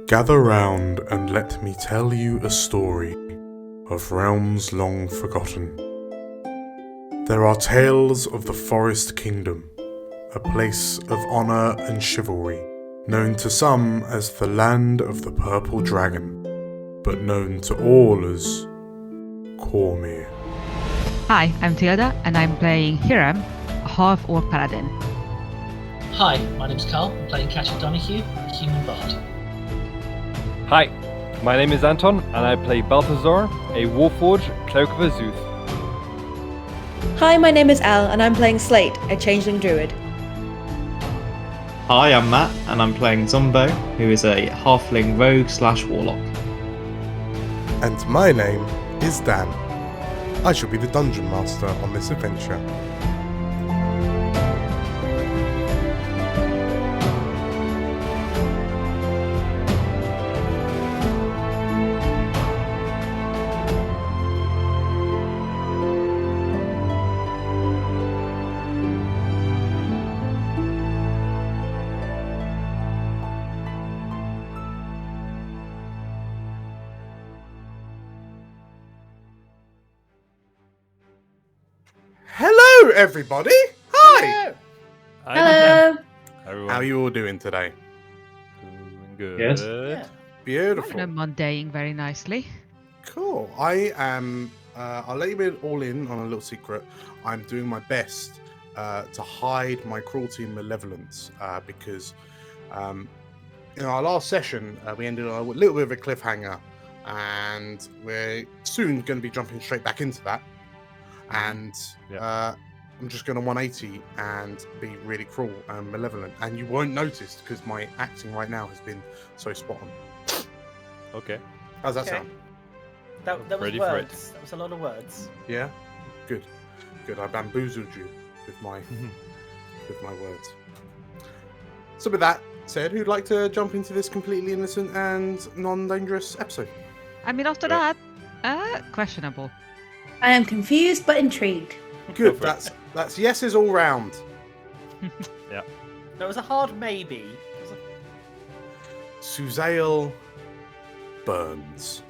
Gather round and let me tell you a story of realms long forgotten. There are tales of the Forest Kingdom, a place of honour and chivalry, known to some as the Land of the Purple Dragon, but known to all as Cormyr. Hi, I'm Tilda, and I'm playing Hiram, a half-orc paladin. Hi, my name's Carl. I'm playing Cassie Donahue, a human bard. Hi, my name is Anton, and I play Balthazar, a Warforged Cloak of Azuth. Hi, my name is Al, and I'm playing Slate, a changeling druid. Hi, I'm Matt, and I'm playing Zombo, who is a halfling rogue/warlock. And my name is Dan. I shall be the dungeon master on this adventure. Hello, everybody! Hi! Hello! Everyone. How are you all doing today? Doing good. Yeah. Beautiful. I'm mundane very nicely. Cool. I am. I'll let you all in on a little secret. I'm doing my best to hide my cruelty and malevolence because in our last session we ended on a little bit of a cliffhanger, and we're soon going to be jumping straight back into that. And I'm just going to 180 and be really cruel and malevolent, and you won't notice because my acting right now has been so spot on. Okay. How's that Okay. sound? That was Ready for words. That was a lot of words. Yeah, good. I bamboozled you with my words. So with that said, who'd like to jump into this completely innocent and non-dangerous episode? I mean, after that, questionable. I am confused but intrigued. Good. Go for That's yeses all round. That was a hard maybe. Suzail burns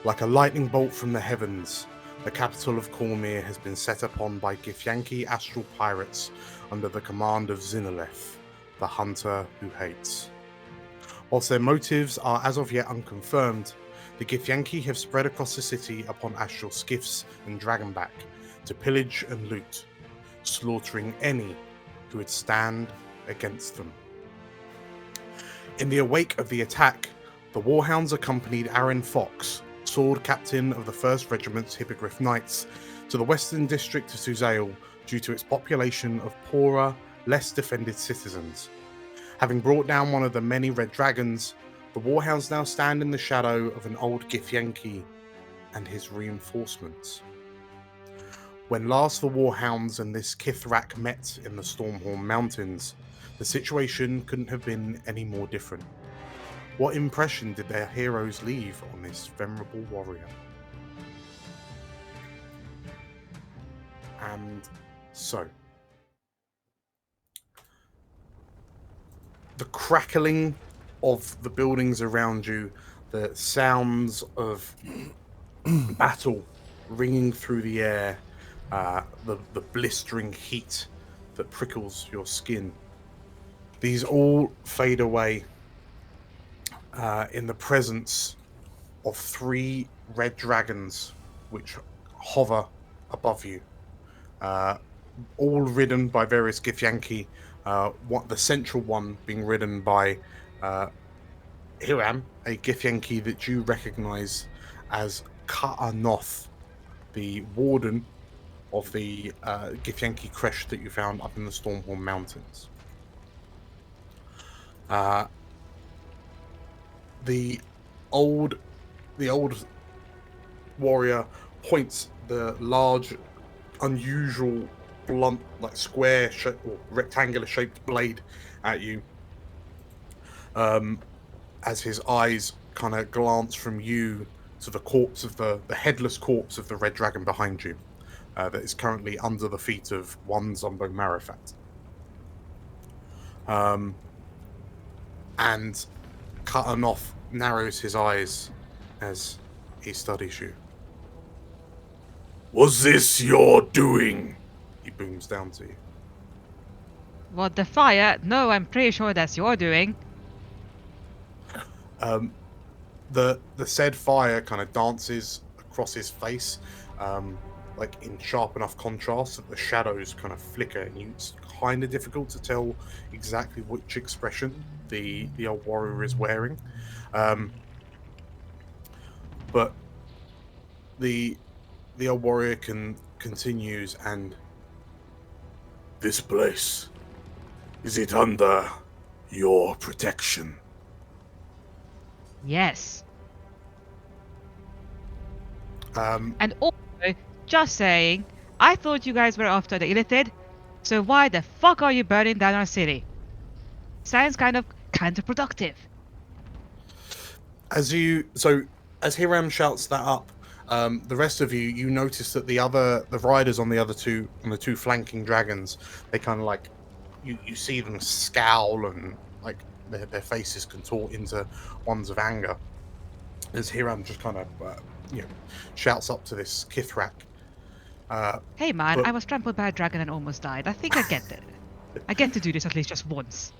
like a lightning bolt from the heavens. The capital of Cormyr has been set upon by githyanki astral pirates under the command of Zinaleth, the hunter who hates. Whilst their motives are as of yet unconfirmed, the githyanki have spread across the city upon astral skiffs and dragonback to pillage and loot, slaughtering any who would stand against them. In the wake of the attack, the Warhounds accompanied Aaron Fox, sword captain of the 1st Regiment's Hippogriff Knights, to the western district of Suzail due to its population of poorer, less defended citizens. Having brought down one of the many red dragons, the Warhounds now stand in the shadow of an old githyanki and his reinforcements. When last the Warhounds and this Kithrak met in the Stormhorn Mountains, the situation couldn't have been any more different. What impression did their heroes leave on this venerable warrior? And so, the crackling of the buildings around you, the sounds of battle ringing through the air, the blistering heat that prickles your skin, these all fade away in the presence of 3 red dragons which hover above you, all ridden by various githyanki, the central one being ridden by Hiram, a githyanki that you recognize as Ka'anoth, the warden of the githyanki creche that you found up in the Stormhorn Mountains. The old warrior points the large, unusual, blunt, like square or rectangular shaped blade at you, as his eyes kind of glance from you to the corpse of the headless corpse of the red dragon behind you, that is currently under the feet of one Zombo Marifat. And Cutting Off narrows his eyes as he studies you. Was this your doing? He booms down to you. What, the fire? No, I'm pretty sure that's your doing. The said fire kind of dances across his face, like in sharp enough contrast that the shadows kind of flicker, and it's kind of difficult to tell exactly which expression the old warrior is wearing. But the old warrior continues, and this place, is it under your protection? Yes. Um, And also, just saying, I thought you guys were after the illithid, so why the fuck are you burning down our city? Sounds kind of counterproductive. As Hiram shouts that up, the rest of you notice that the riders on the two flanking dragons, they kind of like you see them scowl, and like their faces contort into ones of anger as Hiram just kind of shouts up to this Kithrak. Hey man, But- I was trampled by a dragon and almost died. I think I get it. I get to do this at least just once.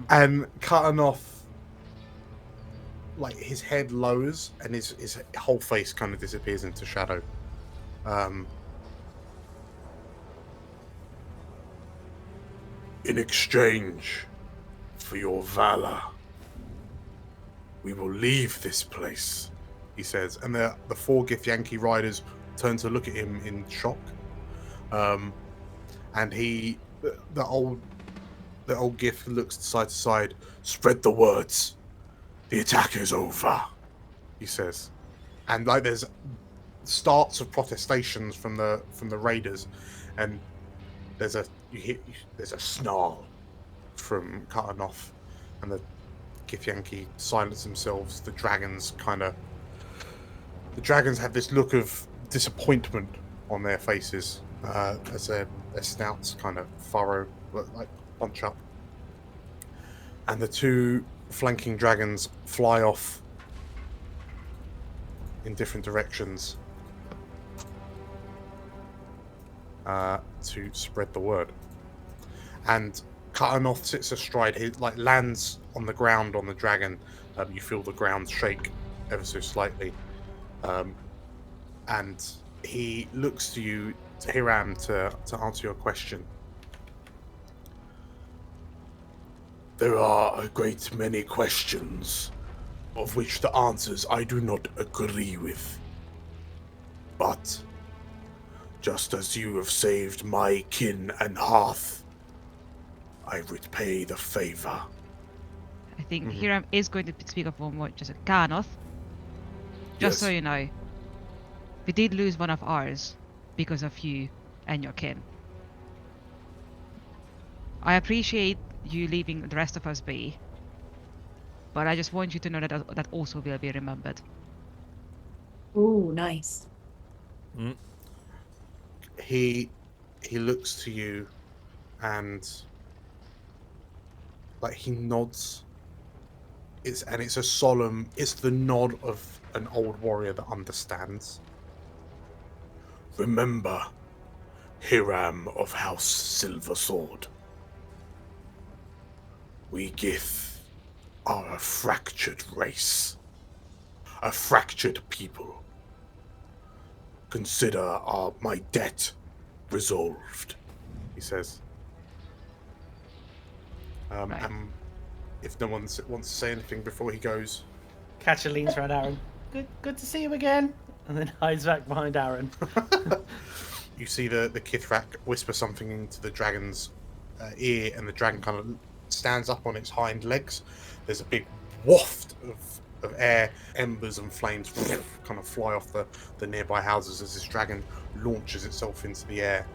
And Cutting Off, like his head lowers and his whole face kind of disappears into shadow. In exchange for your valor, we will leave this place, he says. And the four githyanki riders turn to look at him in shock. And the old gith looks side to side. Spread the words. The attack is over, he says. And like there's starts of protestations from the raiders, and there's a snarl from Cutting Off, and the githyanki silence themselves. The dragons have this look of disappointment on their faces as their snouts kind of furrow, like bunch up, and the two flanking dragons fly off in different directions to spread the word. And Cutting Off sits astride, he like lands on the ground on the dragon. You feel the ground shake ever so slightly, and he looks to you, to Hiram, to answer your question. There are a great many questions, of which the answers I do not agree with. But, just as you have saved my kin and hearth, I repay the favor. I think Hiram is going to speak up one more, just a Kanoth. Just so Yes. you know, we did lose one of ours because of you and your kin. I appreciate you leaving the rest of us be, but I just want you to know that that also will be remembered. Ooh, nice. He looks to you, and like he nods. It's a solemn. It's the nod of an old warrior that understands. Remember, Hiram of House Silver Sword. We Gith are a fractured race, a fractured people. Consider my debt resolved, he says. Right. And if no one wants to say anything before he goes, Catcher leans around Aaron. Good to see you again. And then hides back behind Aaron. you see the Kithrak whisper something into the dragon's ear, and the dragon kind of stands up on its hind legs. There's a big waft of air, embers and flames kind of fly off the nearby houses as this dragon launches itself into the air.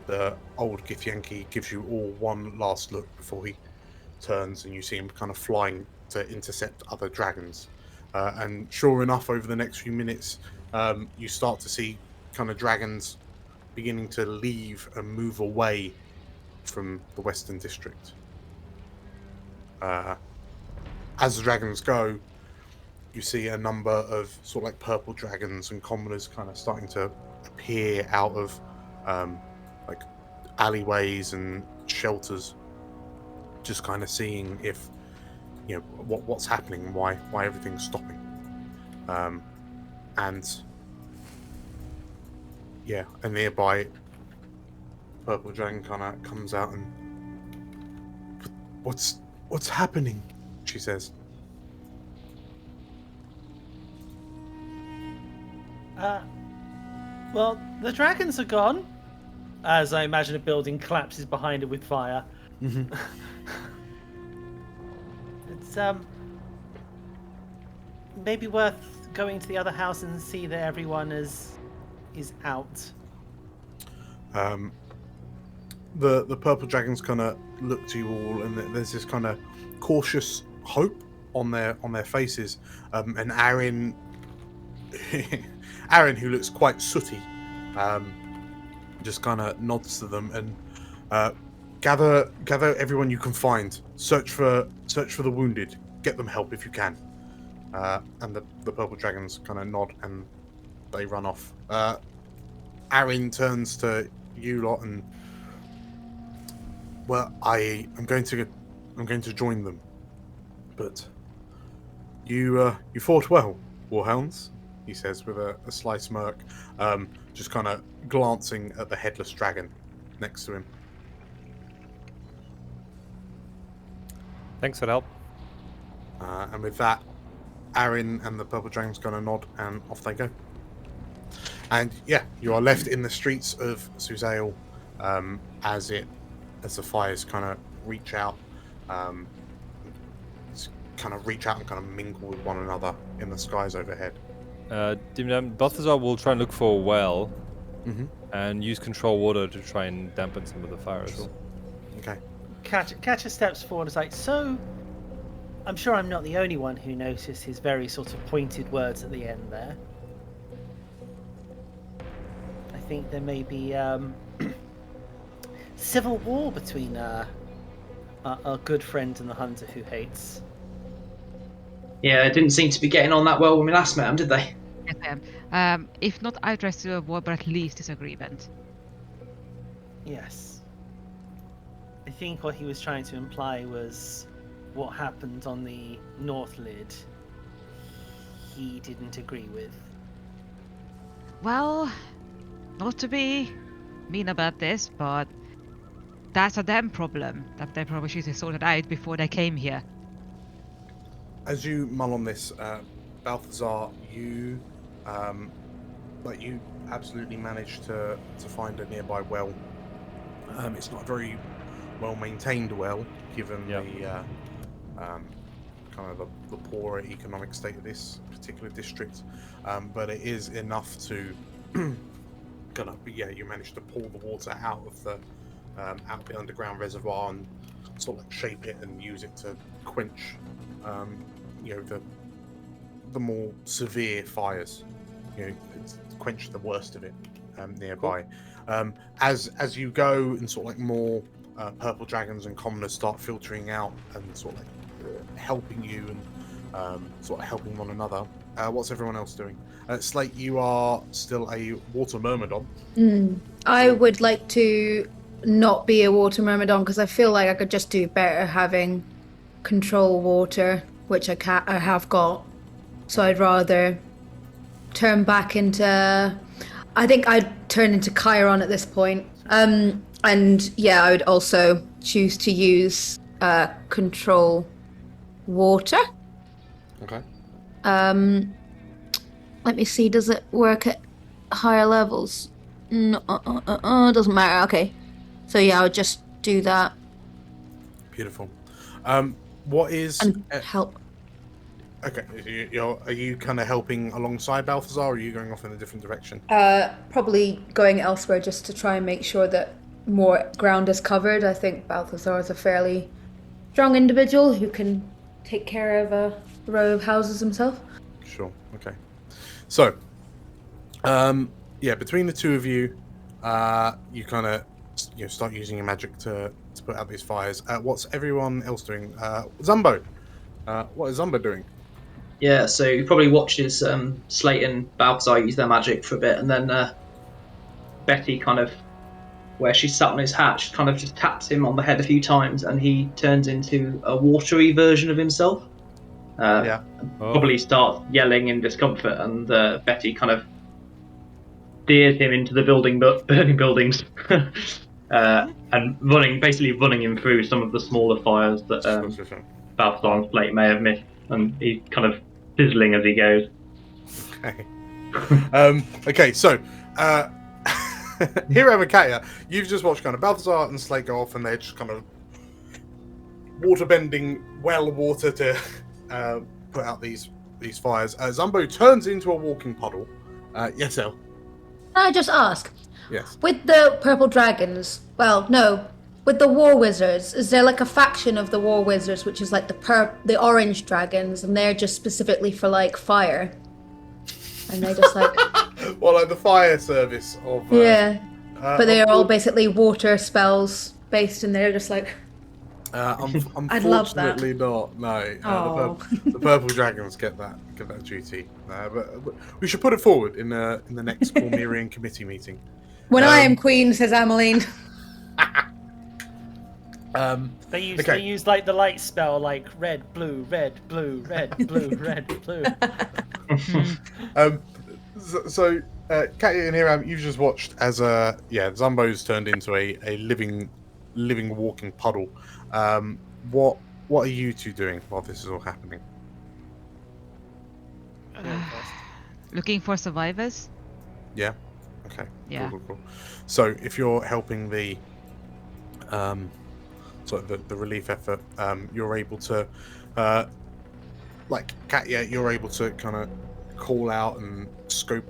The old githyanki gives you all one last look before he turns, and you see him kind of flying to intercept other dragons. And sure enough, over the next few minutes, you start to see kind of dragons beginning to leave and move away from the Western District. as the dragons go, you see a number of sort of like purple dragons and commoners kind of starting to appear out of like alleyways and shelters, just kind of seeing if what's happening and why everything's stopping. And yeah, a nearby purple dragon kind of comes out and what's happening, she says. Well, the dragons are gone. As I imagine a building collapses behind it with fire. Mm-hmm. It's maybe worth going to the other house and see that everyone is out. The purple dragons kind of look to you all, and there's this kind of cautious hope on their faces. And Aaron, who looks quite sooty, just kind of nods to them and gather everyone you can find. Search for the wounded. Get them help if you can. And the purple dragons kind of nod and they run off. Aaron turns to you lot and, well, I'm going to join them, but you fought well, Warhounds, he says with a sly smirk, just kind of glancing at the headless dragon next to him. Thanks for the help. And with that, Aaron and the purple dragon's gonna nod and off they go. And yeah, you are left in the streets of Suzail as the fires kind of reach out, and kind of mingle with one another in the skies overhead. Balthazar will try and look for a well Mm-hmm. and use control water to try and dampen some of the fires. Sure. Okay. Catcher steps forward and is like, so, I'm sure I'm not the only one who noticed his very sort of pointed words at the end there. I think there may be civil war between our good friend and the hunter who hates. Yeah, it didn't seem to be getting on that well when we last met them, did they? Yes, ma'am. If not addressed to a war, but at least disagreement. Yes. I think what he was trying to imply was what happened on the North Lid he didn't agree with. Well, not to be mean about this, but that's a them problem that they probably should have sorted out before they came here. As you mull on this, Balthazar, you absolutely managed to find a nearby well. It's not a very well maintained well, given the kind of the poorer economic state of this particular district, but it is enough to you managed to pull the water out of the underground reservoir and sort of shape it and use it to quench the more severe fires, quench the worst of it nearby. Cool. As you go and sort of like more purple dragons and commoners start filtering out and sort of like helping you and sort of helping one another. What's everyone else doing? Slate, you are still a water myrmidon. I would like to not be a water myrmidon because I feel like I could just do better having control water, which I have got. So I'd rather turn back into... I think I'd turn into Chiron at this point. And yeah, I would also choose to use control water. Okay. Let me see, does it work at higher levels? No, doesn't matter. Okay. So yeah, I would just do that. Beautiful. What is... And help. Okay, are you kind of helping alongside Balthazar, or are you going off in a different direction? Probably going elsewhere just to try and make sure that more ground is covered. I think Balthazar is a fairly strong individual who can take care of a row of houses himself. Sure, okay. So, between the two of you, you kind of start using your magic to put out these fires. What's everyone else doing? Zumbo, What is Umber doing? Yeah, so he probably watches Slate and Balthazar use their magic for a bit, and then Betty kind of, where she's sat on his hatch, kind of just taps him on the head a few times, and he turns into a watery version of himself. Yeah. Probably starts yelling in discomfort, and Betty kind of steers him into the burning buildings, and basically running him through some of the smaller fires that Sure. Balthazar and Slate may have missed, and he's kind of sizzling as he goes. Okay. Okay, so Hiram and Katya, you've just watched kind of Balthazar and Slate go off, and they're just kind of water-bending well water to put out these fires. Zumbo turns into a walking puddle. Yes, El. Can I just ask? Yes. With the purple dragons, well, no, with the war wizards, is there like a faction of the war wizards which is like the orange dragons, and they're just specifically for like fire, and they're just like Well, like the fire service of yeah, but they are all basically water spells based, and they're just like I'd love that. Unfortunately not. No, the purple dragons get that duty. But we should put it forward in the next Cormyrian committee meeting. when I am queen, says Ameline. They use like the light spell, like red, blue, red, blue, red, blue, red, blue. So Katya and Hiram, you've just watched as Zumbo's turned into a living walking puddle. What are you two doing while this is all happening? Looking for survivors. Yeah. Okay. Yeah. Cool. So if you're helping the the relief effort, you're able to like Katya, you're able to kind of call out and scope,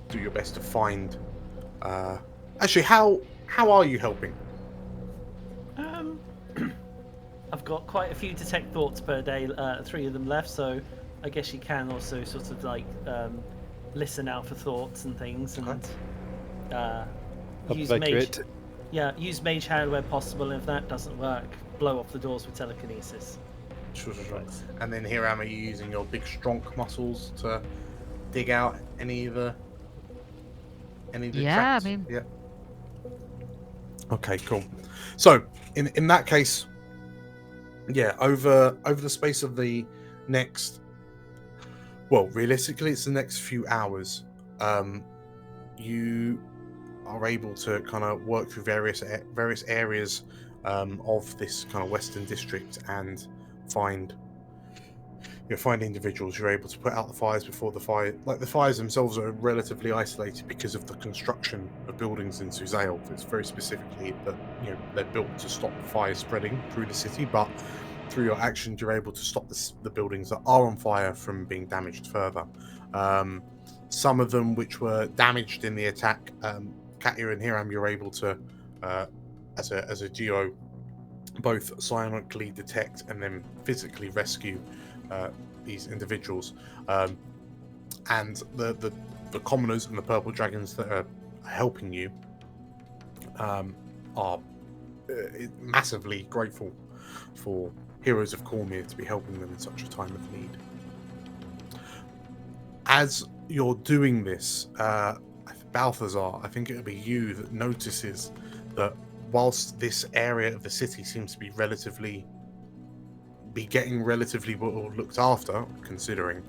do your best to find. Actually, how are you helping? I've got quite a few detect thoughts per day, 3 of them left, so I guess you can also sort of like listen out for thoughts and things, and use mage. Yeah, use mage hand where possible, and if that doesn't work, blow off the doors with telekinesis. Sure. And then Hiram, are you using your big strong muscles to dig out any of the Yeah, tracks? I mean. Yeah. Okay, cool. So in that case, yeah, over the space of the next, well, realistically, it's the next few hours. You are able to kind of work through various areas of this kind of western district and find individuals. You're able to put out the fires before the fires themselves are relatively isolated because of the construction of buildings in Suzail. It's very specifically that they're built to stop the fire spreading through the city, but through your actions you're able to stop the buildings that are on fire from being damaged further. Some of them which were damaged in the attack, Katya and Hiram, you're able to as a duo both silently detect and then physically rescue these individuals, and the commoners and the purple dragons that are helping you are massively grateful for Heroes of Cormyr to be helping them in such a time of need. As you're doing this, Balthazar, I think it'll be you that notices that whilst this area of the city seems to be getting relatively well looked after, considering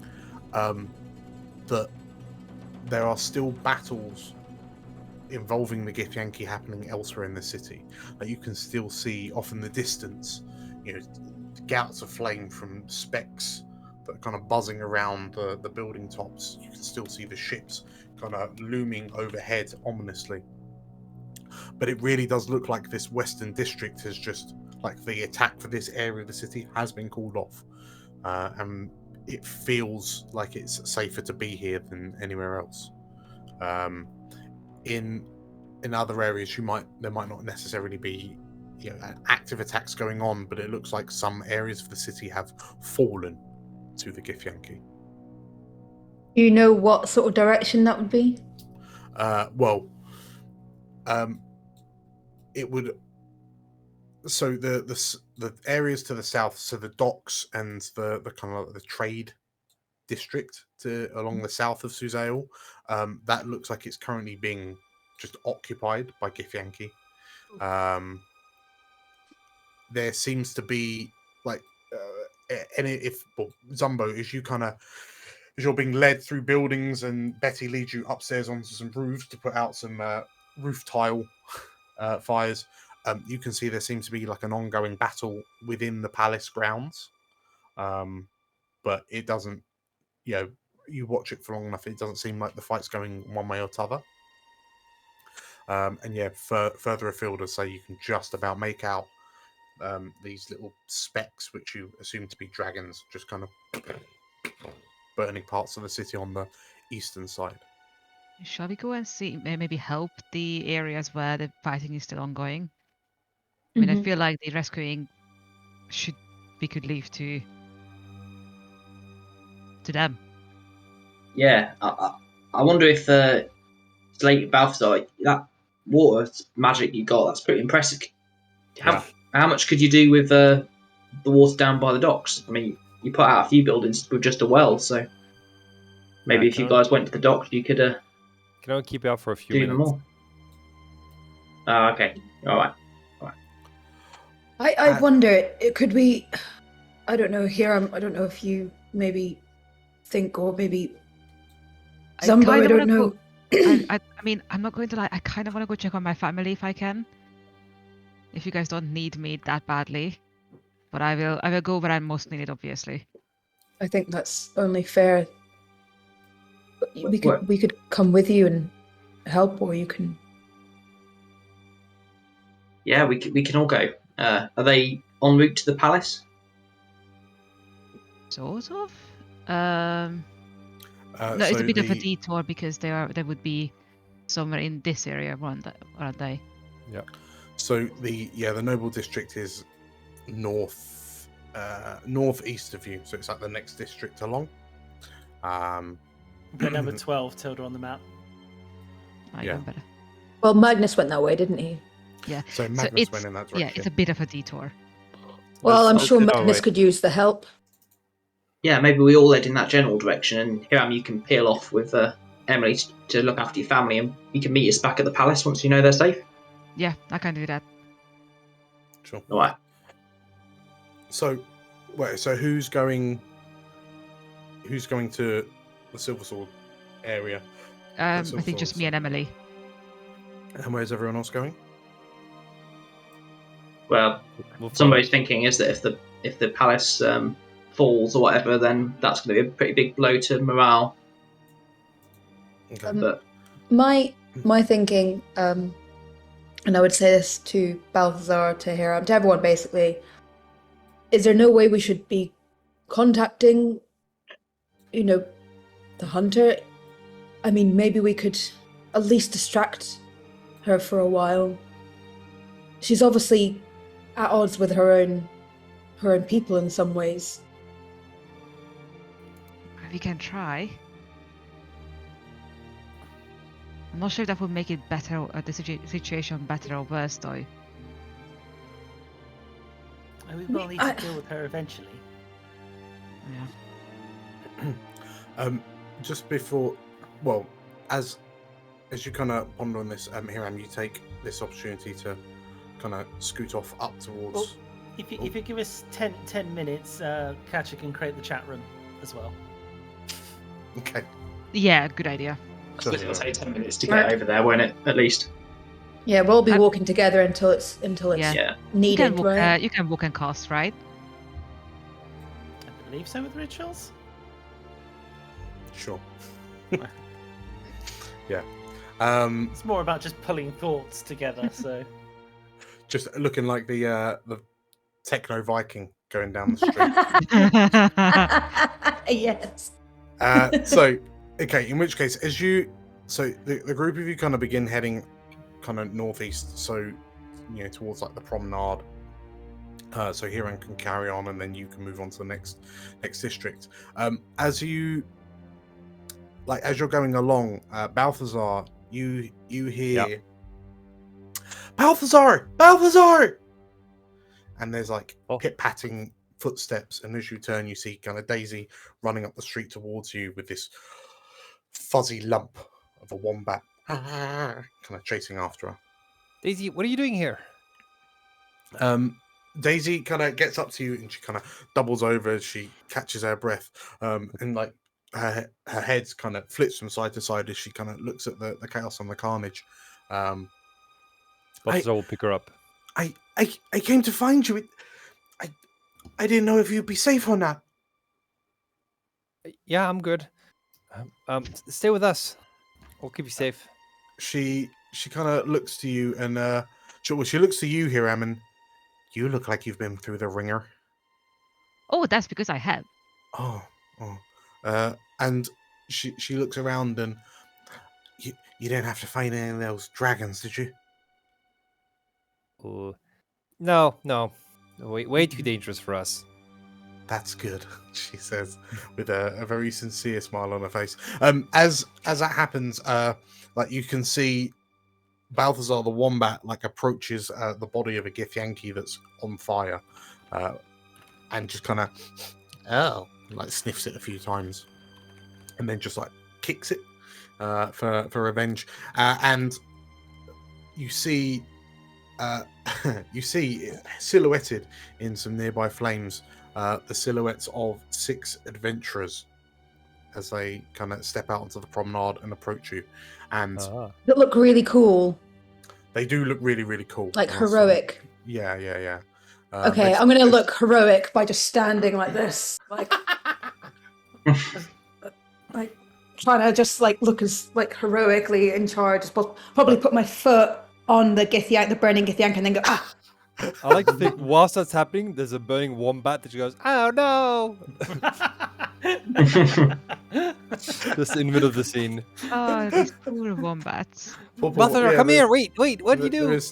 that there are still battles involving the githyanki happening elsewhere in the city. Like you can still see off in the distance, gouts of flame from specks that are kind of buzzing around the building tops. You can still see the ships kind of looming overhead ominously. But it really does look like this western district has just, like, the attack for this area of the city has been called off, and it feels like it's safer to be here than anywhere else. In other areas, there might not necessarily be active attacks going on, but it looks like some areas of the city have fallen to the githyanki. Do you know what sort of direction that would be? It would. So the areas to the south, so the docks and the kind of like the trade district along the south of Suzail, that looks like it's currently being just occupied by githyanki. There seems to be like and if Zumbo, as you're being led through buildings and Betty leads you upstairs onto some roofs to put out some roof tile fires, you can see there seems to be like an ongoing battle within the palace grounds, but it doesn't, you watch it for long enough, it doesn't seem like the fight's going one way or t'other. And yeah, further afield, I say, you can just about make out these little specks, which you assume to be dragons, just kind of burning parts of the city on the eastern side. Shall we go and see, maybe help the areas where the fighting is still ongoing? I mean, I feel like the rescuing we could leave to them. Yeah, I wonder if Slate Balthazar, that water magic you got, that's pretty impressive. How much could you do with the water down by the docks? I mean, you put out a few buildings with just a well, so maybe if you guys went to the docks, you could Can I keep it up for a few do minutes? even more. Oh, okay. All right. I wonder, could we? I don't know. I don't know if you maybe think, or maybe Zumbo. I don't know. I mean, I'm not going to lie. I kind of want to go check on my family if I can. If you guys don't need me that badly, but I will go where I'm most needed, obviously. I think that's only fair. We could come with you and help, or you can. Yeah, we can all go. Are they en route to the palace? Sort of. No, it's a bit of a detour because they would be somewhere in this area, aren't they? Yeah. So the noble district is northeast of you, so it's like the next district along. Put number 12 tilde on the map. Yeah. Better. Well, Magnus went that way, didn't he? Yeah. So Magnus went in that direction. Yeah, it's a bit of a detour. Well, I'm sure Magnus could use the help. Yeah, maybe we all head in that general direction, and Hiram, you can peel off with Emily to look after your family, and you can meet us back at the palace once you know they're safe. Yeah, I can do that. Sure. All right. So who's going to the Silver Sword area? I think just me and Emily. And where's everyone else going? Well, somebody's thinking is that if the palace falls or whatever, then that's going to be a pretty big blow to morale. Okay. But my thinking, and I would say this to Balthazar, to Hiram, to everyone basically, is there no way we should be contacting, the hunter? I mean, maybe we could at least distract her for a while. She's obviously at odds with her own people in some ways. We can try. I'm not sure if that would make it better, or the situation better or worse, though. We will need to deal with her eventually. Yeah. Just before, well, as you kind of ponder on this, Hiram, you take this opportunity to kind of scoot off up towards. Well, if you give us 10 minutes, Catcher can create the chat room as well. Okay. Yeah, good idea. So it'll take 10 minutes to get over there, won't it? At least. Yeah, we'll be walking together until it's Yeah. needed, right? You can walk and cast, right? I believe so with rituals. Sure. Yeah. It's more about just pulling thoughts together. So. Just looking like the techno Viking going down the street. Yes. So, okay, in which case, the group of you kind of begin heading kind of northeast, so, towards like the promenade. So Hiram can carry on, and then you can move on to the next district. As you're going along, Balthazar, you hear, Yep. Balthazar! and there's like pit-patting footsteps, and as you turn, you see kind of Daisy running up the street towards you with this fuzzy lump of a wombat kind of chasing after her. Daisy, what are you doing here? Daisy kind of gets up to you and she kind of doubles over as she catches her breath, and like her head kind of flips from side to side as she kind of looks at the chaos and the carnage. Balthazar will pick her up. I came to find you. I didn't know if you'd be safe or not. Yeah, I'm good. Stay with us. We'll keep you safe. She kind of looks to you and she looks to you here, Ammon. You look like you've been through the ringer. Oh, that's because I have. And she looks around and you didn't have to fight any of those dragons, did you? No. Way too dangerous for us. That's good, she says, with a very sincere smile on her face. As that happens, like you can see Balthazar the wombat like approaches the body of a githyanki that's on fire, and just kind of like sniffs it a few times, and then just like kicks it for revenge. And you see silhouetted in some nearby flames the silhouettes of 6 adventurers as they kind of step out onto the promenade and approach you. And That look really cool. They do look really, really cool. Like heroic. Yeah. Okay, I'm going to look heroic by just standing like this. Like trying to just like look as like heroically in charge as possible. Probably put my foot on the burning githyanki, and then go, ah! I like to think whilst that's happening, there's a burning wombat that goes, oh no! Just in the middle of the scene. Oh, these poor wombats. Balthazar, come here! Wait! What do you do? There is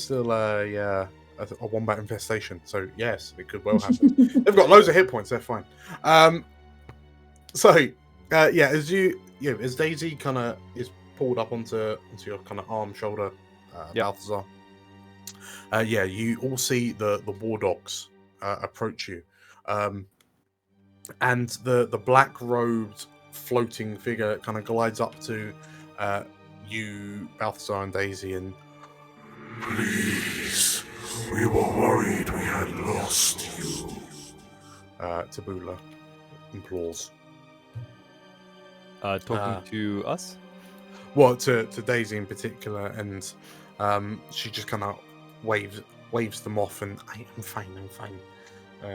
still a wombat infestation. So yes, it could well happen. They've got loads of hit points. They're fine. As Daisy kind of is pulled up onto your kind of arm, shoulder, Balthazar. You all see the war dogs approach you, and the black robed floating figure kind of glides up to you, Balthazar and Daisy, and please, we were worried we had lost you. Tabula implores. Talking to us? Well, to Daisy in particular, and she just kind of waves them off, and I'm fine,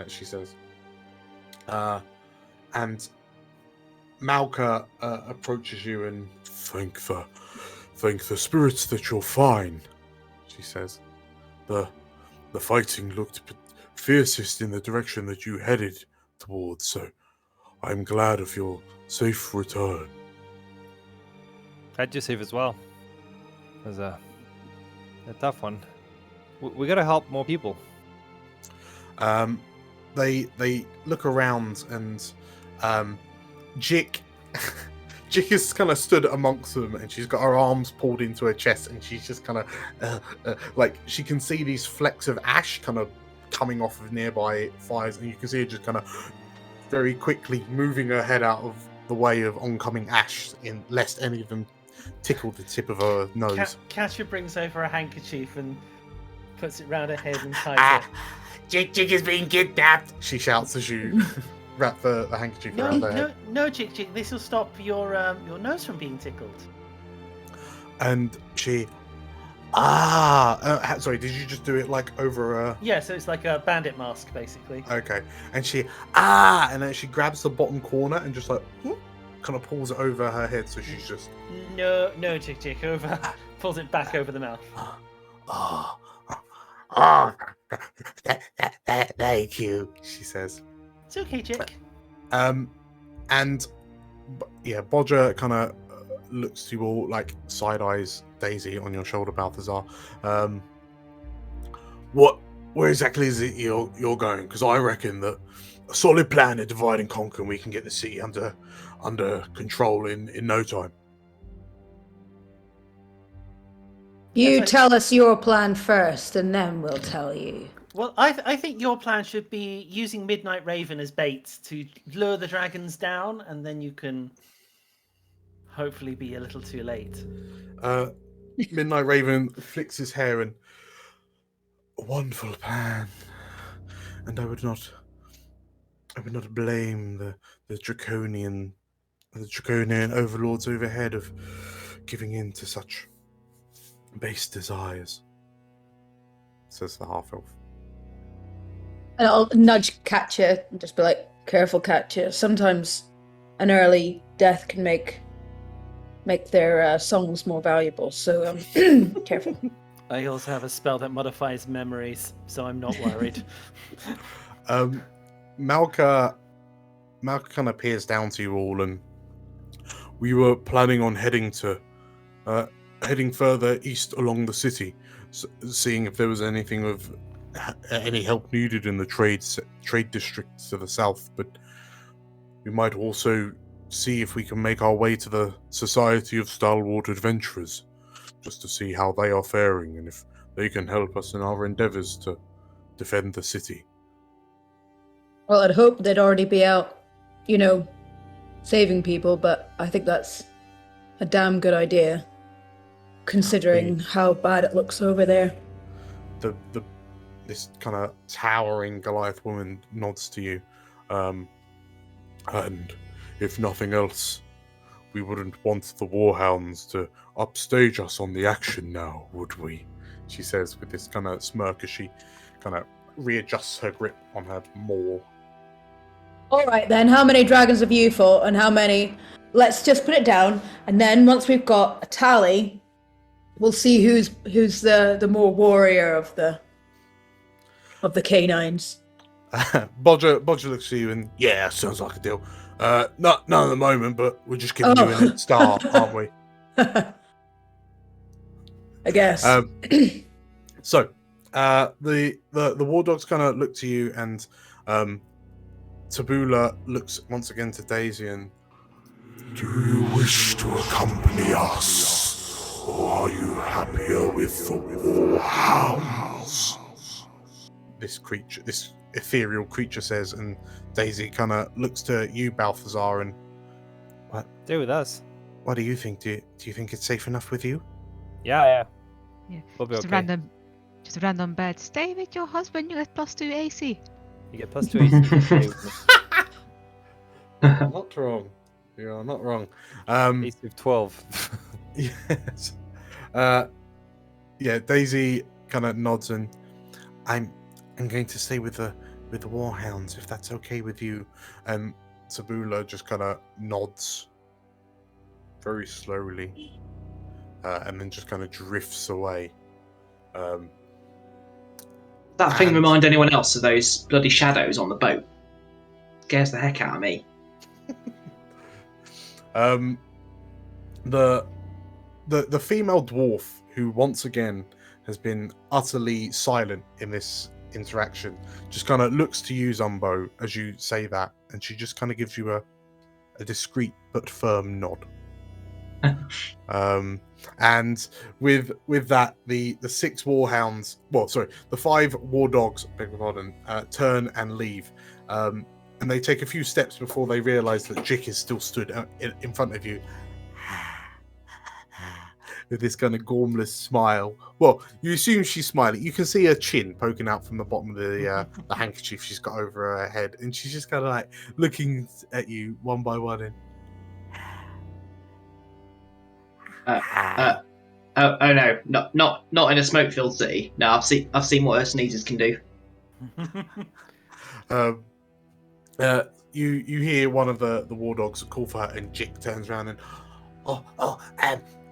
she says. And Malka approaches you and thank the spirits that you're fine, she says. The fighting looked fiercest in the direction that you headed towards, so I'm glad of your safe return. Glad you're safe as well. It was a tough one. We gotta help more people. They look around, and Jick is kind of stood amongst them, and she's got her arms pulled into her chest, and she's just kind of like she can see these flecks of ash kind of coming off of nearby fires, and you can see her just kind of very quickly moving her head out of the way of oncoming ash, in lest any of them tickle the tip of her nose. Katya brings over a handkerchief and puts it round her head and ties it. Jick is being kidnapped, she shouts as you wrap the handkerchief around her head. No, Jick, this will stop your nose from being tickled. And she... sorry, did you just do it like over a... Yeah, so it's like a bandit mask, basically. Okay. And she... and then she grabs the bottom corner and just like... kind of pulls it over her head, so she's just... No, Jick, over... pulls it back over the mouth. Thank you, she says. It's okay, Jick. And Bodger kind of looks to you all, like side eyes Daisy on your shoulder, Balthazar. Where exactly is it you're going? Because I reckon that a solid plan to divide and conquer, and we can get the city under control in no time. You tell us your plan first, and then we'll tell you. Well, I think your plan should be using Midnight Raven as bait to lure the dragons down, and then you can hopefully be a little too late. Midnight Raven flicks his hair and a wonderful plan, and I would not blame the draconian overlords overhead of giving in to such base desires, says the half elf. And I'll nudge Catcher and just be like, careful, Catcher. Sometimes an early death can make their songs more valuable, so careful. I also have a spell that modifies memories, so I'm not worried. Malka kind of peers down to you all, and we were planning on heading further east along the city, seeing if there was anything of any help needed in the trade district to the south. But we might also see if we can make our way to the Society of Stalwart Adventurers, just to see how they are faring and if they can help us in our endeavors to defend the city. Well, I'd hope they'd already be out, saving people, but I think that's a damn good idea, considering how bad it looks over there. This kind of towering Goliath woman nods to you, and if nothing else, we wouldn't want the Warhounds to upstage us on the action now, would we? She says with this kind of smirk as she kind of readjusts her grip on her maul. All right, then. How many dragons have you fought, and how many? Let's just put it down, and then once we've got a tally, we'll see who's the more warrior of the canines. Bodger looks at you and sounds like a deal. None at the moment, but we're just giving you a head start, aren't we? I guess. So, the war dogs kind of look to you, and Tabula looks once again to Daisy and, do you wish to accompany us, or are you happier with the Warhounds? This ethereal creature says, and Daisy kind of looks to you, Balthazar, and what? Stay with us. What do you think? Do you think it's safe enough with you? Yeah. Yeah. We'll be Just okay. a random bed. Stay with your husband. You get +2 AC. You get +2 AC. Stay with me. Not wrong. You are not wrong. AC of 12. Yes. Daisy kind of nods, and I'm going to stay with the Warhounds, if that's okay with you. And Tabula just kind of nods very slowly, and then just kind of drifts away. That thing remind anyone else of those bloody shadows on the boat? Scares the heck out of me. The female dwarf, who once again has been utterly silent in this interaction, just kind of looks to you, Zumbo, as you say that, and she just kind of gives you a discreet but firm nod. And with that, the 6 warhounds, the 5 war dogs, beg your pardon, turn and leave, and they take a few steps before they realise that Jick is still stood in front of you with this kind of gormless smile. Well, you assume she's smiling. You can see her chin poking out from the bottom of the handkerchief she's got over her head, and she's just kind of like looking at you one by one. And Oh no, not in a smoke-filled city. No, I've seen what her sneezes can do. You hear one of the war dogs call for her, and Jick turns around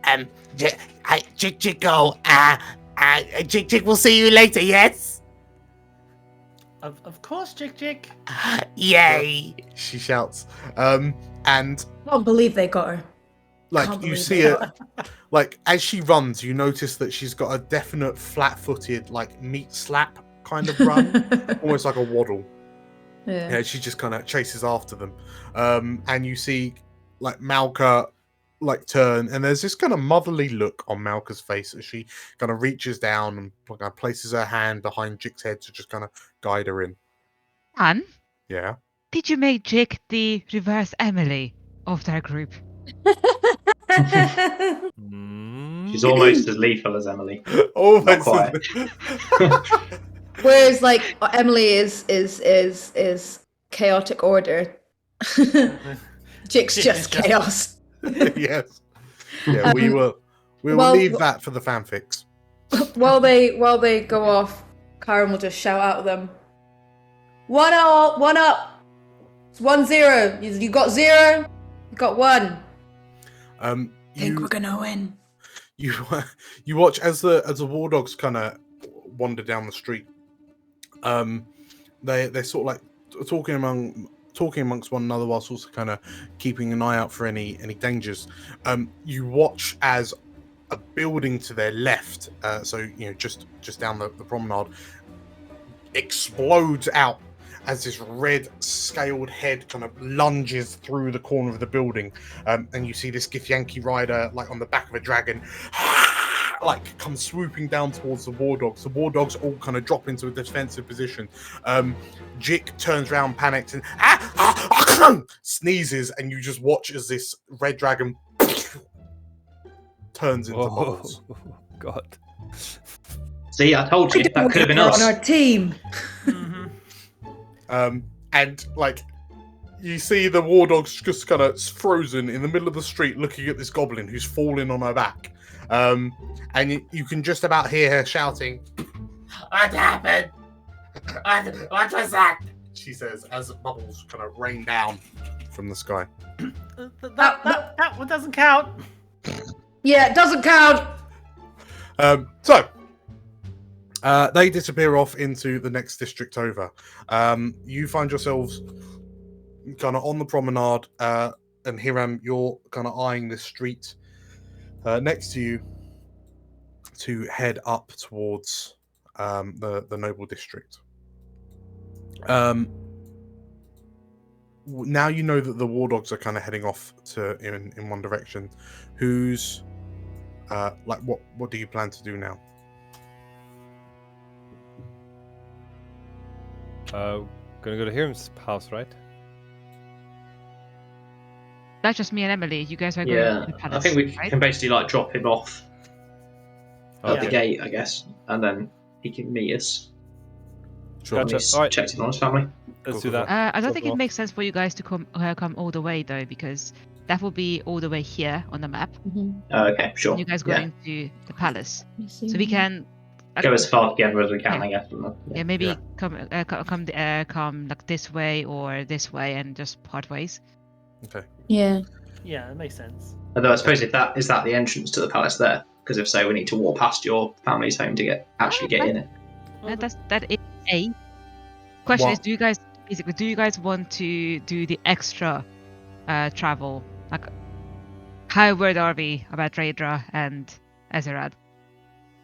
and Jick go, Jick, we'll see you later, yes? Of course, Jick. Yay! She shouts. And I can't believe they got her. like you see her, like as she runs, you notice that she's got a definite flat-footed, like meat slap kind of run, almost like a waddle. Yeah, she just kind of chases after them. And you see like Malka like turn, and there's this kind of motherly look on Malka's face as she kind of reaches down and kind of places her hand behind Jick's head to just kind of guide her in. Anne, Yeah. did you make Jick the reverse Emily of their group? She's almost as lethal as Emily. Oh, Not quite. Whereas like Emily is chaotic order. Jick's just chaos. Yes. Yeah, we will well- leave that for the fanfics. While they go off, Karen will just shout out at them. 1-0, 1-up. It's 1-0. You got 0. You got 1. Think we're gonna win. You watch as the war dogs kind of wander down the street. They're sort of like talking amongst one another whilst also kind of keeping an eye out for any dangers. You watch as a building to their left, so just down the promenade, explodes out as this red scaled head kind of lunges through the corner of the building, and you see this githyanki rider like on the back of a dragon like come swooping down towards the war dogs. The war dogs all kind of drop into a defensive position. Jick turns around, panics, and sneezes, and you just watch as this red dragon turns into balls. God. See, I told you, that could have been us. On our team. And like you see the war dog's just kind of frozen in the middle of the street looking at this goblin who's fallen on her back. And you can just about hear her shouting, "What happened? What was that?" she says as bubbles kind of rain down from the sky. That one doesn't count. Yeah, it doesn't count. So they disappear off into the next district over. You find yourselves kind of on the promenade, and Hiram, you're kind of eyeing this street next to you to head up towards the noble district. Now you know that the war dogs are kind of heading off to in one direction. Who's like what do you plan to do now? Gonna go to Hiram's house, right? That's just me and Emily. You guys are going Yeah, to the palace, I think we right? can basically like drop him off at Okay. the gate, I guess, and then he can meet us. Sure. Gotcha. He's Alright. checked in on his family. Let's do that. I don't Drop think them it off. makes sense for you guys to come all the way though, because that will be all the way here on the map. Okay, sure. You guys Yeah. going to the palace, so we can Go as far together as we can, I guess. yeah maybe Yeah. come like this way or this way and just part ways. Okay. Yeah. Yeah, that makes sense. Although I suppose if that is that the entrance to the palace there, because if so, we need to walk past your family's home to get in it. That is a question. Well- Is do you guys want to do the extra travel? Like, how worried are we about Raedra and Ezerad?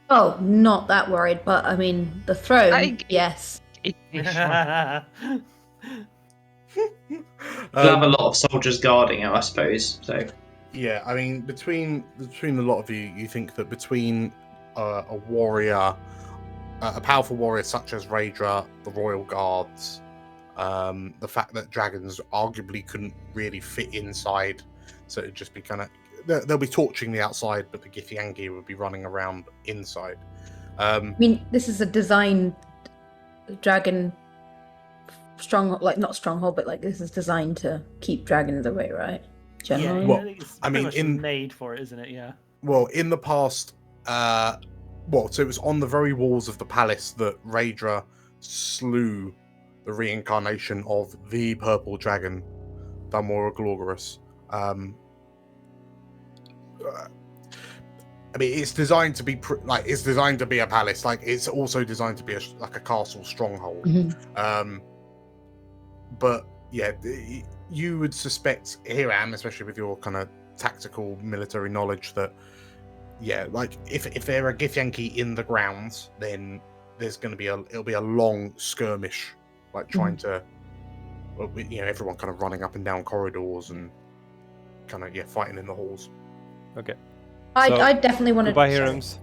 Oh, not that worried, but I mean the throne. Yes. We'll have a lot of soldiers guarding it, I suppose. So Yeah, I mean, between a lot of you, you think that between a warrior, a powerful warrior such as Raedra, the royal guards, the fact that dragons arguably couldn't really fit inside, so it'd just be kind of they'll be torching the outside, but the githyanki would be running around inside. I mean, this is a designed dragon stronghold, like not stronghold, but like this is designed to keep dragons away, right? Generally. Yeah, Well, I think it's I pretty mean, much in- made for it, isn't it? Yeah. Well, in the past, so it was on the very walls of the palace that Raedra slew the reincarnation of the purple dragon, Damora Glorgorus. I mean, it's designed to be it's designed to be a palace. Like, it's also designed to be like a castle stronghold. Mhm. But yeah, you would suspect Hiram, especially with your kind of tactical military knowledge, that yeah, like if there are githyanki in the grounds, then there's going to be it'll be a long skirmish, like trying to, everyone kind of running up and down corridors and kind of fighting in the halls. Okay. I So, definitely want Go to. by Hirams.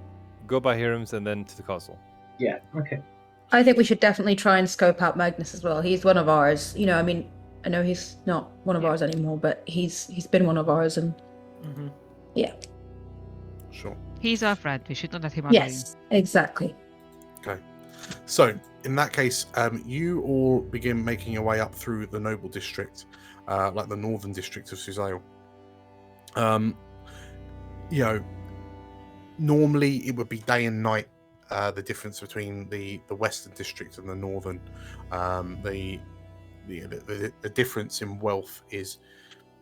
Go by Hirams and then to the castle. Yeah. Okay. I think we should definitely try and scope out Magnus as well. He's one of ours. You know, I mean, I know he's not one of ours anymore, but he's been one of ours, and Mm-hmm. yeah. Sure. He's our friend. We should not let him on. Yes, exactly. Okay. So, in that case, you all begin making your way up through the noble district, like the northern district of Suzail. You know, normally it would be day and night. The difference between the western district and the northern, the difference in wealth is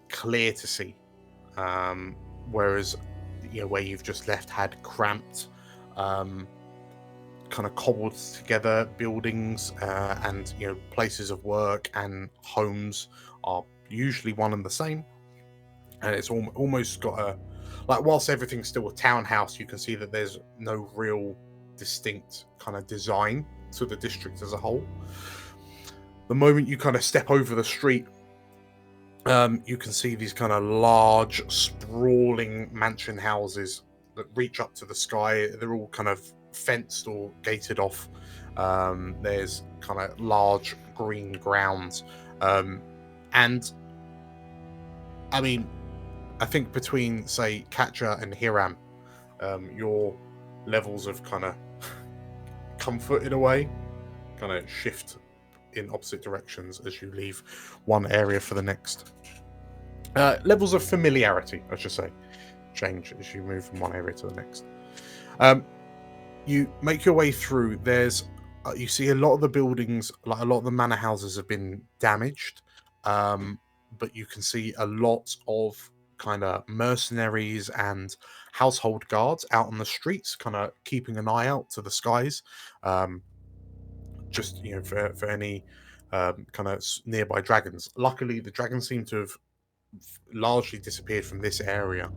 clear to see. Whereas, where you've just left had cramped, kind of cobbled together buildings, and places of work and homes are usually one and the same, and it's almost got a, like, whilst everything's still a townhouse, you can see that there's no real distinct kind of design to the district as a whole. The moment you kind of step over the street, you can see these kind of large, sprawling mansion houses that reach up to the sky. They're all kind of fenced or gated off. There's kind of large green grounds. And, I mean, I think between, say, Katja and Hiram, your levels of kind of comfort, in a way, kind of shift in opposite directions as you leave one area for the next. Levels of familiarity, I should say, change as you move from one area to the next. You make your way through. There's you see a lot of the buildings, like a lot of the manor houses, have been damaged, but you can see a lot of kind of mercenaries and household guards out on the streets, kind of keeping an eye out to the skies, just for any kind of nearby dragons. Luckily, the dragons seem to have largely disappeared from this area,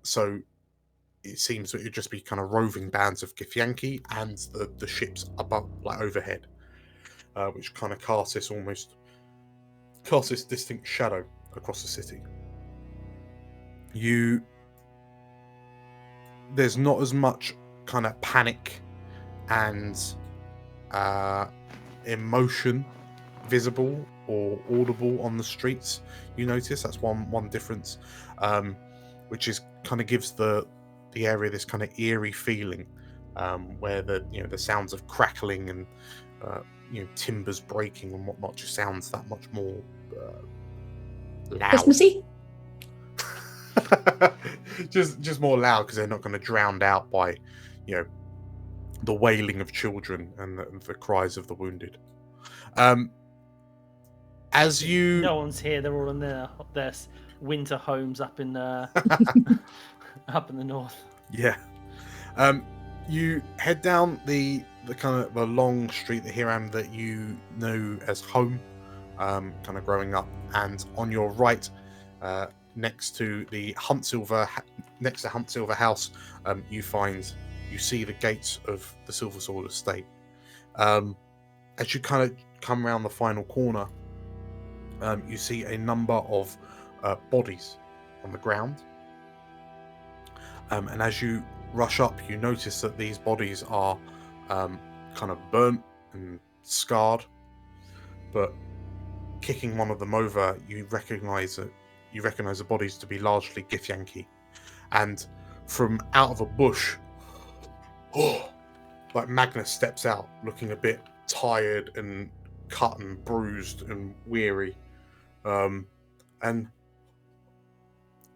so it seems that it'd just be kind of roving bands of githyanki and the ships above, like overhead, which kind of cast this distinct shadow across the city. There's not as much kind of panic and emotion visible or audible on the streets. You notice that's one difference, which is kind of gives the area this kind of eerie feeling, where the sounds of crackling and timbers breaking and whatnot just sounds that much more loud. Christmassy? just more loud, because they're not going to drown out by the wailing of children and the cries of the wounded. As you No one's here. They're all in their winter homes up in up in the north. Yeah. You head down the kind of the long street, the Hiram that you know as home, kind of growing up, and on your right, next to Huntsilver House, you see the gates of the Silver Sword Estate. As you kind of come around the final corner, you see a number of bodies on the ground. And as you rush up, you notice that these bodies are kind of burnt and scarred. But kicking one of them over, you recognize the bodies to be largely githyanki. And from out of a bush, like Magnus steps out, looking a bit tired and cut and bruised and weary. And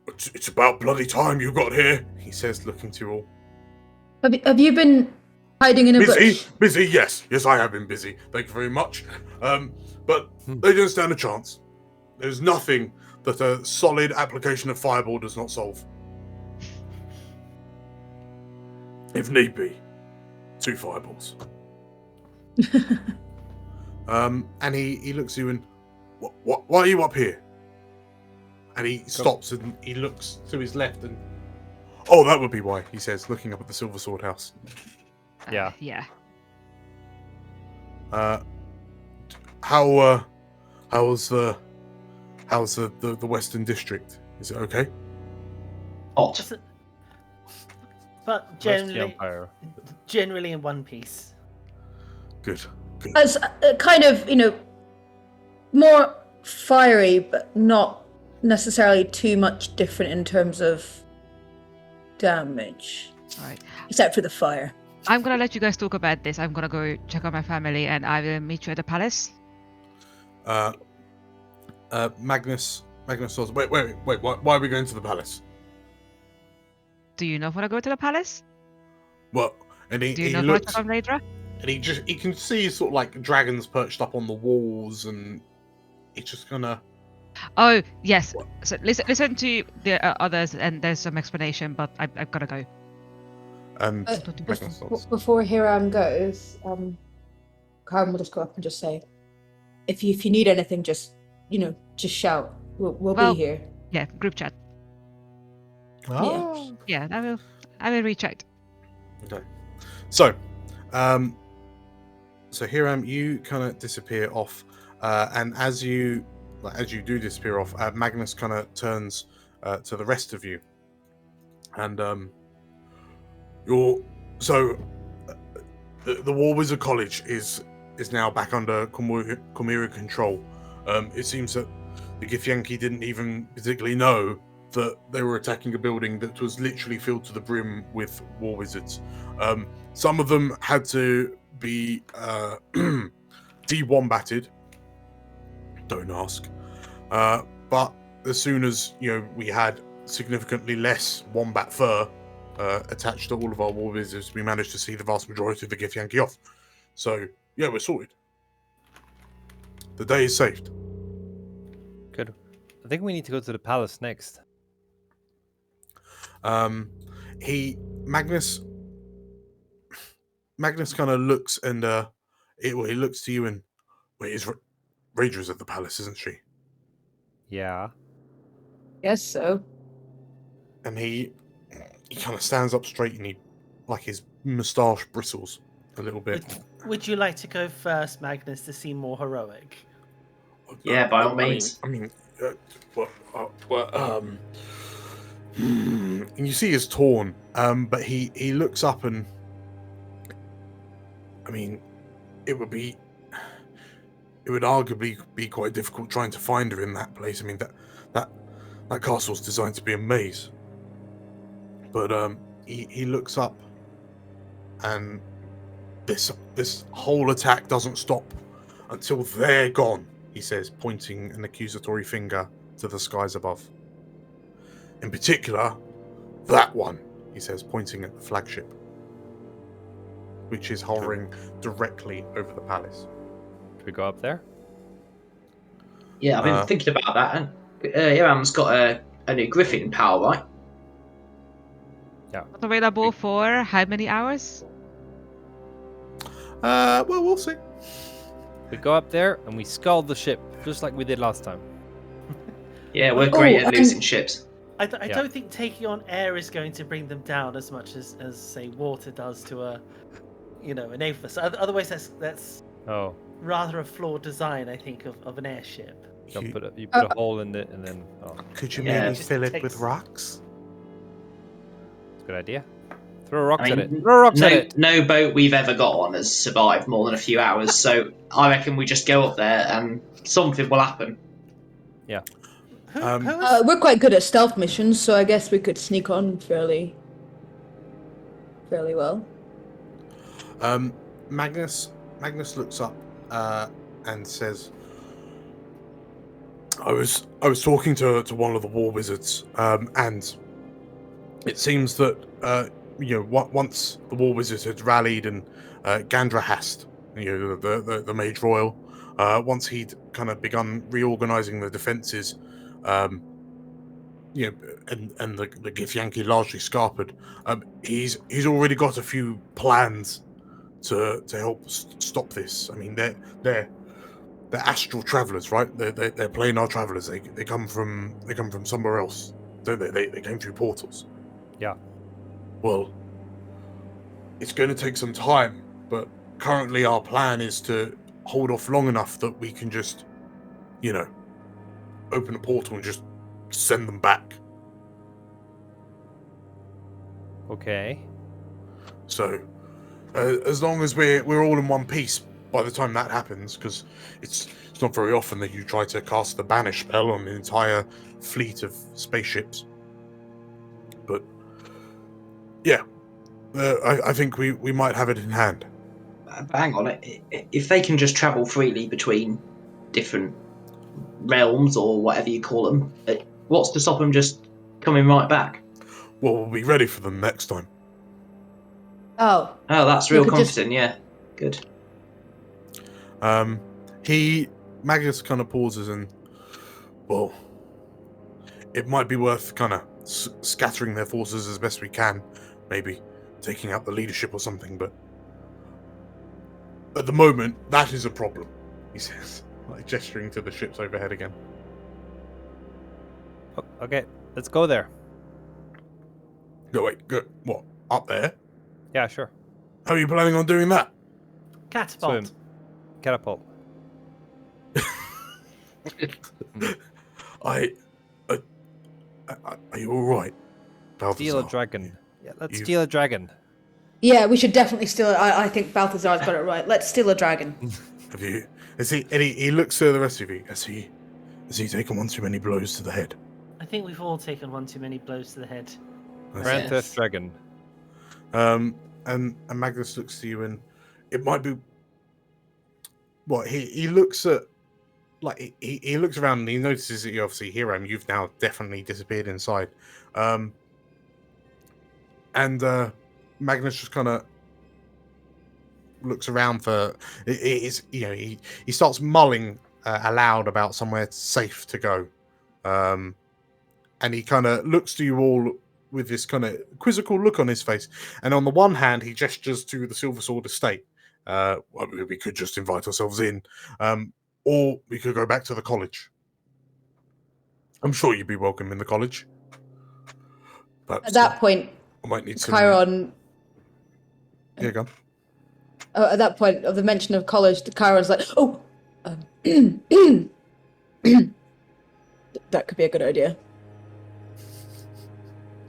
it's about bloody time you got here, he says, looking to you all. Have you been hiding in a bush? Busy, yes, I have been busy. Thank you very much. But they don't stand a chance. There's nothing that a solid application of Fireball does not solve. If need be, 2 fireballs. And he looks at you and, why are you up here? And he stops and he looks to his left and, oh, that would be why, he says, looking up at the Silver Sword House. Yeah. Yeah. How's the Western District? Is it okay? Hot. But West the generally, Empire. generally in one piece. Good. As kind of, more fiery, but not necessarily too much different in terms of damage. All right. Except for the fire. I'm gonna let you guys talk about this. I'm gonna go check on my family, and I will meet you at the palace. Magnus says, wait, why are we going to the palace? Do you not want to go to the palace? Well, and Do you he not want to looks, check on Radra? and he can see sort of like dragons perched up on the walls, and he's just gonna. Oh yes. So listen to the others, and there's some explanation, but I've gotta go. And Magnus says, Before Hiram goes, Karen will just go up and just say, if you need anything, just shout. We'll Well, be here. Yeah, group chat. "Ah." Yeah, I will reach out. Okay. So Hiram, you kind of disappear off, and as you do disappear off, Magnus kind of turns to the rest of you, and the War Wizard College is now back under Cormyr control. It seems that the githyanki didn't even particularly know that they were attacking a building that was literally filled to the brim with war wizards. Some of them had to be de-wombatted. Don't ask. But as soon as we had significantly less wombat fur attached to all of our war wizards, we managed to see the vast majority of the githyanki off. So yeah, we're sorted. The day is saved. Good. I think we need to go to the palace next. Magnus kind of looks and he looks to you and wait, Radra's at the palace, isn't she? Yeah. Yes, so. And he kind of stands up straight and his moustache bristles a little bit. Would you like to go first, Magnus, to seem more heroic? Yeah, by all means. And you see he's torn, but he looks up and it would arguably be quite difficult trying to find her in that place. That castle's designed to be a maze. But he looks up, and this whole attack doesn't stop until they're gone, he says, pointing an accusatory finger to the skies above. In particular, that one, he says, pointing at the flagship, which is hovering directly over the palace. Should we go up there? Yeah, I've been thinking about that, and Hiram's got a new griffin power, right? Yeah. Not available for how many hours? Well, we'll see. We go up there and we scald the ship, just like we did last time. Yeah, we're great at losing ships. I don't think taking on air is going to bring them down as much as say water does to a Aether. Otherwise, that's rather a flawed design, I think, of an airship. You put a hole in it and then. Could you maybe fill it with rocks? That's a good idea. Throw rocks at it. Throw rocks at it. No boat we've ever got on has survived more than a few hours, so I reckon we just go up there and something will happen. Yeah. We're quite good at stealth missions, so I guess we could sneak on fairly well. Magnus looks up and says, I was talking to one of the war wizards, and it seems that once the war wizards had rallied and Gandrahast, the Mage Royal, once he'd kind of begun reorganizing the defenses, and the githyanki largely scarpered, he's already got a few plans to help stop this. They're astral travelers, right? They're planar travelers. They come from somewhere else. They came through portals. Yeah. Well, it's going to take some time, but currently our plan is to hold off long enough that we can just, open a portal and just send them back. Okay. So, as long as we're all in one piece by the time that happens, because it's not very often that you try to cast the banish spell on an entire fleet of spaceships. But yeah, I think we might have it in hand. Hang on, if they can just travel freely between different realms or whatever you call them, what's to stop them just coming right back? Well, we'll be ready for them next time. Oh, that's real comforting. Yeah, good. Magnus kind of pauses and, well, it might be worth kind of scattering their forces as best we can, maybe taking out the leadership or something, but at the moment, that is a problem, he says, like gesturing to the ships overhead again. Okay, let's go there. Go, what, up there? Yeah, sure. How are you planning on doing that? Catapult. Swim. Catapult. Are you all right, Balthazar? Steal a dragon. Yeah, let's steal a dragon. yeah, we should definitely steal it. I think Balthazar's got it right. Let's steal a dragon. Have you? He looks to the rest of you. Has he taken one too many blows to the head? I think we've all taken one too many blows to the head. Grand Theft Dragon. And Magnus looks to you, and it might be. What he looks at, like he looks around and he notices that you obviously hear him. You've now definitely disappeared inside, and Magnus just kind of looks around for. He starts mulling aloud about somewhere safe to go, and he kind of looks to you all with this kind of quizzical look on his face. And on the one hand, he gestures to the Silver Sword estate. We could just invite ourselves in, or we could go back to the college. I'm sure you'd be welcome in the college. Perhaps At that point, I might need Chiron. Yeah, go on. At that point of the mention of college, Chiron's like, "Oh, that could be a good idea."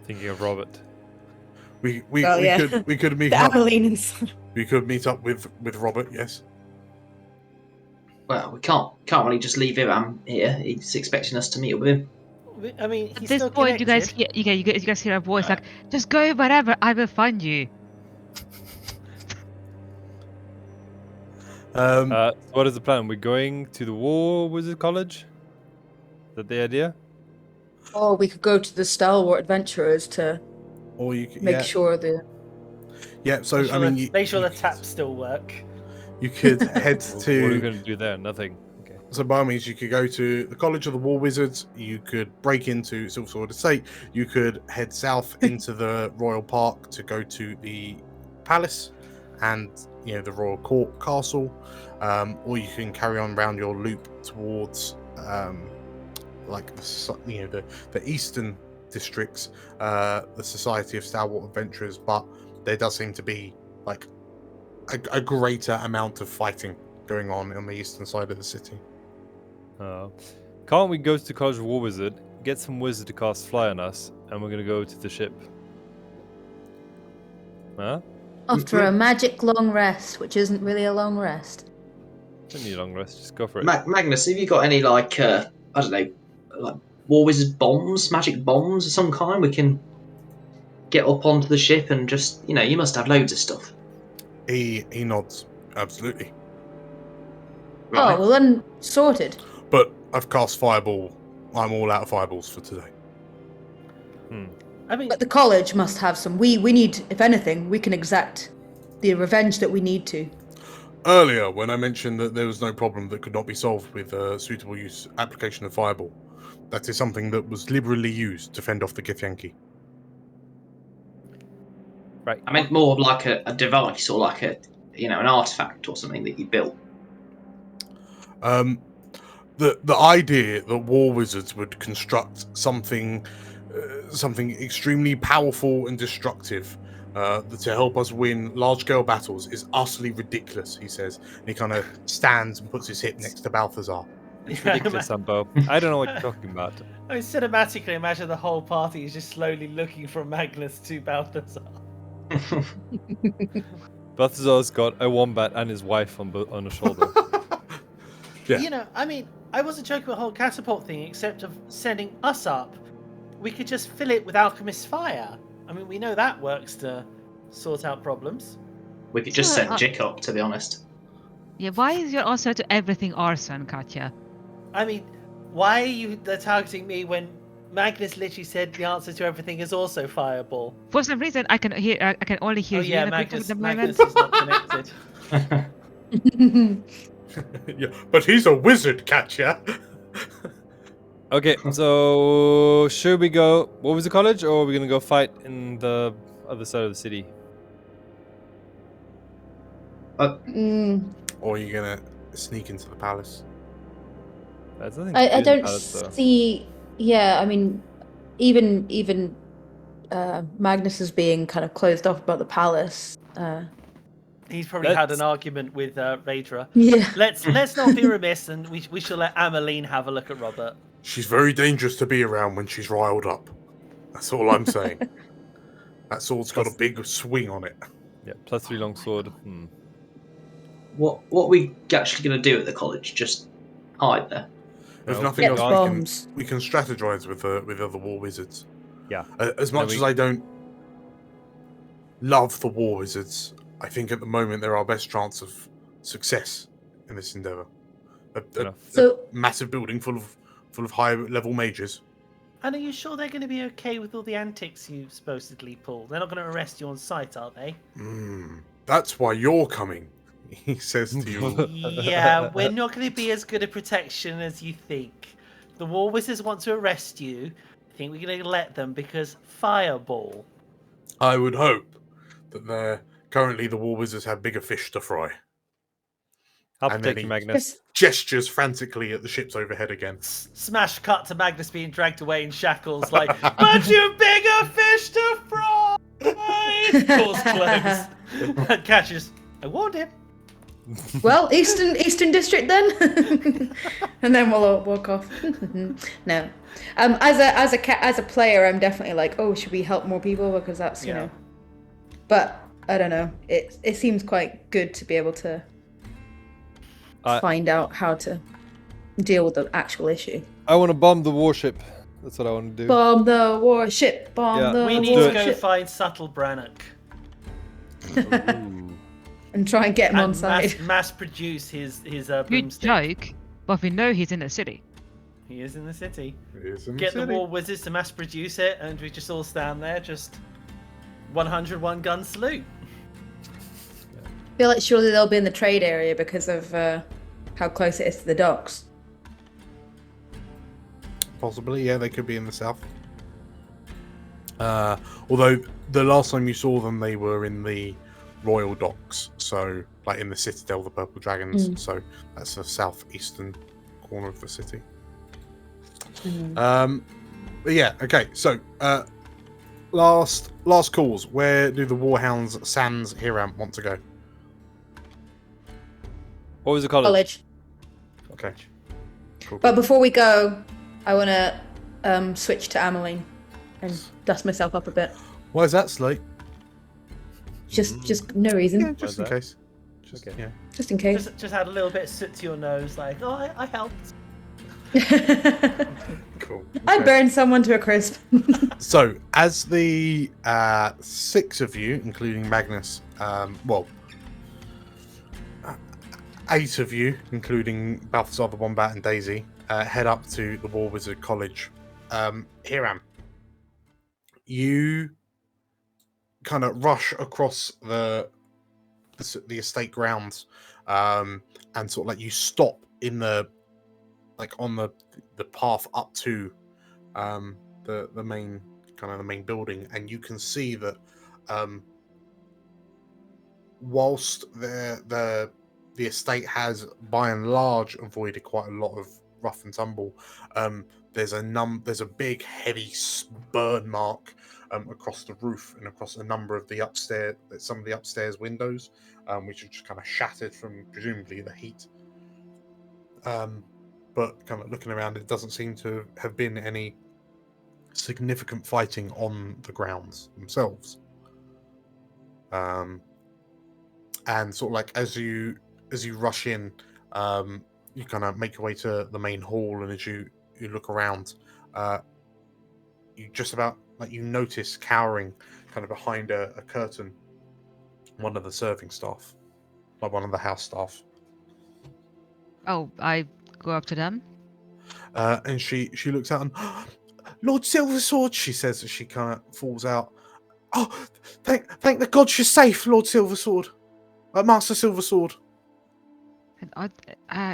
Thinking of Robert. We yeah. could meet The up. Abilene. We could meet up with Robert. Yes. Well, we can't really just leave him here. He's expecting us to meet up with him. I mean, At he's this still point, connected. you guys hear a voice like, "Just go wherever, I will find you." What is the plan? We're going to the War Wizard College? Is that the idea? Or we could go to the Stalwart Adventurers to Or you could, make sure the. Yeah. So Make sure the taps still work. You could head to. What are we going to do there? Nothing. Okay. So by all means, you could go to the College of the War Wizards. You could break into Silver Sword Estate. You could head south into the Royal Park to go to the Palace and the Royal Court Castle, or you can carry on around your loop towards the eastern districts, the Society of Stalwart Adventurers. But there does seem to be like a greater amount of fighting going on the eastern side of the city. Can't we go to the College of War Wizard, get some wizard to cast fly on us, and we're going to go to the ship? Huh? After a magic long rest, which isn't really a long rest. Don't need a long rest, just go for it. Magnus, have you got any I don't know, like War Wizard bombs, magic bombs of some kind? We can get up onto the ship and just, you must have loads of stuff. He nods. Absolutely. Right. Oh, well then, sorted. But I've cast Fireball. I'm all out of fireballs for today. I mean, But the college must have some. We need, if anything, we can exact the revenge that we need to. Earlier, when I mentioned that there was no problem that could not be solved with suitable application of Fireball, that is something that was liberally used to fend off the Githyanki. Right. I meant more of like a device or like an artifact or something that you built. The idea that war wizards would construct something extremely powerful and destructive to help us win large-scale battles is utterly ridiculous, he says. And he kind of stands and puts his hip next to Balthazar. It's ridiculous, Sampo. I don't know what you're talking about. I mean, cinematically, imagine the whole party is just slowly looking from Magnus to Balthazar. Balthazar's got a wombat and his wife on his shoulder. Yeah. You know, I mean, I wasn't joking about the whole catapult thing, except of sending us up. We could just fill it with alchemist fire. I mean, we know that works to sort out problems. We could just send Jick up, to be honest. Yeah, why is your answer to everything arson, Katya? I mean, why are you targeting me when Magnus literally said the answer to everything is also fireball? For some reason, I can only hear Oh you yeah, in a bit at Magnus the is moment. not connected. Yeah, but he's a wizard, Katya. Okay, so should we go? What was the college, or are we gonna go fight in the other side of the city? Or are you gonna sneak into the palace? That's nothing I to do in the don't palace, though. see. Yeah, I mean, even Magnus is being kind of closed off about the palace. He's probably had an argument with Raedra. Yeah. Let's not be remiss, and we shall let Ameline have a look at Robert. She's very dangerous to be around when she's riled up. That's all I'm saying. That sword's got a big swing on it. Yeah, +3 longsword. What are we actually going to do at the college? Just hide there? If No, nothing Get else, bombs. we can strategize with other war wizards. Yeah. As much as I don't love the war wizards, I think at the moment they're our best chance of success in this endeavor. A So massive building full of high level mages. And are you sure they're going to be okay with all the antics you supposedly pulled? They're not going to arrest you on sight, are they? That's why you're coming, he says to you. Yeah, we're not going to be as good a protection as you think. The war wizards want to arrest you. I think we're going to let them because fireball. I would hope that currently the war wizards have bigger fish to fry. I'll And protect then you, he Magnus. gestures frantically at the ships overhead again. Smash cut to Magnus being dragged away in shackles like, but you bigger fish to fry! Doors close. And catches, I warned him. well, Eastern District then, and then we'll all walk off. No, as a player, I'm definitely like, oh, should we help more people because that's you know. But I don't know. It seems quite good to be able to find out how to deal with the actual issue. I want to bomb the warship. That's what I want to do. Bomb the warship. Bomb the We warship. need to go find Subtle Brannock. And try and get him on And side. mass produce his Good broomstick. joke, but we know he's in the city. He is in the city. Get The war wizards to mass produce it, and we just all stand there, just 101 gun salute. I feel like surely they'll be in the trade area because of how close it is to the docks. Possibly, yeah, they could be in the south. Although the last time you saw them, they were in the royal docks, so like in the Citadel, the Purple Dragons. So that's the southeastern corner of the city. But yeah, okay. So last calls. Where do the Warhounds, Sans, Hiram want to go? What was the college? Okay. Cool. But before we go, I want to switch to Ameline and dust myself up a bit. Why is that, Slate? Just no reason. Yeah, just in case. Yeah. Just in case. Just add a little bit of soot to your nose, like, oh, I helped. Cool. I burned someone to a crisp. So, as the 6 of you, including Magnus, 8 of you, including Balthazar the Wombat and Daisy, head up to the War Wizard College. Hiram, you kind of rush across the estate grounds, and sort of like you stop in the path up to the main building, and you can see that whilst the estate has by and large avoided quite a lot of rough and tumble, there's a big heavy burn mark across the roof and across some of the upstairs windows, which are just kind of shattered from presumably the heat. but kind of looking around, it doesn't seem to have been any significant fighting on the grounds themselves. And sort of like as you rush in, you kind of make your way to the main hall, and as you look around, you just about like you notice cowering kind of behind a curtain one of the serving staff, like one of the house staff. Oh, I go up to them. And she looks out and, Lord Silversword, she says as she kind of falls out. Oh, thank the gods you're safe, Lord Silversword. Master Silversword.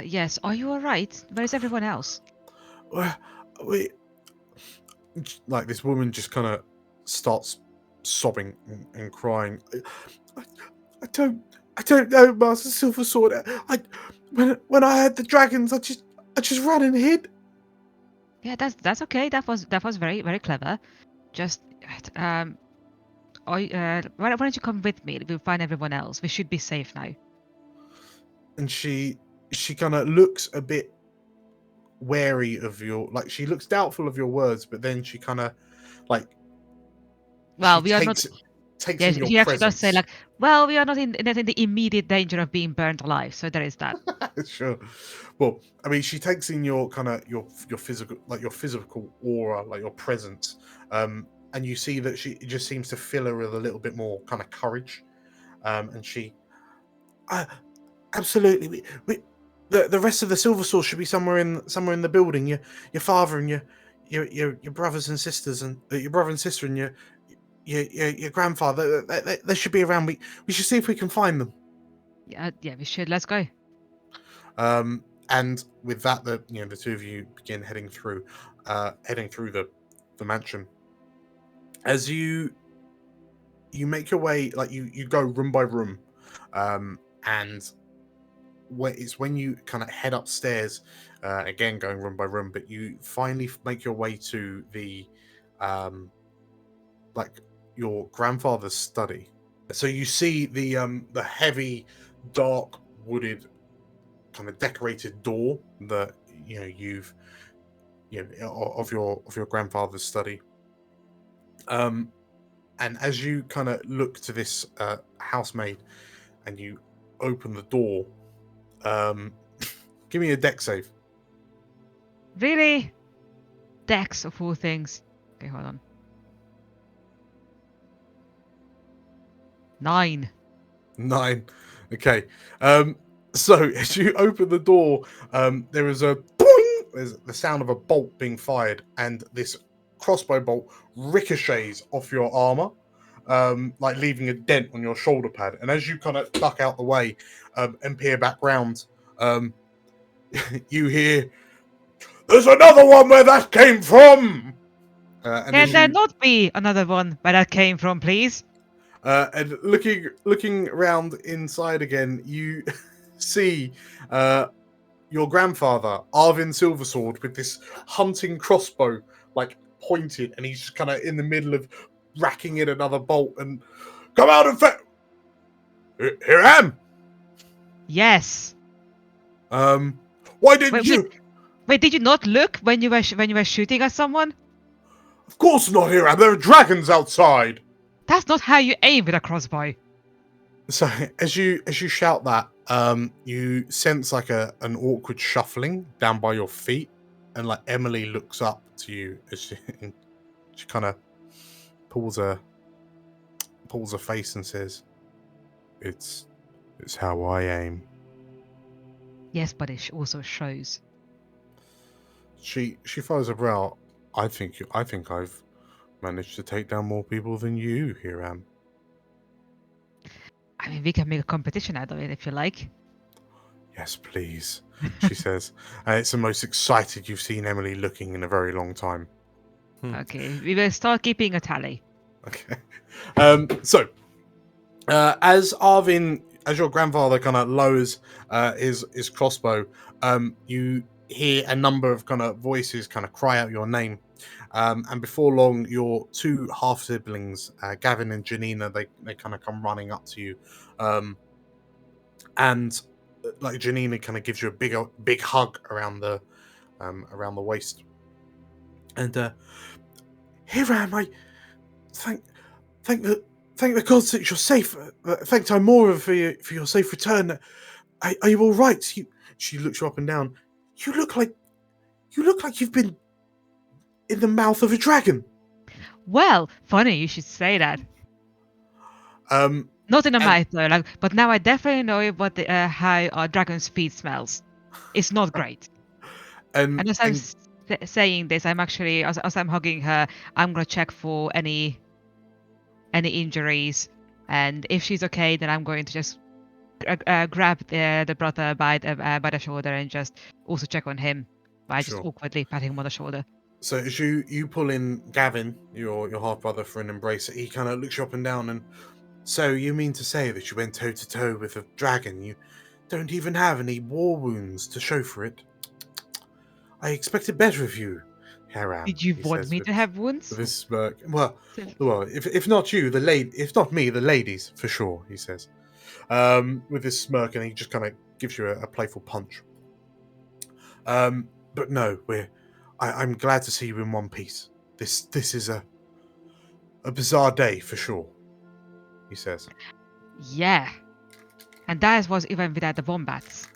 Yes, are you alright? Where is everyone else? We like this woman just kind of starts sobbing and crying. I don't know, Master Silversword. When I heard the dragons, I just ran and hid. Yeah, that's okay. That was very very clever. Just why don't you come with me? We'll find everyone else. We should be safe now. And she kind of looks a bit wary of your, like she looks doubtful of your words, but then she kind of like, well, she we are not. takes Yes, in your she actually does presence. say like, well, we are not in the immediate danger of being burnt alive, so there is that. Sure. Well, I mean, she takes in your kind of your physical, like your physical aura, like your presence, and you see that it just seems to fill her with a little bit more kind of courage, and she, absolutely, the rest of the Silver Sword should be somewhere in the building. Your father and your brothers and sisters, and your brother and sister and your grandfather, they should be around. We should see if we can find them. Yeah, we should. Let's go. And with that, the two of you begin heading through the mansion. As you make your way, like you go room by room, and it's when you kind of head upstairs, again going room by room, but you finally make your way to the like your grandfather's study. So you see the heavy, dark, wooded, kind of decorated door that of your grandfather's study. And as you kind of look to this housemaid, and you open the door, give me a dex save. Really? Dex of all things. Okay, hold on. 9. 9. Okay. So as you open the door, there is a boing! There's the sound of a bolt being fired, and this crossbow bolt ricochets off your armor, like leaving a dent on your shoulder pad. And as you kind of duck out the way and peer back round, you hear, "There's another one where that came from!" Can there not be another one where that came from, please? And looking around inside again, you see your grandfather, Arvin Silversword, with this hunting crossbow, like pointed, and he's just kind of in the middle of racking in another bolt. And come out and here I am. Yes. Why didn't you? Wait, did you not look when you were shooting at someone? Of course not, here I am. There are dragons outside. That's not how you aim with a crossbow. So as you shout that, you sense like an awkward shuffling down by your feet, and like Emily looks up to you as she kind of pulls her face and says, "It's how I aim." Yes, but it also shows. She furrows her brow. I think I've managed to take down more people than you, Hiram. I mean, we can make a competition out of it if you like. Yes, please, she says. And it's the most excited you've seen Emily looking in a very long time. Okay, we will start keeping a tally. Okay. So, as your grandfather kind of lowers his crossbow, you hear a number of kind of voices kind of cry out your name. And before long, your two half siblings, Gavin and Janina, they kind of come running up to you, and like Janina kind of gives you a big hug around the around the waist. And Hiram, I thank the gods that you're safe. Thank Timora for your safe return. Are you all right? She looks you up and down. You look like you've been in the mouth of a dragon. Well, funny you should say that. Not in a mouth though, but now I definitely know what how a dragon's feet smells. It's not great. And as I'm saying this, I'm actually as I'm hugging her, I'm gonna check for any injuries, and if she's okay, then I'm going to just grab the brother by the shoulder and just also check on him by just awkwardly patting him on the shoulder. So as you pull in Gavin, your half brother, for an embrace, he kind of looks you up and down. And so you mean to say that you went toe to toe with a dragon? You don't even have any war wounds to show for it. I expected better of you, Hiram. Did you want me to have wounds? With his smirk. Well, if not you, if not me, the ladies for sure. He says, with his smirk, and he just kind of gives you a playful punch. But no, I'm glad to see you in one piece. This is a bizarre day for sure. He says. Yeah, and that was even without the wombats.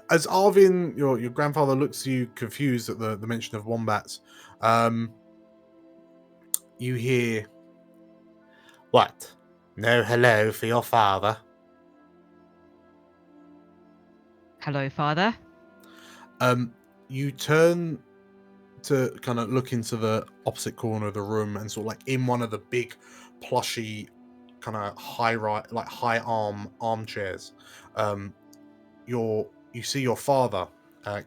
As Arvin, your grandfather, looks at you confused at the mention of wombats, you hear, "What? No hello for your father?" Hello, father. You turn to kind of look into the opposite corner of the room, and sort of like in one of the big plushy kind of high arm armchairs, you see your father,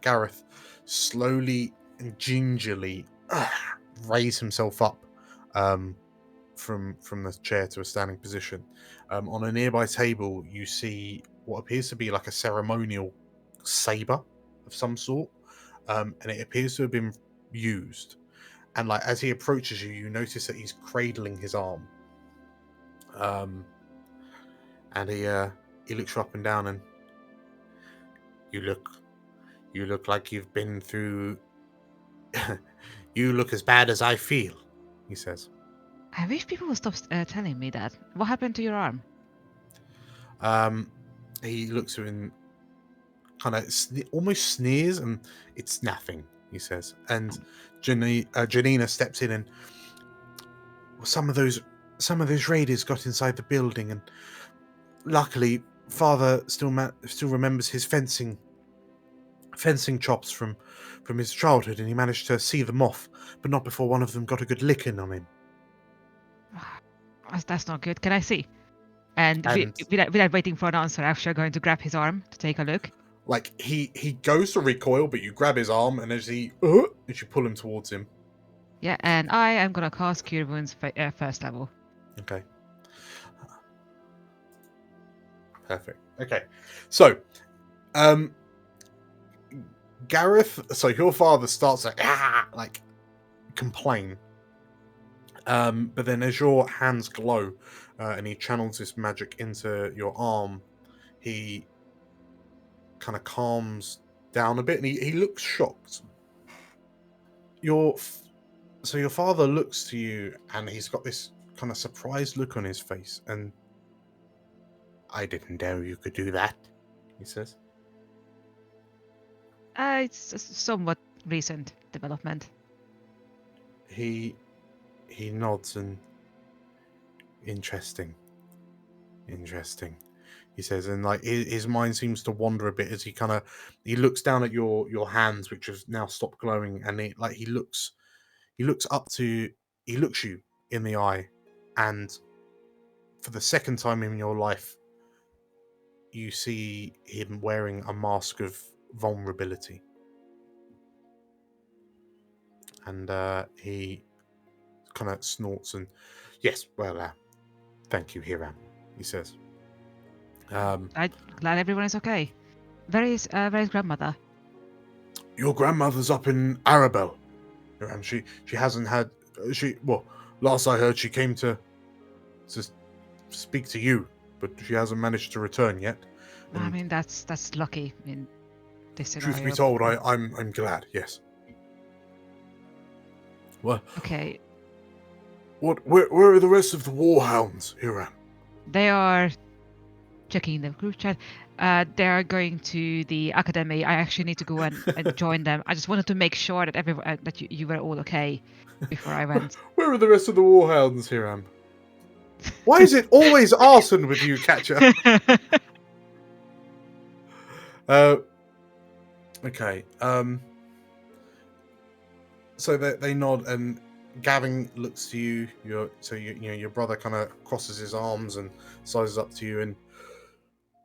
Gareth, slowly and gingerly raise himself up from the chair to a standing position. On a nearby table, you see what appears to be like a ceremonial saber of some sort, and it appears to have been used. And like as he approaches you, you notice that he's cradling his arm, and he looks you up and down, and you look like you've been through. You look as bad as I feel, he says. I wish people would stop telling me that. What happened to your arm? He looks at him and kind of almost sneers, and it's nothing, he says. And Janina steps in, and some of those raiders got inside the building, and luckily father still remembers his fencing chops from his childhood, and he managed to see them off, but not before one of them got a good licking on him. That's not good. Can I see? And without waiting for an answer, I'm actually going to grab his arm to take a look. Like he goes to recoil, but you grab his arm, and as you pull him towards him. Yeah, and I am gonna cast Cure Wounds first level. Okay. Perfect. Okay, so, Gareth. So your father starts to complain, but then as your hands glow, and he channels this magic into your arm, he kind of calms down a bit, and he looks shocked. Your father looks to you, and he's got this kind of surprised look on his face, and I didn't know you could do that, he says. It's a somewhat recent development. He nods, and interesting, he says, and like his mind seems to wander a bit as he looks down at your hands, which have now stopped glowing, and he looks you in the eye, and for the second time in your life, you see him wearing a mask of vulnerability, and he kind of snorts and, yes, well, thank you, Hiram, he says. I'm glad everyone is okay. Where is grandmother? Your grandmother's up in Arabelle, and she hasn't had last I heard she came to speak to you, but she hasn't managed to return yet. I mean, that's lucky. I mean, this scenario. Truth be told, I'm glad. Yes. Well. Okay. Where are the rest of the Warhounds, Hiram? They are checking the group chat. They are going to the academy. I actually need to go and join them. I just wanted to make sure that that you were all okay before I went. Where are the rest of the Warhounds, Hiram? Why is it always arson with you, Catcher? Okay. So they nod, and Gavin looks to you. Your brother kind of crosses his arms and sizes up to you, and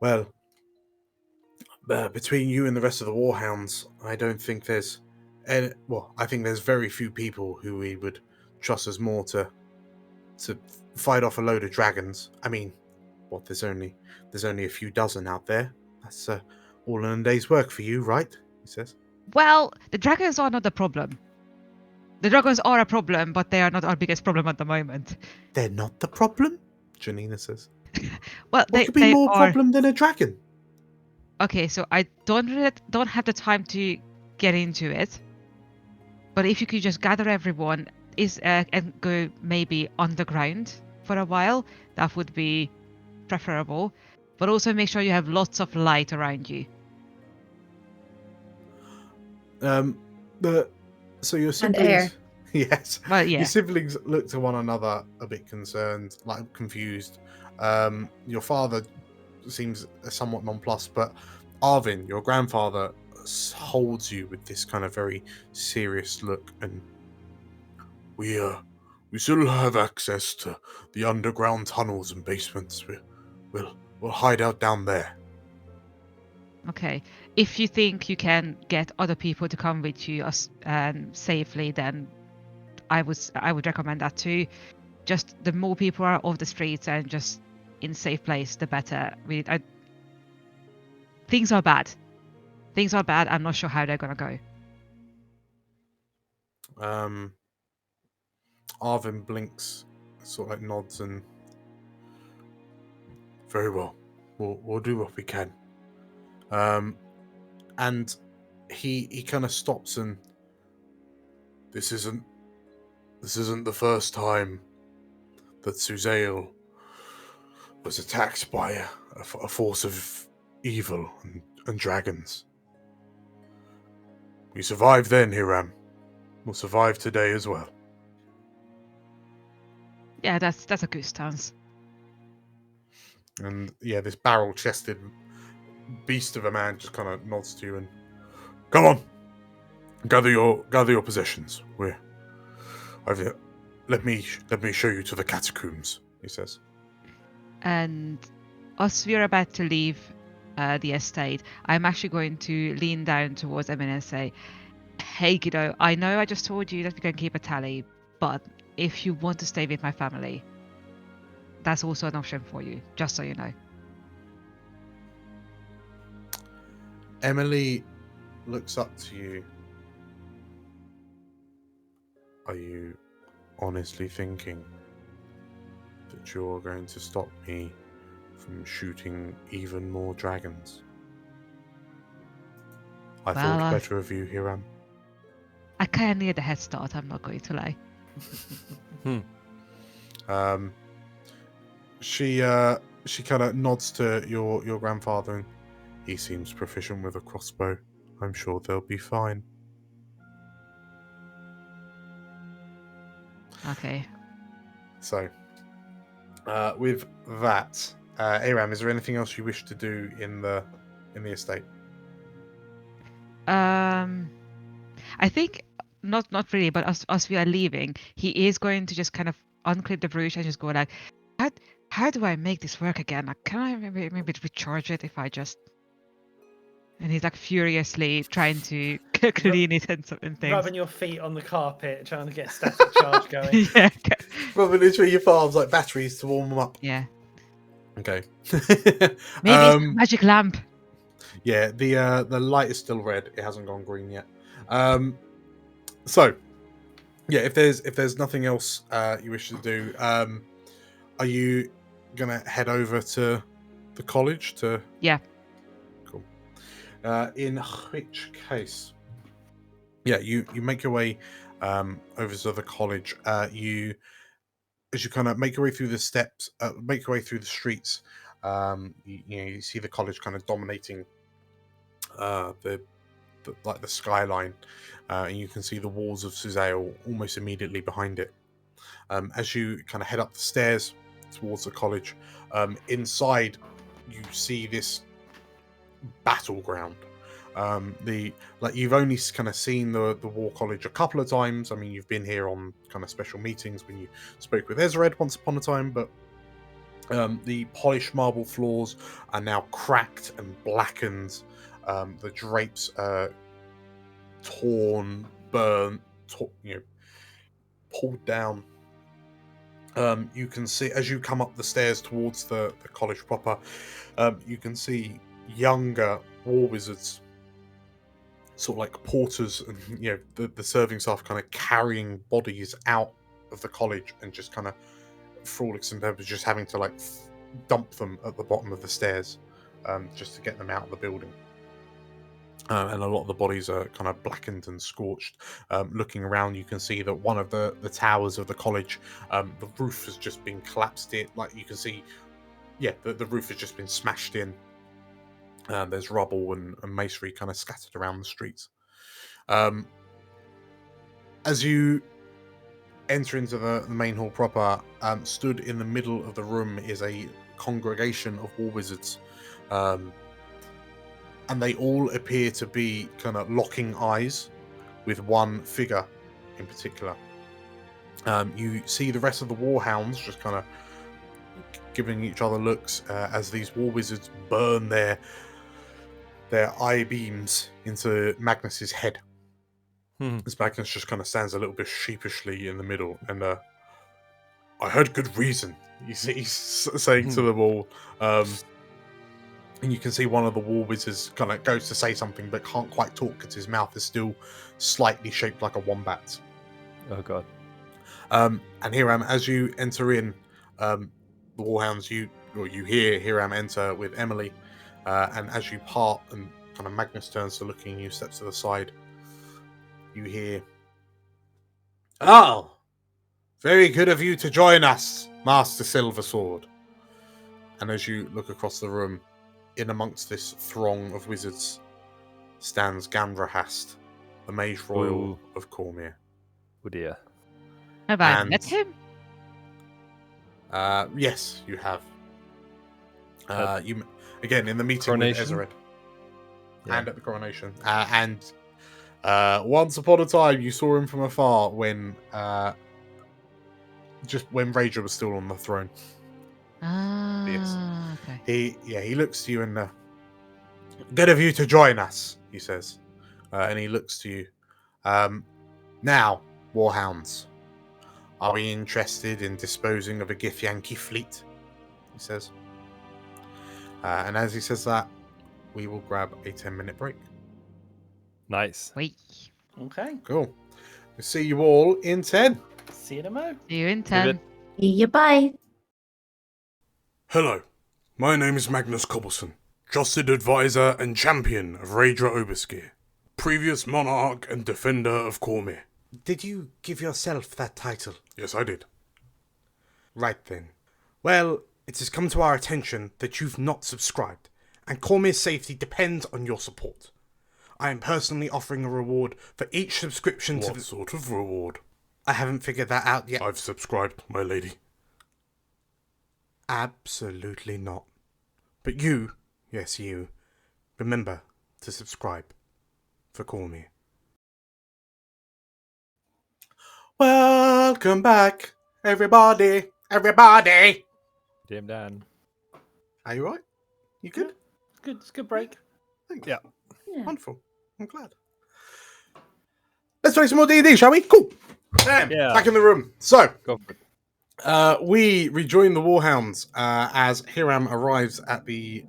well, between you and the rest of the Warhounds, I don't think there's I think there's very few people who we would trust as more to fight off a load of dragons. I mean, there's only a few dozen out there. That's all in a day's work for you, right? He says. Well, the dragons are not the problem. The dragons are a problem, but they are not our biggest problem at the moment. They're not the problem? Janina says. Well, what could be more problem than a dragon? Okay, so I don't have the time to get into it. But if you could just gather everyone and go maybe underground for a while, that would be preferable. But also make sure you have lots of light around you. So your siblings, and air. Yes. Well, yeah. Your siblings look to one another a bit concerned, like confused. Your father seems somewhat nonplussed, but Arvin, your grandfather, holds you with this kind of very serious look, and we still have access to the underground tunnels and basements. We'll hide out down there. Okay. If you think you can get other people to come with you safely, then I would recommend that too. Just the more people are off the streets and just in safe place, the better. Things are bad. Things are bad. I'm not sure how they're gonna go. Arvin blinks, sort of like nods, and very well. We'll do what we can. And he kind of stops, and this isn't the first time that Suzail was attacked by a force of evil and dragons. We survived then, Hiram. We'll survive today as well. Yeah, that's a good stance. And yeah, this barrel-chested beast of a man just kind of nods to you and, come on, gather your possessions. Let me show you to the catacombs, he says. And as we are about to leave the estate, I'm actually going to lean down towards Emin and say, hey kiddo, I know I just told you that we can keep a tally, but if you want to stay with my family, that's also an option for you, just so you know. Emily looks up to you. Are you honestly thinking that you're going to stop me from shooting even more dragons? I thought better of you, Hiram. I kind of need a head start, I'm not going to lie. She kind of nods to your grandfather, and he seems proficient with a crossbow. I'm sure they'll be fine. Okay. So, with that, Aram, is there anything else you wish to do in the estate? I think not really, but as we are leaving, he is going to just kind of unclip the brooch and just go like, how do I make this work again? Like, can I maybe recharge it if I just... And he's like furiously trying to clean it and things. Rubbing your feet on the carpet, trying to get static charge going. Yeah. Rubbing literally your palms like batteries to warm them up. Yeah. Okay. Maybe it's a magic lamp. Yeah, the light is still red. It hasn't gone green yet. So, yeah, if there's nothing else you wish to do, are you gonna head over to the college to? Yeah. Cool. In which case, yeah, you make your way over to the college. As you kind of make your way through the steps, make your way through the streets, you see the college kind of dominating the skyline, and you can see the walls of Suzail almost immediately behind it. As you kind of head up the stairs towards the college, inside you see this battleground. You've only kind of seen the War College a couple of times. I mean, you've been here on kind of special meetings when you spoke with Ezred once upon a time, but the polished marble floors are now cracked and blackened. The drapes are torn, burnt, pulled down. You can see as you come up the stairs towards the college proper, you can see younger war wizards, sort of like porters, and the serving staff kind of carrying bodies out of the college and just kind of, for all extent purposes, just having to like dump them at the bottom of the stairs, just to get them out of the building. And a lot of the bodies are kind of blackened and scorched. Looking around, you can see that one of the towers of the college, the roof has just been collapsed in. Like you can see, the roof has just been smashed in. There's rubble and masonry kind of scattered around the streets. As you enter into the main hall proper, stood in the middle of the room is a congregation of war wizards. And they all appear to be kind of locking eyes with one figure in particular. You see the rest of the Warhounds just kind of giving each other looks as these war wizards burn their eye beams into Magnus's head. As Magnus just kind of stands a little bit sheepishly in the middle, and I heard good reason, he's saying to them all. And you can see one of the war wizards kind of goes to say something but can't quite talk because his mouth is still slightly shaped like a wombat. Oh god. And Hiram, as you enter in, the Warhounds, you hear Hiram enter with Emily, and as you part and kind of Magnus turns to looking, you steps to the side, you hear, "Oh, very good of you to join us, Master Silversword." And as you look across the room, in amongst this throng of wizards stands Gandrahast, the Mage Royal of Cormyr. Oh dear. Have I met him? Yes, you have. You again in the meeting coronation? with Ezred, and at the coronation. And once upon a time, you saw him from afar when Rager was still on the throne. Yes. Okay. He looks to you and good of you to join us, he says, and he looks to you. Now, Warhounds, are we interested in disposing of a githyanki fleet? He says, and as he says that, we will grab a 10-minute break. Nice. Wait. Okay. Cool. We'll see you all in 10. See you in a mo. See you in 10. See you, bye. Hello, my name is Magnus Cobbleson, trusted advisor and champion of Raedra Oberskir, previous monarch and defender of Cormyr. Did you give yourself that title? Yes, I did. Right then. Well, it has come to our attention that you've not subscribed, and Cormyr's safety depends on your support. I am personally offering a reward for each subscription to the... What sort of reward? I haven't figured that out yet. I've subscribed, my lady. Absolutely not. But you, yes you, remember to subscribe for Cormyr. Welcome back, everybody. Damn Dan. Are you right? You good? Good. It's a good break. Thanks. Yeah. Wonderful. I'm glad. Let's play some more D&D, shall we? Cool. Yeah. Back in the room. So, Go for it. we rejoin the Warhounds as Hiram arrives at the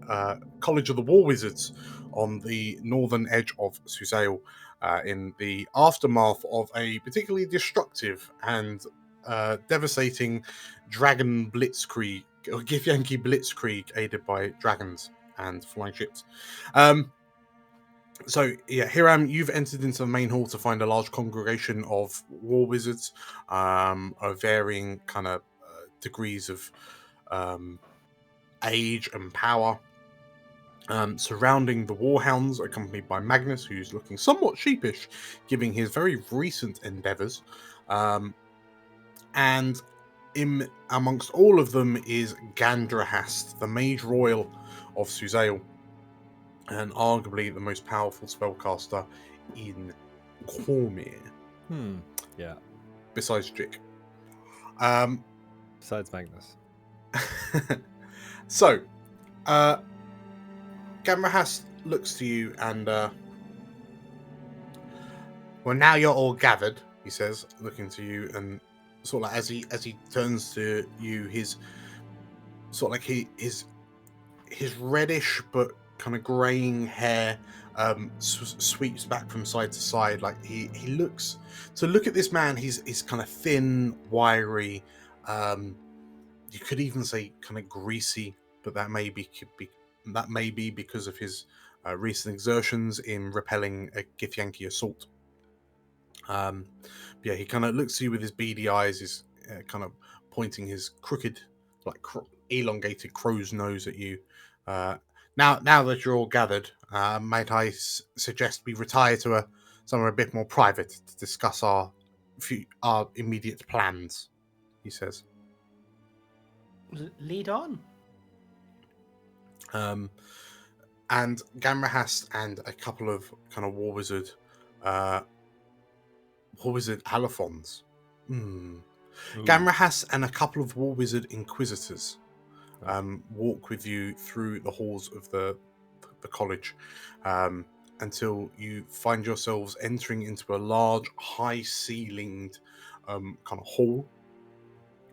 College of the War Wizards on the northern edge of Suzail, in the aftermath of a particularly destructive and devastating dragon blitzkrieg, or githyanki blitzkrieg, aided by dragons and flying ships. So yeah, Hiram, you've entered into the main hall to find a large congregation of war wizards, of varying kind of degrees of age and power. Surrounding the Warhounds, accompanied by Magnus, who's looking somewhat sheepish, giving his very recent endeavours. And in amongst all of them is Gandrahast, the Mage Royal of Suzail, and arguably the most powerful spellcaster in Cormyr. Yeah. Besides Jick. Besides Magnus. So, Gandrahast looks to you and, well, now you're all gathered, he says, looking to you, and sort of like as he turns to you, his sort of like his reddish but kind of graying hair sweeps back from side to side. Like he looks to look at this man. He's kind of thin, wiry. You could even say kind of greasy, but that may be because of his recent exertions in repelling a githyanki assault. Yeah, he kind of looks to you with his beady eyes, is kind of pointing his crooked, like elongated crow's nose at you. Now that you're all gathered, might I suggest we retire to somewhere a bit more private to discuss our immediate plans, he says. Lead on. And Gandrahast and a couple of kind of war wizard Allophons. Gandrahast and a couple of war wizard inquisitors walk with you through the halls of the college until you find yourselves entering into a large, high-ceilinged kind of hall,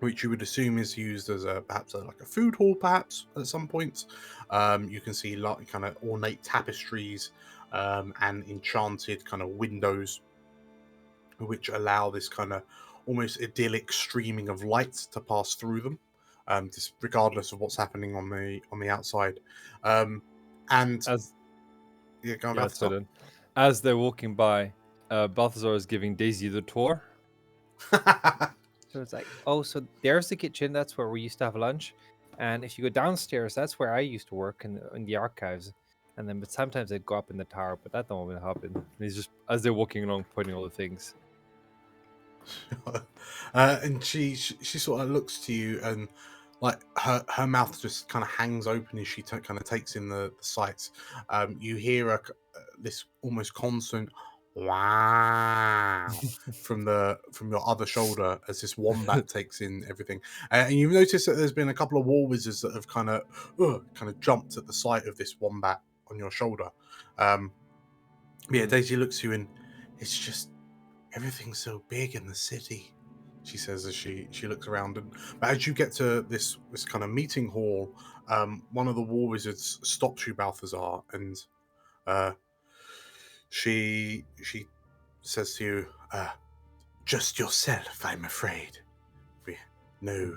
which you would assume is used as perhaps like a food hall, perhaps at some point. You can see kind of ornate tapestries and enchanted kind of windows, which allow this kind of almost idyllic streaming of light to pass through them, just regardless of what's happening on the outside. And as Balthazar. As they're walking by, Balthazar is giving Daisy the tour. So it's like, oh, so there's the kitchen. That's where we used to have lunch. And if you go downstairs, that's where I used to work in the archives. And then, but sometimes I'd go up in the tower, but that don't really happen. And he's just, as they're walking along, pointing all the things. And she sort of looks to you, and like her mouth just kind of hangs open as she kind of takes in the sights. You hear this almost constant wow from your other shoulder as this wombat takes in everything. And you've noticed that there's been a couple of war wizards that have kind of jumped at the sight of this wombat on your shoulder. Yeah, Daisy looks at you, and it's just everything's so big in the city, she says as she looks around. But as you get to this kind of meeting hall, one of the war wizards stops you, Balthazar, and she says to you, just yourself, I'm afraid. No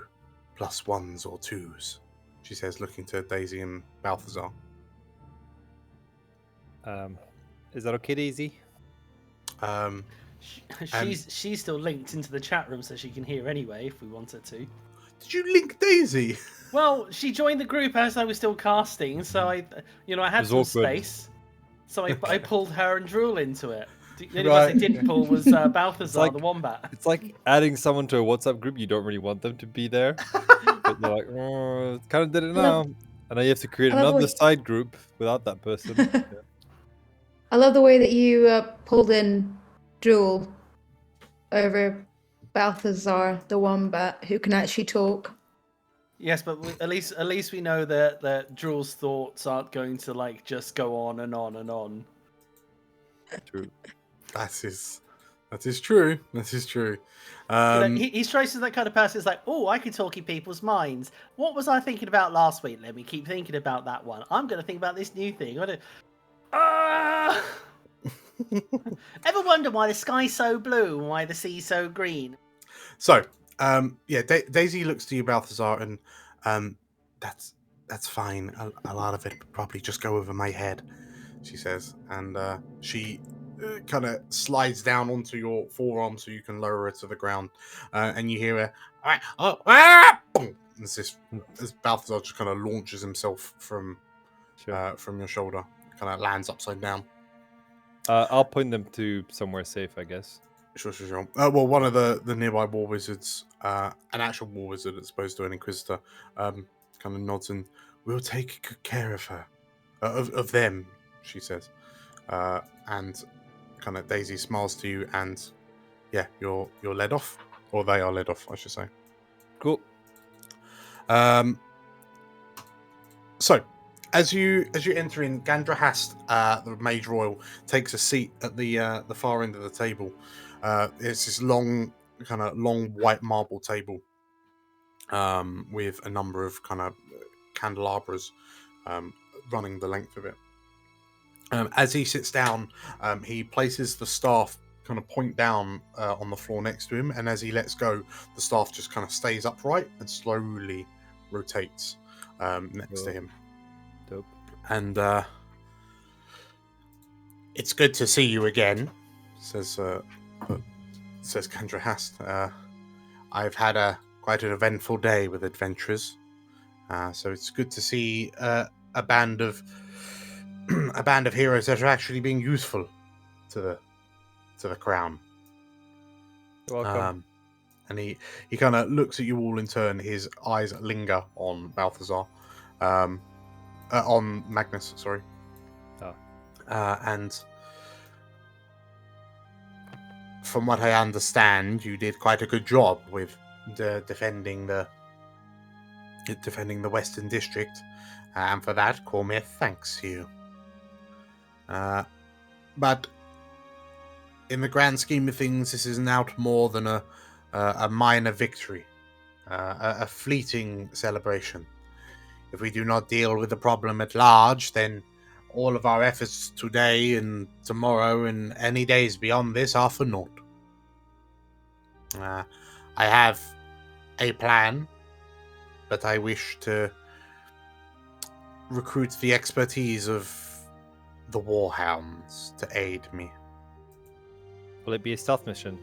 +1s or 2s, she says, looking to Daisy and Balthazar. Is that okay, Daisy? She's still linked into the chat room, so she can hear anyway if we wanted to. Did you link Daisy? Well, she joined the group as I was still casting, so I had some space, so I pulled her and Drool into it. The only one I didn't pull was Balthazar, the wombat. It's like adding someone to a WhatsApp group you don't really want them to be there, but you're like, oh, kind of did it now, and now you have to create another side group without that person. Yeah. I love the way that you pulled in Drool over Balthazar, the wombat, who can actually talk. Yes, but at least we know that Drool's thoughts aren't going to just go on and on and on. True. That is true. That is true. He strikes as that kind of person who's like, oh, I can talk in people's minds. What was I thinking about last week? Let me keep thinking about that one. I'm going to think about this new thing. Ever wonder why the sky's so blue and why the sea's so green? So, Daisy looks to you, Balthazar, and that's fine. A lot of it would probably just go over my head. she says, and she kind of slides down onto your forearm so you can lower her to the ground, and you hear her. As Balthazar just kind of launches himself from your shoulder, kind of lands upside down. I'll point them to somewhere safe, I guess. Sure. Well, one of the nearby war wizards, an actual war wizard as opposed to an inquisitor, kind of nods and we'll take good care of her, of them, she says, and kind of Daisy smiles to you, and yeah, you're led off, or they are led off, I should say. Cool. So, as you enter in, Gandrahast, the Mage Royal, takes a seat at the far end of the table. It's this long white marble table with a number of kind of candelabras running the length of it. As he sits down, he places the staff kind of point down on the floor next to him, and as he lets go, the staff just kind of stays upright and slowly rotates next to him. Dope. And it's good to see you again, says Gandrahast. I've had quite an eventful day with adventurers, so it's good to see a band of heroes that are actually being useful to the crown. You're welcome. And he kind of looks at you all in turn. His eyes linger on Balthazar, on Magnus. Sorry. Oh. And from what I understand, you did quite a good job with defending the Western District, and for that, Cormyr thanks you. But in the grand scheme of things, this is not more than a minor victory, a fleeting celebration. If we do not deal with the problem at large, then all of our efforts today and tomorrow and any days beyond this are for naught. I have a plan, but I wish to recruit the expertise of the Warhounds to aid me. Will it be a stealth mission?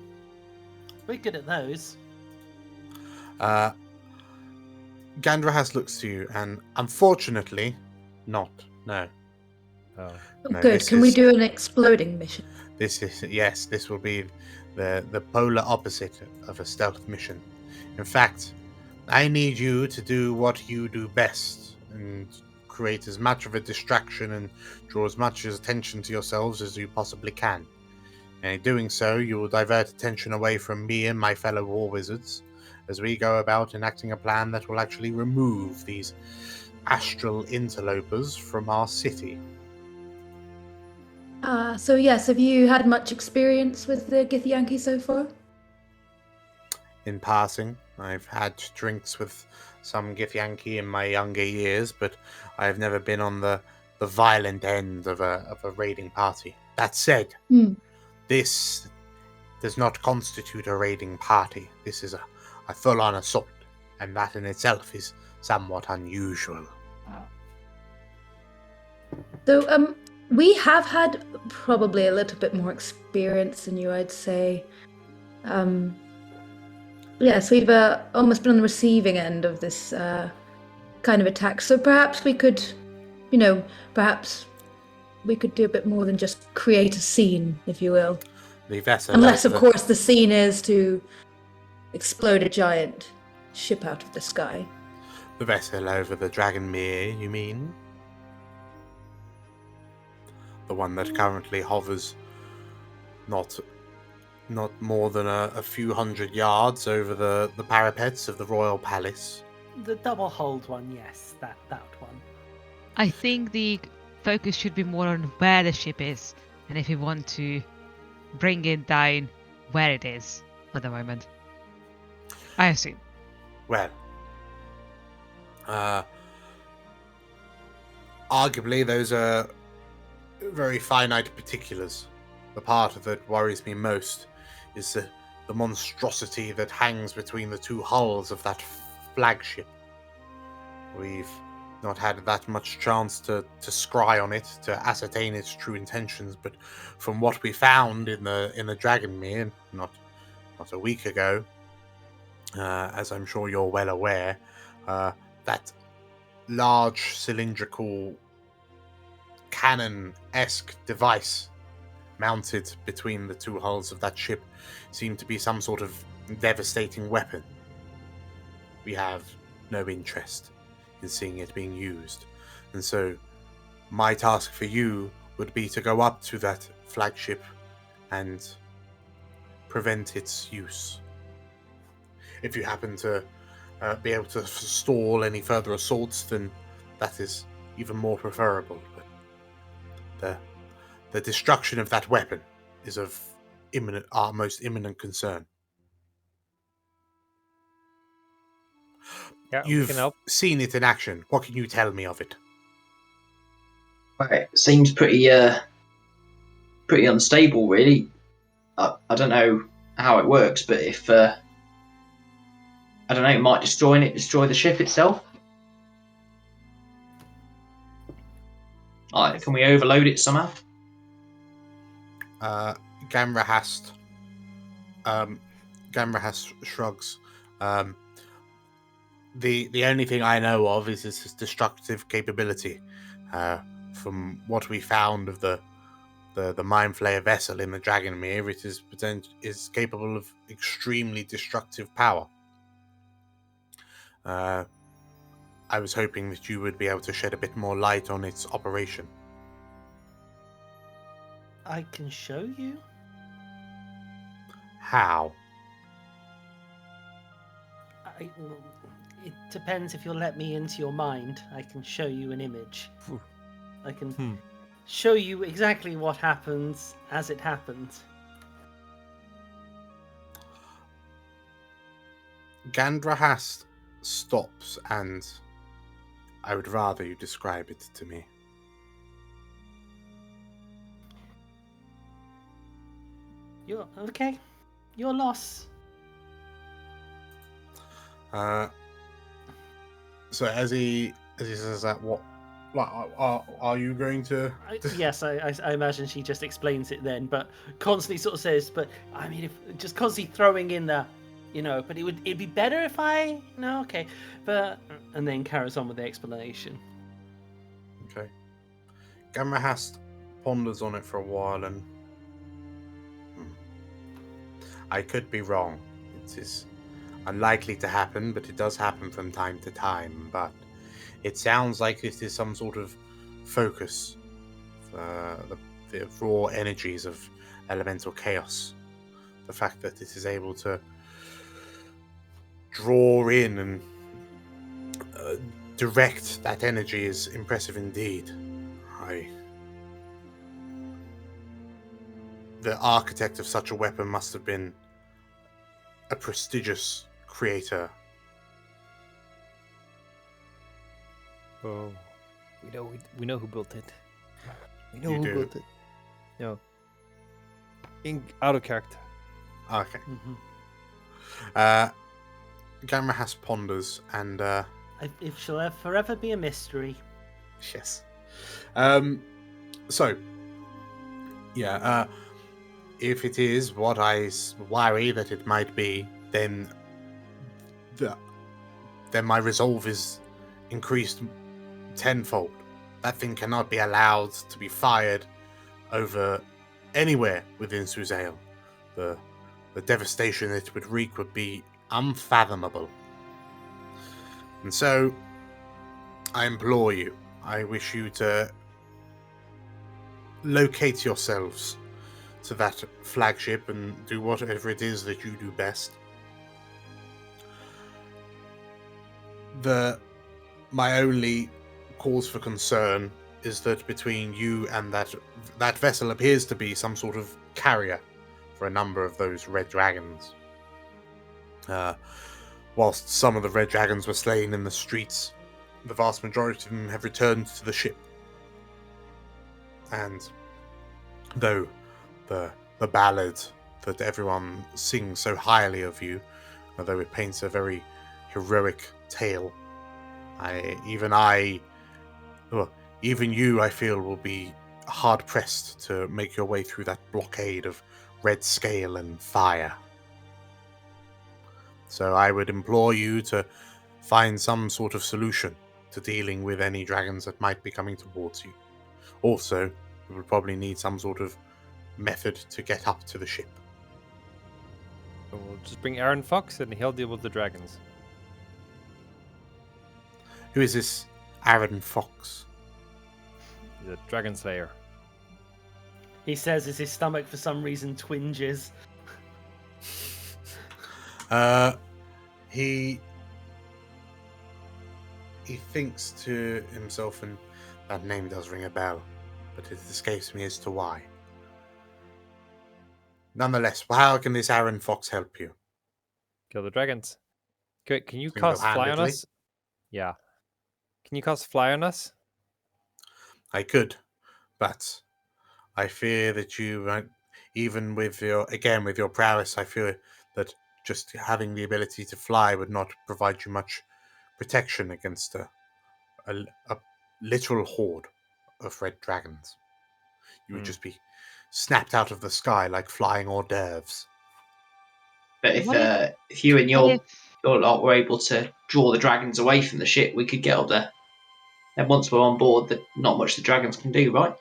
We're good at those. Gandrahast looks to you, and unfortunately, not. No. Oh. No, Good. Can we do an exploding mission? This will be the polar opposite of a stealth mission. In fact, I need you to do what you do best and create as much of a distraction and draw as much attention to yourselves as you possibly can. And in doing so, you will divert attention away from me and my fellow war wizards as we go about enacting a plan that will actually remove these astral interlopers from our city. So yes, have you had much experience with the githyanki so far? In passing, I've had drinks with some githyanki in my younger years, but I've never been on the violent end of a raiding party. That said, this does not constitute a raiding party. This is a full-on assault, and that in itself is somewhat unusual. So, we have had probably a little bit more experience than you, I'd say. Yes, we've almost been on the receiving end of this kind of attack. So perhaps we could, perhaps we could do a bit more than just create a scene, if you will. The vessel. Unless, of course, the scene is to explode a giant ship out of the sky. The vessel over the Dragonmere, you mean? The one that currently hovers not more than a few hundred yards over the parapets of the royal palace. The double-hulled one, yes, that one. I think the focus should be more on where the ship is, and if you want to bring it down where it is at the moment. I assume. Well, arguably those are very finite particulars. The part that worries me most is the monstrosity that hangs between the two hulls of that flagship. We've not had that much chance to scry on it, to ascertain its true intentions, but from what we found in the Dragonmere not a week ago, as I'm sure you're well aware, that large cylindrical cannon-esque device mounted between the two hulls of that ship seemed to be some sort of devastating weapon. We have no interest in seeing it being used, and so my task for you would be to go up to that flagship and prevent its use. If you happen to be able to stall any further assaults, then that is even more preferable. But the destruction of that weapon is of our most imminent concern. Yeah, we You've can help. seen it in action. What can you tell me of it? It seems pretty unstable, really. I don't know how it works, but if I don't know, it might destroy the ship itself. Can we overload it somehow? Gamrahast shrugs. The only thing I know of is its destructive capability. From what we found of the Mind Flayer vessel in the Dragonmere, it is capable of extremely destructive power. I was hoping that you would be able to shed a bit more light on its operation. I can show you. How? It depends if you'll let me into your mind. I can show you an image. I can show you exactly what happens as it happens. Gandrahast stops, and I would rather you describe it to me. You're okay. Your loss. So as he says that, what, like, are you going to? Yes, I imagine she just explains it then, but constantly sort of says, but I mean, if just constantly throwing in the, but it'd be better if I, no, okay, but, and then carries on with the explanation. Okay. Gamrahast ponders on it for a while, and I could be wrong. It is unlikely to happen, but it does happen from time to time. But it sounds like it is some sort of focus for the raw energies of elemental chaos. The fact that it is able to draw in and direct that energy is impressive indeed. The architect of such a weapon must have been a prestigious creator. Oh, we know who built it. We know You who do? built it. No. Out of character. Okay. Gamrahast ponders, and It shall forever be a mystery. yes. So, yeah, if it is what I worry that it might be, then my resolve is increased tenfold. That thing cannot be allowed to be fired over anywhere within Suzail. The devastation it would wreak would be unfathomable. And so, I implore you, I wish you to locate yourselves to that flagship and do whatever it is that you do best. My only cause for concern is that between you and that vessel appears to be some sort of carrier for a number of those red dragons. Whilst some of the red dragons were slain in the streets, the vast majority of them have returned to the ship. And though the ballad that everyone sings so highly of you, although it paints a very heroic tale, even I Well, even you, I feel, will be hard pressed to make your way through that blockade of red scale and fire. So I would implore you to find some sort of solution to dealing with any dragons that might be coming towards you. Also, you would probably need some sort of method to get up to the ship. So we'll just bring Aaron Fox and he'll deal with the dragons. Who is this Aaron Fox? He's a dragon slayer. He says as his stomach for some reason twinges. He thinks to himself, and that name does ring a bell, but it escapes me as to why. Nonetheless, how can this Aaron Fox help you? Kill the dragons. Can you cast fly on us? Yeah. Can you cast fly on us? I could, but I fear that you, even with your prowess, I fear that just having the ability to fly would not provide you much protection against a literal horde of red dragons. You would just be snapped out of the sky like flying hors d'oeuvres. But if you and your lot were able to draw the dragons away from the ship, we could get up there. And once we're on board, not much the dragons can do, right?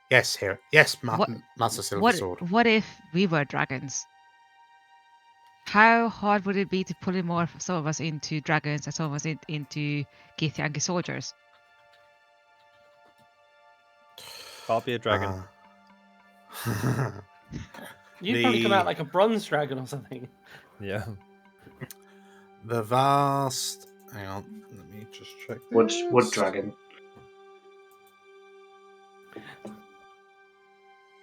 Yes, here. Yes, Master Silversword. What if we were dragons? How hard would it be to pull in some of us into dragons and some of us into githyanki soldiers? I'll be a dragon. You'd probably come out like a bronze dragon or something. Yeah. The vast... Hang on, let me just check this. Wood dragon.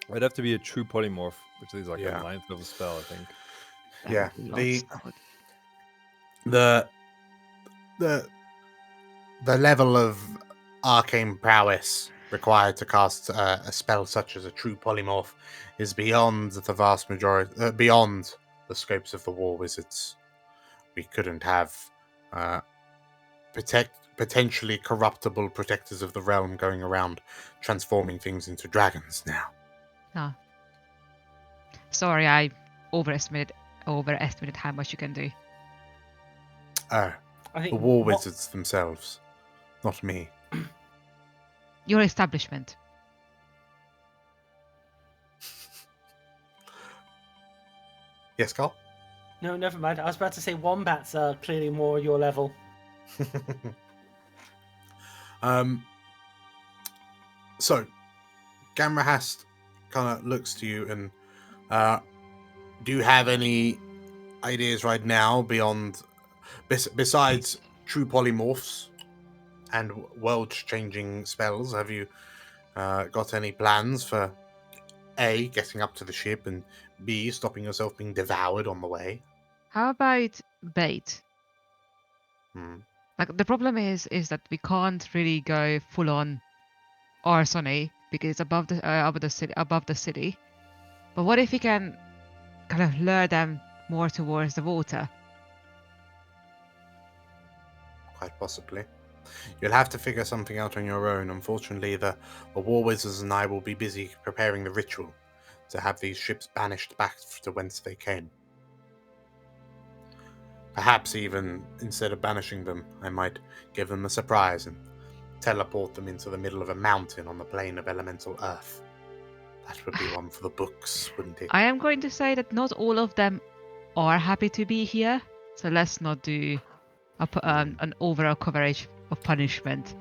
It'd have to be a true polymorph, which is like a 9th level spell, I think. Yeah. The level of arcane prowess required to cast a spell such as a true polymorph is beyond the vast majority, beyond the scopes of the war wizards. We couldn't have potentially corruptible protectors of the realm going around transforming things into dragons now. Oh. Sorry, I overestimated how much you can do. I think the war wizards themselves, not me. Your establishment. Yes, Carl? No, never mind. I was about to say wombats are clearly more your level. So, Gamrahast kind of looks to you and do you have any ideas right now besides true polymorphs and world-changing spells? Have you got any plans for A, getting up to the ship, and B, stopping yourself being devoured on the way? How about bait? Like the problem is that we can't really go full on arsony because it's above the city. But what if we can kind of lure them more towards the water? Quite possibly. You'll have to figure something out on your own. Unfortunately, the war wizards and I will be busy preparing the ritual to have these ships banished back to whence they came. Perhaps even, instead of banishing them, I might give them a surprise and teleport them into the middle of a mountain on the plane of elemental earth. That would be one for the books, wouldn't it? I am going to say that not all of them are happy to be here, so let's not do an overall coverage of punishment.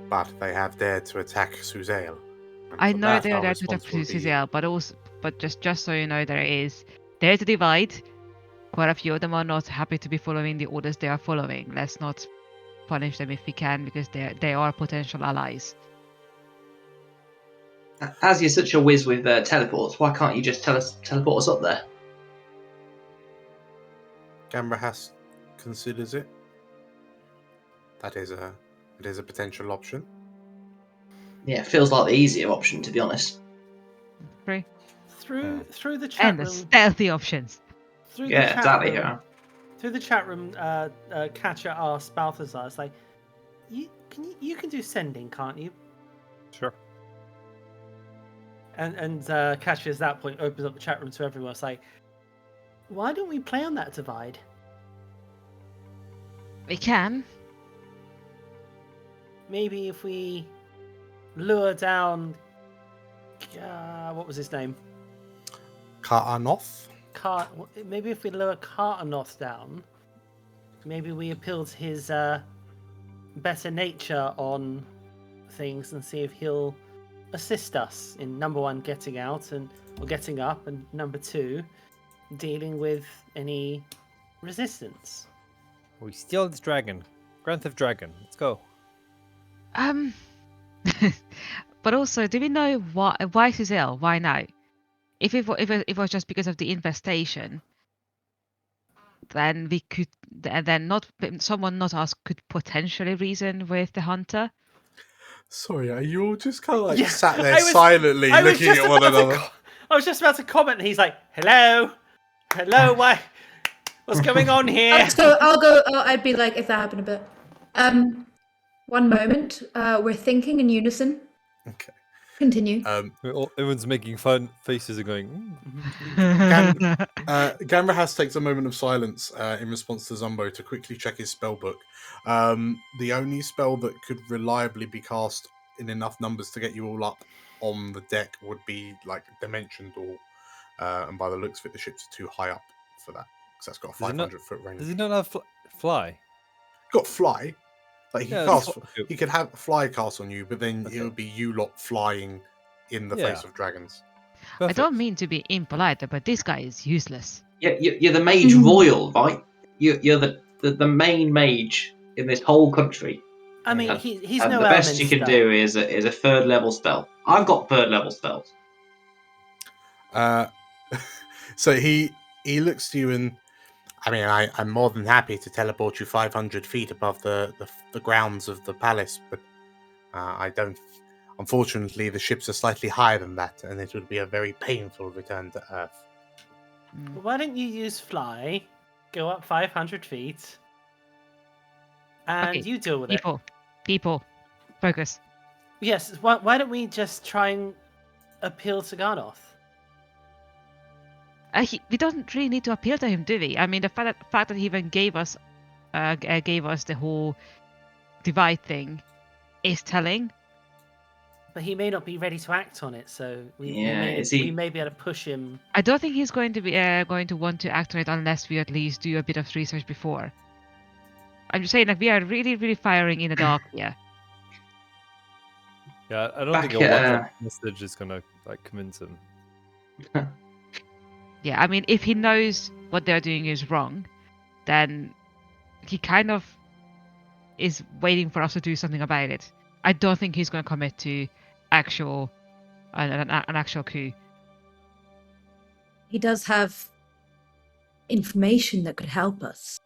But they have dared to attack Suzail. I know they are there to attack Suzail, but just so you know, there's a divide. Quite a few of them are not happy to be following the orders they are following. Let's not punish them if we can, because they are potential allies. As you're such a whiz with teleports, why can't you just teleport us up there? Gamrahast considers it. That is a potential option. Yeah, it feels like the easier option, to be honest. Free. Through the chat and room. the stealthy options. Through exactly. Yeah. Through the chat room, Katja asked Balthazar, it's like, you can do sending, can't you? Sure. And Catcher at that point opens up the chat room to everyone. It's like, why don't we play on that divide? We can. Maybe if we lure down, what was his name? Kar'anoth? Maybe if we lure Kar'anoth down, maybe we appeal to his better nature on things and see if he'll assist us in number one, getting out or getting up, and number two, dealing with any resistance. We steal this dragon. Grand Theft Dragon. Let's go. But also, do we know why Suzail? Why now? If it was just because of the infestation, then we could then not someone not us could potentially reason with the hunter. Sorry, are you all just kind of like sat there silently I looking at one another? I was just about to comment, and he's like, "Hello, why? What's going on here?" So I'll go. I'd be like, if that happened a bit. One moment. We're thinking in unison. Okay. Continue. Everyone's making fun faces and going. Gamrahas takes a moment of silence in response to Zumbo to quickly check his spell book. The only spell that could reliably be cast in enough numbers to get you all up on the deck would be like Dimension Door, and by the looks of it, the ships are too high up for that because that's got a 500-foot range. Does he not have fly? Got fly. Like he could have fly cast on you, but then it would be you lot flying in the face of dragons. Perfect. I don't mean to be impolite, but this guy is useless. Yeah, you're the mage royal, right? You're the main mage in this whole country. I mean, he's no. The best you can do is a third level spell. I've got third level spells. So he looks to you and. I mean, I'm more than happy to teleport you 500 feet above the grounds of the palace, but I don't... Unfortunately, the ships are slightly higher than that, and it would be a very painful return to Earth. Why don't you use fly, go up 500 feet, and you deal with it? People, focus. Yes, why don't we just try and appeal to Garnoth? We don't really need to appeal to him, do we? I mean, the fact that he even gave us the whole divide thing is telling. But he may not be ready to act on it, so we may be able to push him. I don't think he's going to be going to want to act on it unless we at least do a bit of research before. I'm just saying that we are really, really firing in the dark here. Yeah, I don't think a WhatsApp message is gonna convince him. Yeah, I mean, if he knows what they're doing is wrong, then he kind of is waiting for us to do something about it. I don't think he's going to commit to an actual coup. He does have information that could help us.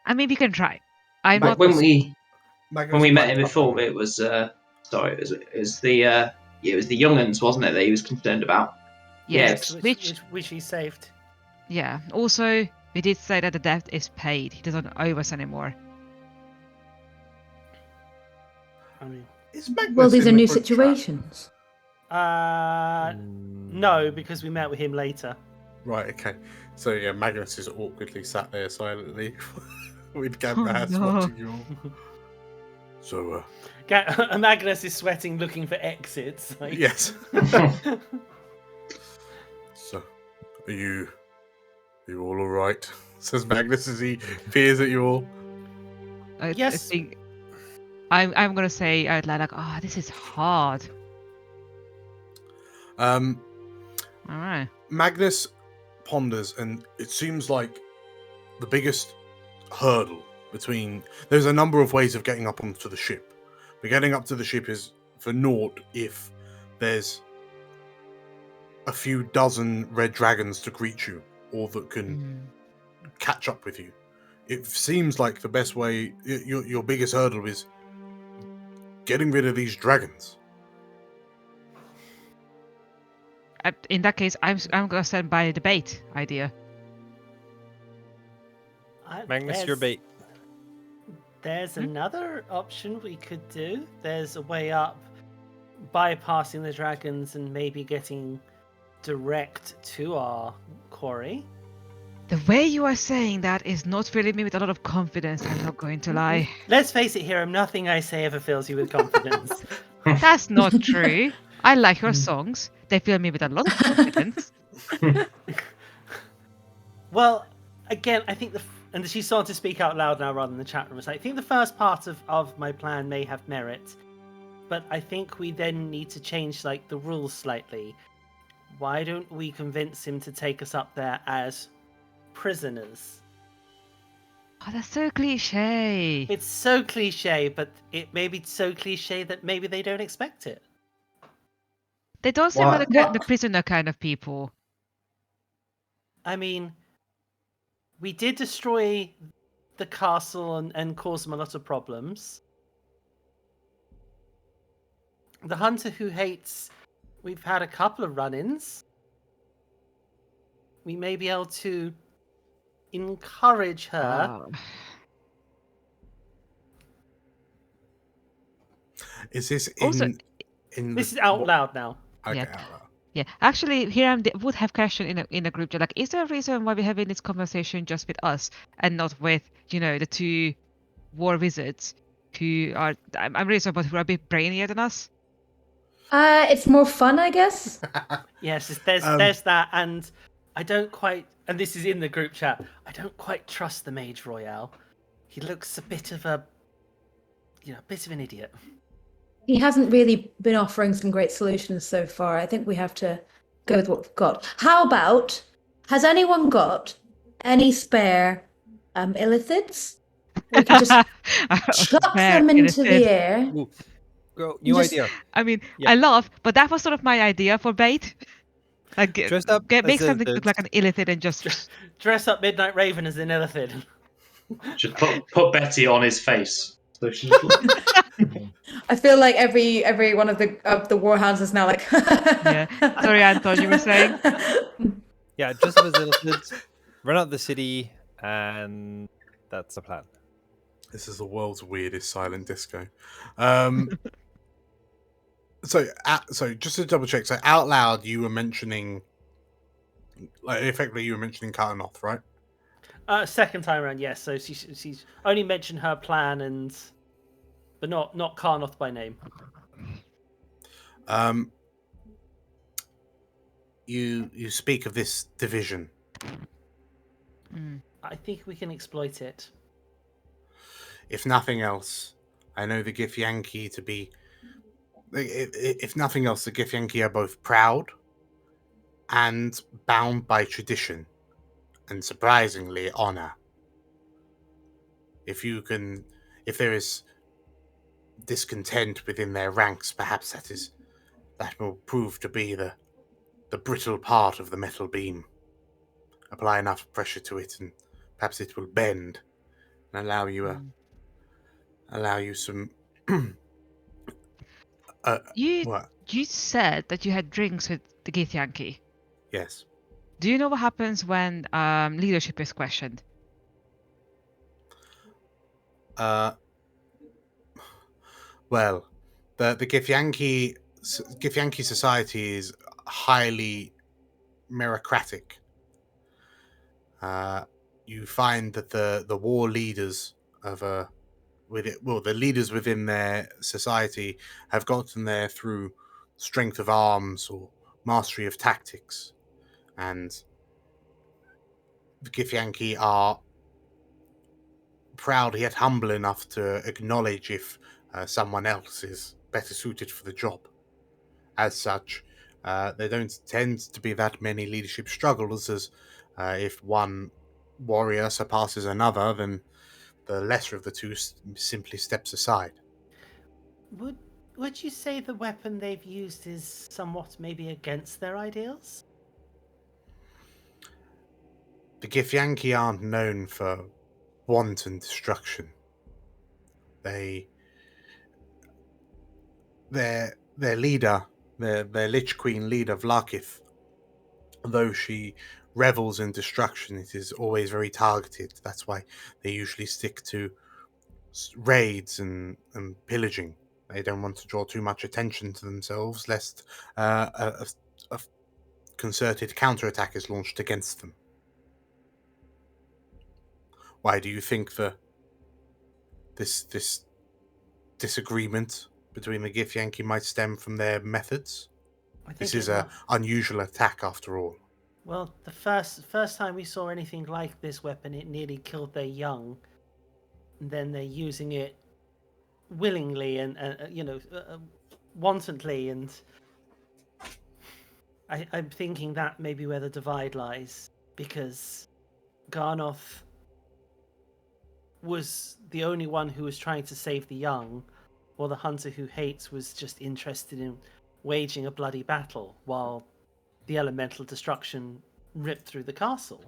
I mean, we can try. When we met him before, it was it was the young'uns, wasn't it, that he was concerned about? Yes, which he saved. Yeah. Also, we did say that the debt is paid. He doesn't owe us anymore. I mean, well, these are new situations. No, because we met with him later. Right. Okay. So yeah, Magnus is awkwardly sat there silently with Gamrahas watching you all. So, Magnus is sweating, looking for exits. Yes. So, are you all right? Says Magnus as he peers at you all. Yes. I think I'm gonna say out loud, like, this is hard. All right. Magnus ponders, and it seems like the biggest hurdle between... There's a number of ways of getting up onto the ship. But getting up to the ship is for naught if there's a few dozen red dragons to greet you, or that can catch up with you. It seems like the best way... Your biggest hurdle is getting rid of these dragons. In that case, I'm gonna stand by the debate idea. Magnus, your bait. There's another option we could do. There's a way up, bypassing the dragons and maybe getting direct to our quarry. The way you are saying that is not filling me with a lot of confidence, I'm not going to lie. Let's face it, Hiram, nothing I say ever fills you with confidence. That's not true. I like your songs. They fill me with a lot of confidence. Well, again, I think and she's starting to speak out loud now rather than the chat room. I think the first part of my plan may have merit, but I think we then need to change the rules slightly. Why don't we convince him to take us up there as prisoners? Oh, that's so cliche. It's so cliche, but it may be so cliche that maybe they don't expect it. They don't seem like the prisoner kind of people. I mean, we did destroy the castle and cause them a lot of problems. The hunter who hates, we've had a couple of run-ins. We may be able to encourage her. Is this this is out loud now. Okay, yeah. out loud. Yeah, actually, here I would have question in a group chat. Is there a reason why we're having this conversation just with us and not with the two war wizards who are? I'm really sorry, but who are a bit brainier than us? It's more fun, I guess. Yes, there's that, and I don't quite. And this is in the group chat. I don't quite trust the Mage Royale. He looks a bit of an idiot. He hasn't really been offering some great solutions so far. I think we have to go with what we've got. How about, has anyone got any spare illithids? We can just chuck them into the air. Ooh. Girl, new idea. I mean, I laugh, but that was sort of my idea for bait. Dress up make something look like an illithid and just dress up Midnight Raven as an illithid. Just put Betty on his face. So she's I feel like every one of the Warhounds is now like. Yeah. Sorry, Anton, you were saying. Yeah, just as illithids, run out the city, and that's the plan. This is the world's weirdest silent disco. So just to double check, so out loud you were mentioning, effectively you were mentioning Karnoth, right? Second time around, yes. So she's only mentioned her plan but not Karnoth by name. You speak of this division. I think we can exploit it. If nothing else, I know the githyanki to be. If nothing else, the githyanki are both proud and bound by tradition, and surprisingly honor. If there is discontent within their ranks, perhaps that will prove to be the brittle part of the metal beam. Apply enough pressure to it, and perhaps it will bend and allow you some. You said that you had drinks with the githyanki. Yes. Do you know what happens when leadership is questioned? Well, the githyanki society is highly meritocratic. You find that the war leaders the leaders within their society have gotten there through strength of arms or mastery of tactics, and the githyanki are proud yet humble enough to acknowledge if someone else is better suited for the job. As such, there don't tend to be that many leadership struggles, as if one warrior surpasses another, then the lesser of the two simply steps aside. Would you say the weapon they've used is somewhat maybe against their ideals? The githyanki aren't known for wanton destruction. Their leader, their Lich Queen leader, Vlakith, though she revels in destruction, it is always very targeted. That's why they usually stick to raids and pillaging. They don't want to draw too much attention to themselves, lest a concerted counterattack is launched against them. Why do you think this disagreement between the githyanki might stem from their methods? This is an unusual attack, after all. Well, the first time we saw anything like this weapon, it nearly killed their young. And then they're using it willingly and wantonly, and I'm thinking that may be where the divide lies, because Garnoth was the only one who was trying to save the young, while the hunter who hates was just interested in waging a bloody battle, while the elemental destruction ripped through the castle.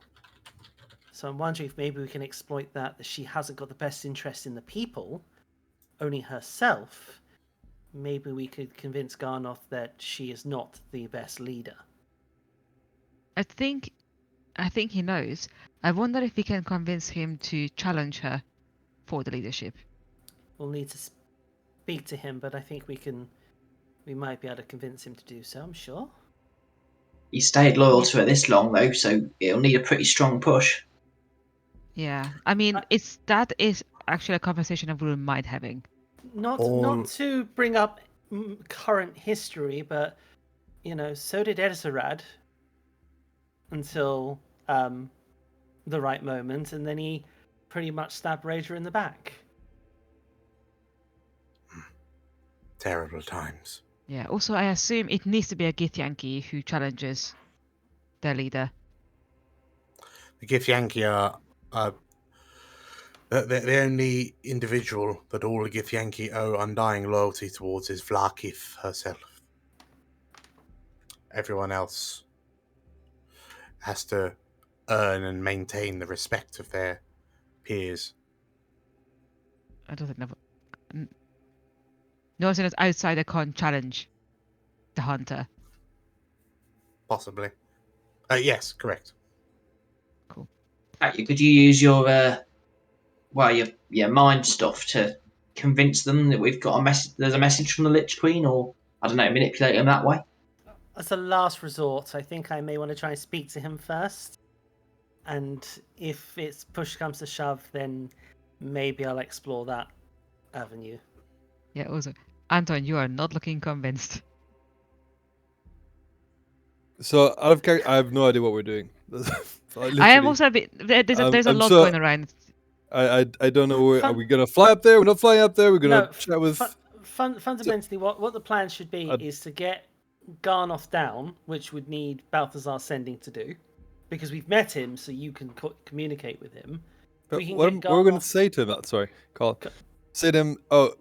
So I'm wondering if maybe we can exploit that she hasn't got the best interest in the people, only herself. Maybe we could convince Garnoth that she is not the best leader. I think he knows. I wonder if we can convince him to challenge her for the leadership. We'll need to speak to him, but I think we might be able to convince him to do so, I'm sure. He stayed loyal to her this long, though, so it'll need a pretty strong push. Yeah, I mean, that is actually a conversation I wouldn't mind having. Not to bring up current history, but so did Edsarad until the right moment, and then he pretty much stabbed Rager in the back. Terrible times. Yeah. Also, I assume it needs to be a githyanki who challenges their leader. The githyanki are the only individual that all the githyanki owe undying loyalty towards is Vlaakith herself. Everyone else has to earn and maintain the respect of their peers. I don't know. No one outsider can't challenge the hunter. Possibly. Yes, correct. Cool. Could you use your mind stuff to convince them that we've got there's a message from the Lich Queen, or I don't know, manipulate them that way? As a last resort, I think I may want to try and speak to him first. And if it's push comes to shove, then maybe I'll explore that avenue. Yeah, also, Anton, you are not looking convinced. So, out of character, I have no idea what we're doing. I am also a bit. There's a lot going around. I don't know. Are we gonna fly up there? We're not flying up there. We're gonna chat with. Fundamentally, what the plan should be is to get Garnoth down, which would need Balthazar sending to do, because we've met him, so you can communicate with him. What we're going to say to him? Sorry, Carl. Say to him, "Oh,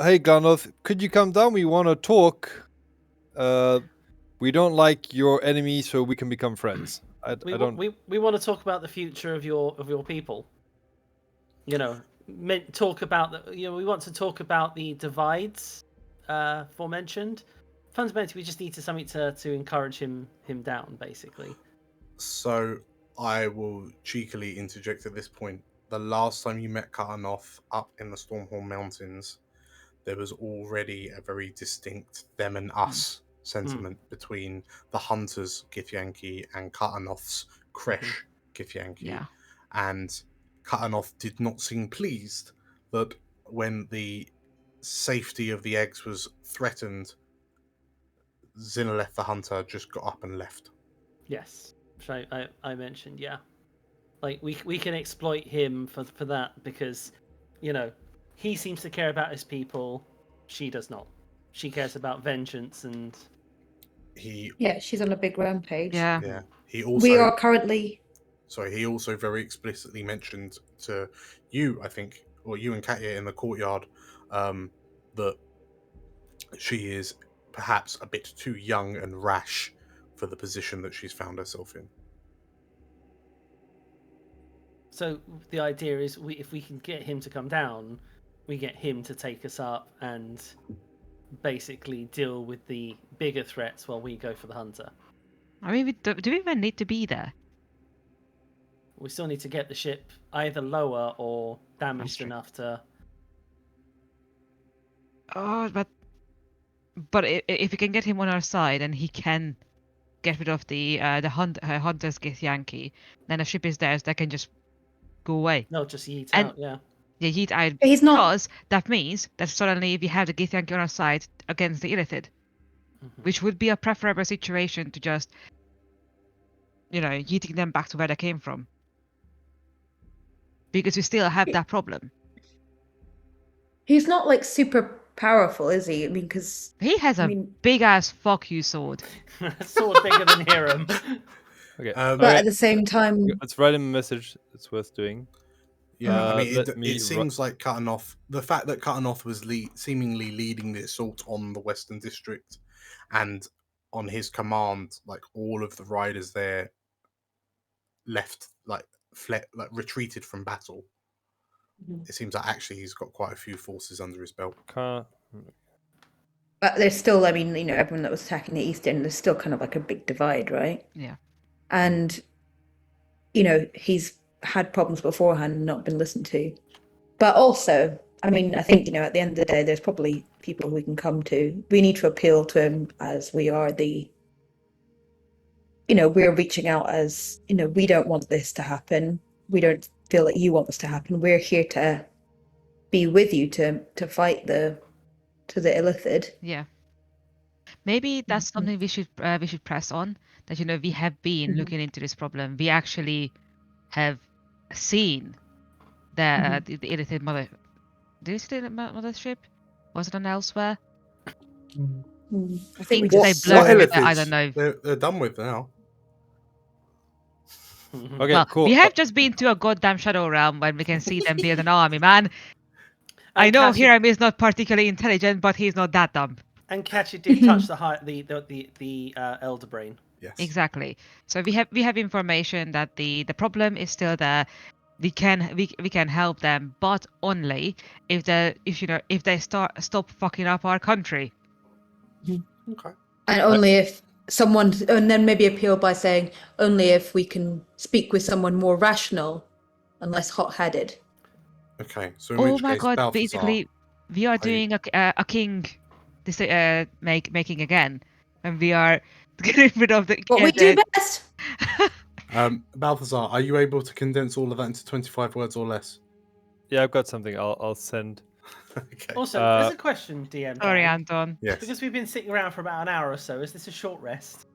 hey Garnoth, could you come down? We want to talk. We don't like your enemy, so we can become friends." We want to talk about the future of your people. Talk about we want to talk about the divides aforementioned. Fundamentally, we just need something to encourage him down, basically. So I will cheekily interject at this point. The last time you met Garnoth up in the Stormhorn Mountains, there was already a very distinct them and us sentiment between the hunters githyanki and Garnoth's Kresh githyanki. Yeah. And Garnoth did not seem pleased that when the safety of the eggs was threatened, Zinaleth the hunter just got up and left. Yes, which I mentioned, yeah. Like, we can exploit him for that, because, he seems to care about his people, she does not. She cares about vengeance, and... Yeah, she's on a big rampage. Yeah. He also... We are currently... Sorry, he also very explicitly mentioned to you, I think, or you and Katya in the courtyard, that she is perhaps a bit too young and rash for the position that she's found herself in. So the idea is, if we can get him to come down, we get him to take us up and basically deal with the bigger threats while we go for the hunter. I mean, do we even need to be there? we still need to get the ship either lower or damaged enough to. Oh, but if we can get him on our side and he can get rid of the hunter's githyanki, then the ship is theirs. They can just go away. No, just yeet And- out. Yeah. Yeah, yeet out. He's not. Because that means that suddenly we have the githyanki on our side against the illithid, which would be a preferable situation to just, yeeting them back to where they came from. Because we still have that problem. He's not like super powerful, is he? I mean, because He has a big ass fuck you sword. Sword bigger than Hiram. Okay. but at the same time, Let's write him a message. It's worth doing. Yeah, I mean, let it me seems like the fact that Cutting-Off was seemingly leading the assault on the Western District, and on his command, like all of the riders there retreated from battle. It seems like actually he's got quite a few forces under his belt. but there's still, I mean, everyone that was attacking the East End, there's still kind of like a big divide, right? Yeah. And, he's had problems beforehand and not been listened to. But also, I mean, I think, at the end of the day, there's probably people we can come to. We need to appeal to him as we are we're reaching out as, we don't want this to happen. We don't feel that you want this to happen. We're here to be with you to fight to the illithid. Yeah. Maybe that's something we should press on. That we have been looking into this problem. We actually have seen the illithid mother. Did you see the mothership? Was it on elsewhere? I think we just just I don't know. They're done with now. Okay, Well, cool. we have just been to a goddamn shadow realm when we can see them build an army, man. I know Hiram is not particularly intelligent, but he's not that dumb. And Catchy did touch the elder brain. Yes. Exactly. So we have information that the problem is still there. We can help them, but only if they stop fucking up our country. Okay. And only if someone, and then maybe appeal by saying only if we can speak with someone more rational and less hot-headed. Okay. So in Oh which my case, god! Balthazar, Basically, we are doing a king, making again, and we are getting rid of the. What we do best. Balthazar, are you able to condense all of that into 25 words or less? Yeah, I've got something. I'll send. Okay. Also, there's a question, DM. Sorry, Dan. Anton. Yes. Because we've been sitting around for about an hour or so. Is this a short rest?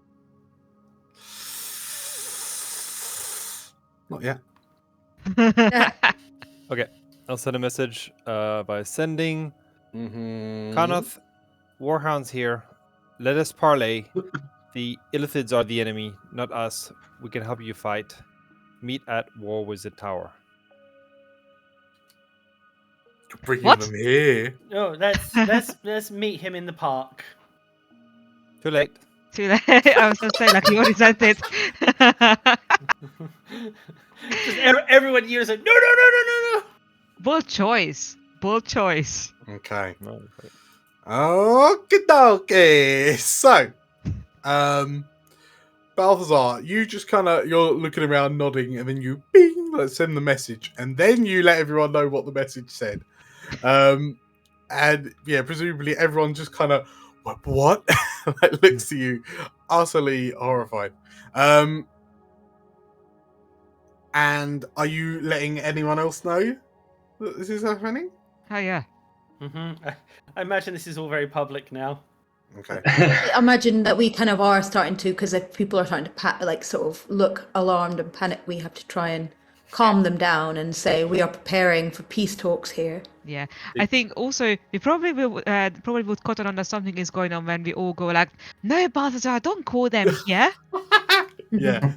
Not yet. Okay, I'll send a message by sending. Kanath, Warhounds here. Let us parley. The illithids are the enemy, not us. We can help you fight. Meet at War Wizard Tower. Bringing What? them here. Oh, let's meet him in the park. Too late. Too late. I was going to say, like, you already said it. Just everyone hears it. No. Bold choice. Okay. No, Okie dokie. So, Balthazar, you just you're looking around nodding, and then you bing, send the message, and then you let everyone know what the message said. And yeah, presumably everyone just what? Looks to you, utterly horrified. And are you letting anyone else know that this is happening? Oh yeah. I imagine this is all very public now. Okay. I imagine that we kind of are starting to, because if people are starting to sort of look alarmed and panic, we have to try and calm them down and say we are preparing for peace talks here. Yeah, I think also we probably would cotton on that something is going on when we all go like, no, Balthazar, don't call them here. Yeah.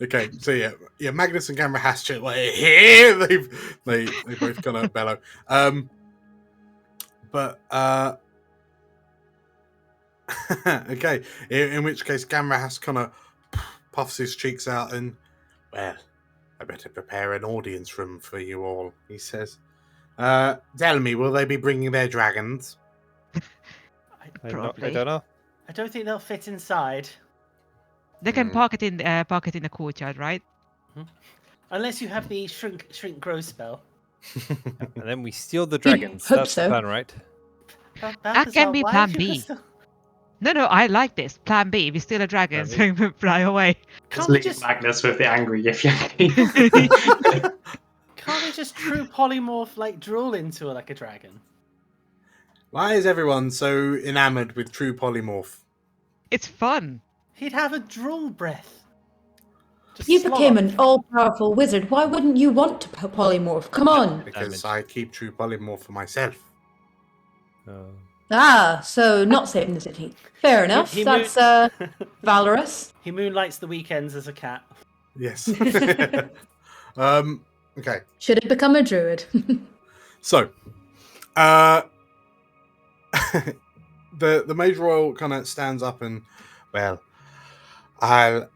Okay. So yeah. Magnus and Gamma Haschet here. They both bellow. But okay. In which case, Gamma has puffs his cheeks out and, well, I better prepare an audience room for you all. He says, "Tell me, will they be bringing their dragons?" I don't know. I don't think they'll fit inside. They can park it in the courtyard, right? Unless you have the shrink grow spell. And then we steal the dragons. Hope That's so. the plan, right? That can be plan B. No, I like this. Plan B. We steal a dragon so we fly away. Just leave Magnus with the angry githyanki. Can't we just true polymorph like drool into like a dragon? Why is everyone so enamored with true polymorph? It's fun. He'd have a drool breath. Just You slop. became an all-powerful wizard. Why wouldn't you want to polymorph? Come on. Because I keep true polymorph for myself. Ah, so not saving the city. Fair enough. That's valorous. He moonlights the weekends as a cat. Yes. Okay. Should have become a druid. So, the Mage Royal kind of stands up and, well, I'll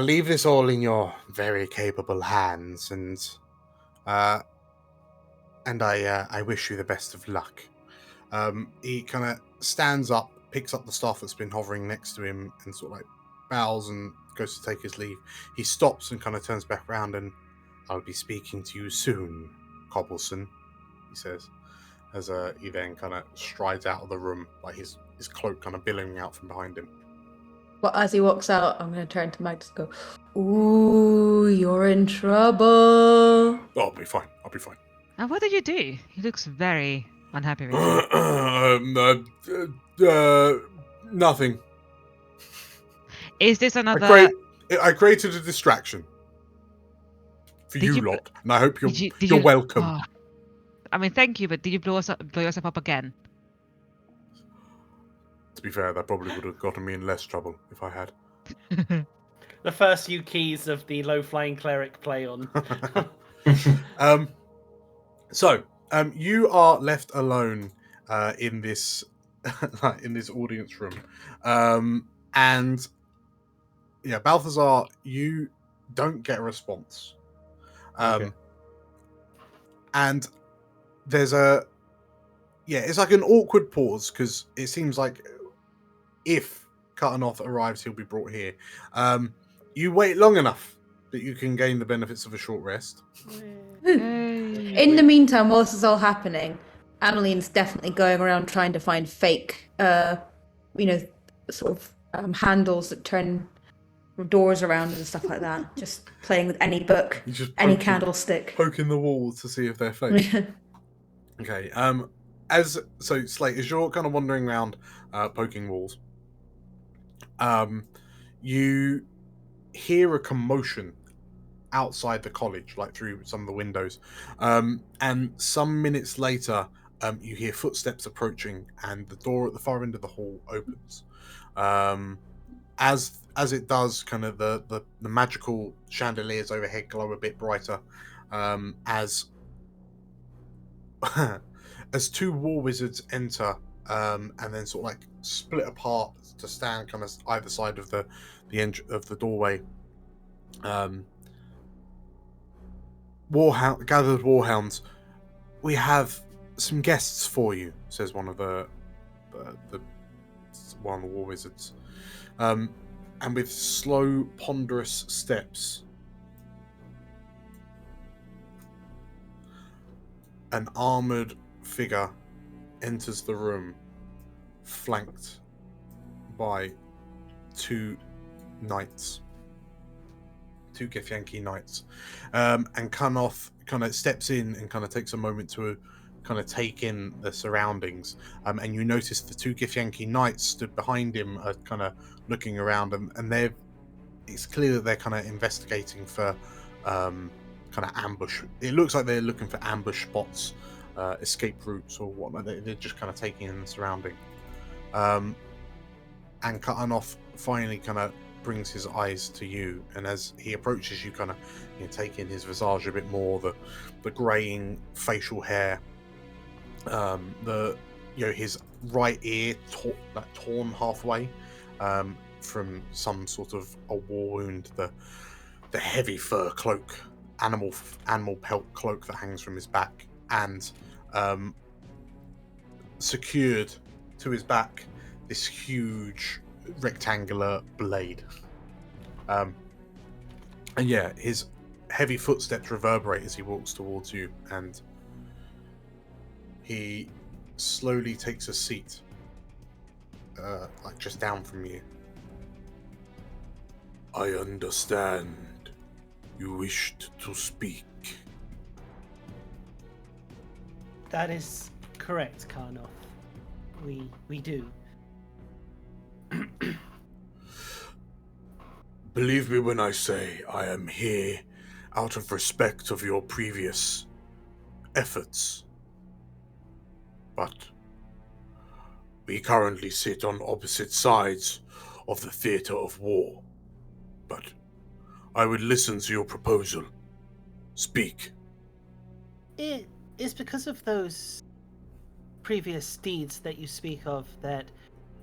leave this all in your very capable hands, and I wish you the best of luck. He kind of stands up, picks up the staff that's been hovering next to him, and sort of like bows and goes to take his leave. He stops and kind of turns back around, and I'll be speaking to you soon, Cobbleson, he says, as he then kind of strides out of the room, like his cloak kind of billowing out from behind him. Well, as he walks out, I'm going to turn to Magnus and go, ooh, you're in trouble. Oh, I'll be fine. And what did you do? He looks very unhappy with you. Nothing. Is this another... I created a distraction. For you lot. And I hope you're welcome. Oh. I mean, thank you, but did you blow yourself up again? To be fair, that probably would have gotten me in less trouble if I had. The first few keys of the low-flying cleric play on. So, you are left alone in this in this audience room, and yeah, Balthazar, you don't get a response, and there's it's like an awkward pause because it seems like if Cutanoth arrives, he'll be brought here. You wait long enough that you can gain the benefits of a short rest. In the meantime, while this is all happening, Annaline's definitely going around trying to find fake, sort of handles that turn doors around and stuff like that. Just playing with any book, any candlestick. Poking the walls to see if they're fake. Okay. Slate, as you're kind of wandering around, poking walls, you hear a commotion outside the college, like through some of the windows, and some minutes later, you hear footsteps approaching, and the door at the far end of the hall opens. As it does, kind of the magical chandeliers overhead glow a bit brighter, as as two war wizards enter, and then sort of like split apart to stand kind of either side of the of the doorway. Gathered Warhounds, we have some guests for you, says one of the war wizards, and with slow, ponderous steps, an armored figure enters the room, flanked by two knights. Two githyanki knights, and Cutanoth kind of steps in and kind of takes a moment to kind of take in the surroundings, and you notice the two githyanki knights stood behind him, kind of looking around, and it's clear that they're kind of investigating for kind of ambush. It looks like they're looking for ambush spots, escape routes or whatnot. They're just kind of taking in the surrounding, and Cutanoth finally kind of brings his eyes to you, and as he approaches you, kind of take in his visage a bit more, the graying facial hair, his right ear torn halfway from some sort of a war wound, the heavy fur cloak, animal pelt cloak that hangs from his back, and secured to his back this huge rectangular blade, and his heavy footsteps reverberate as he walks towards you, and he slowly takes a seat, like just down from you. I understand. You wished to speak. That is correct, Karnoth. We do. Believe me when I say I am here out of respect of your previous efforts. But we currently sit on opposite sides of the theatre of war. But I would listen to your proposal. Speak. It is because of those previous deeds that you speak of that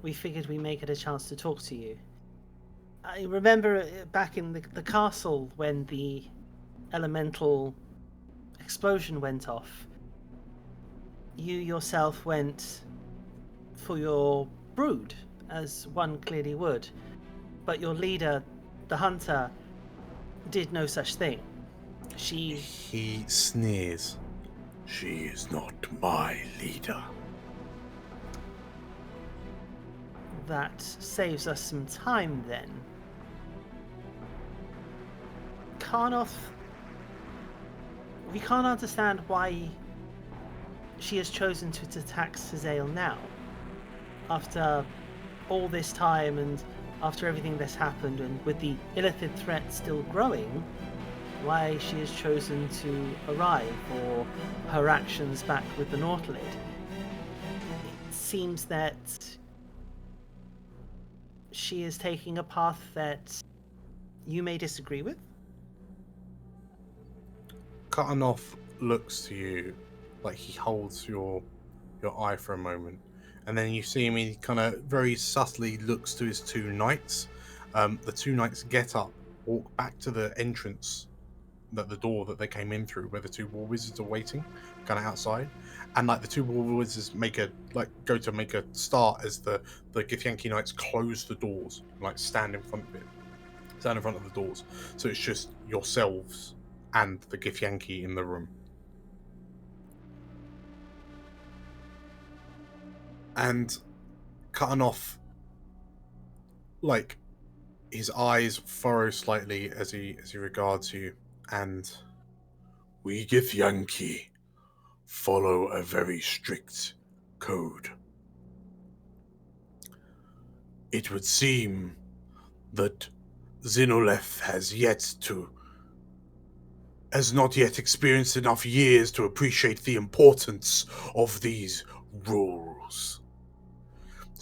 we figured we may get a chance to talk to you. I remember back in the castle when the elemental explosion went off. You yourself went for your brood, as one clearly would. But your leader, the hunter, did no such thing. He sneers. She is not my leader. That saves us some time then. Karnoth, we can't understand why she has chosen to attack Suzail now. After all this time and after everything that's happened, and with the Illithid threat still growing, why she has chosen to arrive, or her actions back with the Nautilid. It seems that she is taking a path that you may disagree with. Karnoth looks to you like he holds your eye for a moment, and then you see him, he kind of very subtly looks to his two knights. The two knights get up, walk back to the entrance, the door that they came in through, where the two war wizards are waiting, kind of outside, and like the two war wizards go to make a start as the Githyanki knights close the doors, like stand in front of the doors. So it's just yourselves and the Githyanki in the room. And Karnoth, like, his eyes furrow slightly as he regards you, and we Githyanki follow a very strict code. It would seem that Xenoleth has not yet experienced enough years to appreciate the importance of these rules.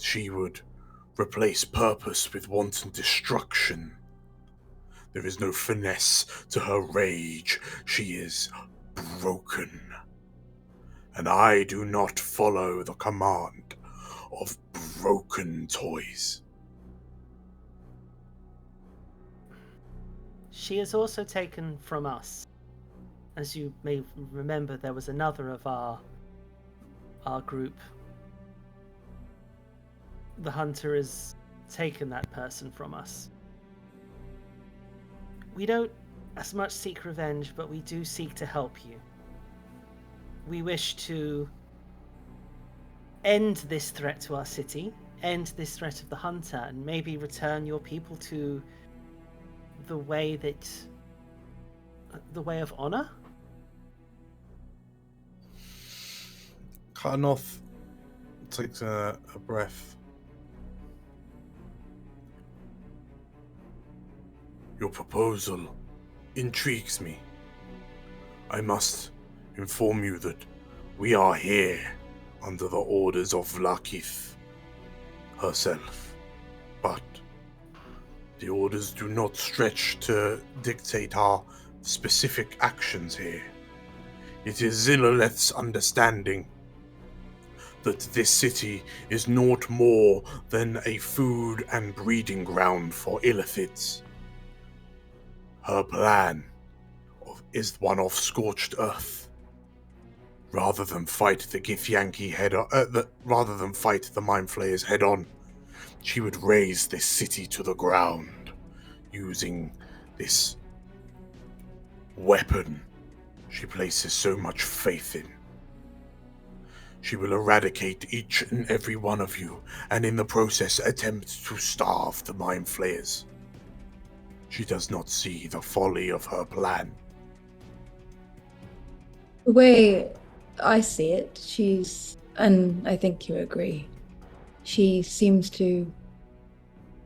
She would replace purpose with wanton destruction. There is no finesse to her rage. She is broken. And I do not follow the command of broken toys. She is also taken from us. As you may remember, there was another of our group. The hunter has taken that person from us. We don't as much seek revenge, but we do seek to help you. We wish to end this threat to our city, end this threat of the hunter, and maybe return your people to the way of honor? Karnoth takes a breath. Your proposal intrigues me. I must inform you that we are here under the orders of Vlaakith herself, but the orders do not stretch to dictate our specific actions here. It is Xenoleth's understanding that this city is naught more than a food and breeding ground for Illithids. Her plan is one of scorched earth. Rather than fight the Githyanki rather than fight the Mind Flayers head on, she would raze this city to the ground, using this weapon she places so much faith in. She will eradicate each and every one of you, and in the process attempt to starve the Mind Flayers. She does not see the folly of her plan. The way I see it, and I think you agree, she seems to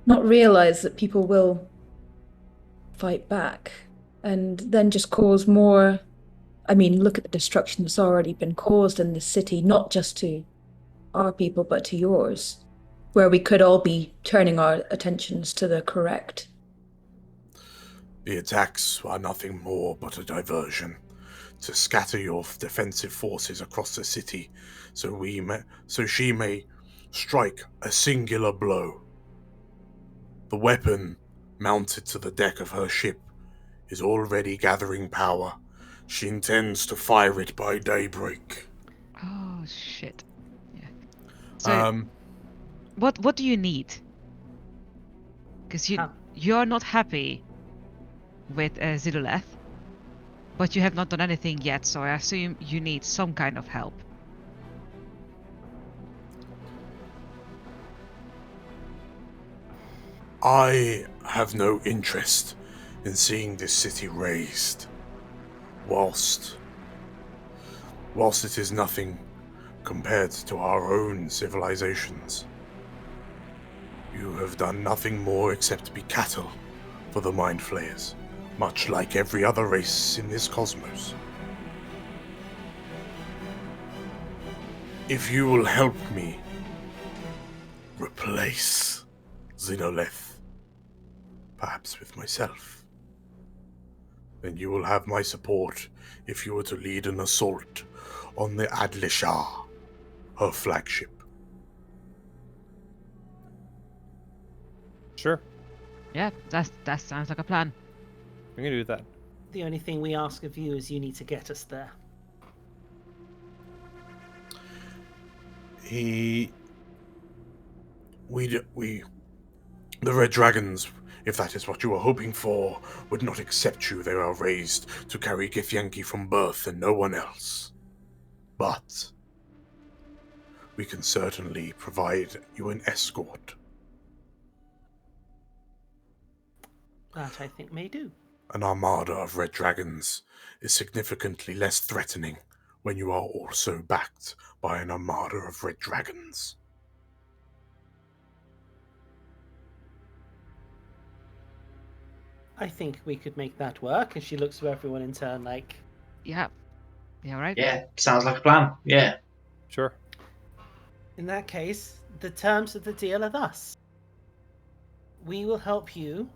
not realize that people will fight back and then just cause more. I mean, look at the destruction that's already been caused in the city, not just to our people, but to yours, where we could all be turning our attentions to the correct. The attacks are nothing more but a diversion to scatter your defensive forces across the city, so she may strike a singular blow. The weapon mounted to the deck of her ship is already gathering power. She intends to fire it by daybreak. Oh shit! Yeah. So, what do you need? Because you're not happy with Zidoleth, but you have not done anything yet. So I assume you need some kind of help. I have no interest in seeing this city razed. Whilst it is nothing compared to our own civilizations, you have done nothing more except be cattle for the Mind Flayers, much like every other race in this cosmos. If you will help me replace Xenoleth, perhaps with myself, then you will have my support if you were to lead an assault on the Adlishar, her flagship. Sure. Yeah, that sounds like a plan. We can do that. The only thing we ask of you is you need to get us there. The Red Dragons, if that is what you were hoping for, would not accept you. They are raised to carry githyanki from birth and no one else. But we can certainly provide you an escort. That I think may do. An armada of Red Dragons is significantly less threatening when you are also backed by an armada of Red Dragons. I think we could make that work. And she looks to everyone in turn like... Yeah, right? Yeah, sounds like a plan. Yeah. Sure. In that case, the terms of the deal are thus. We will help you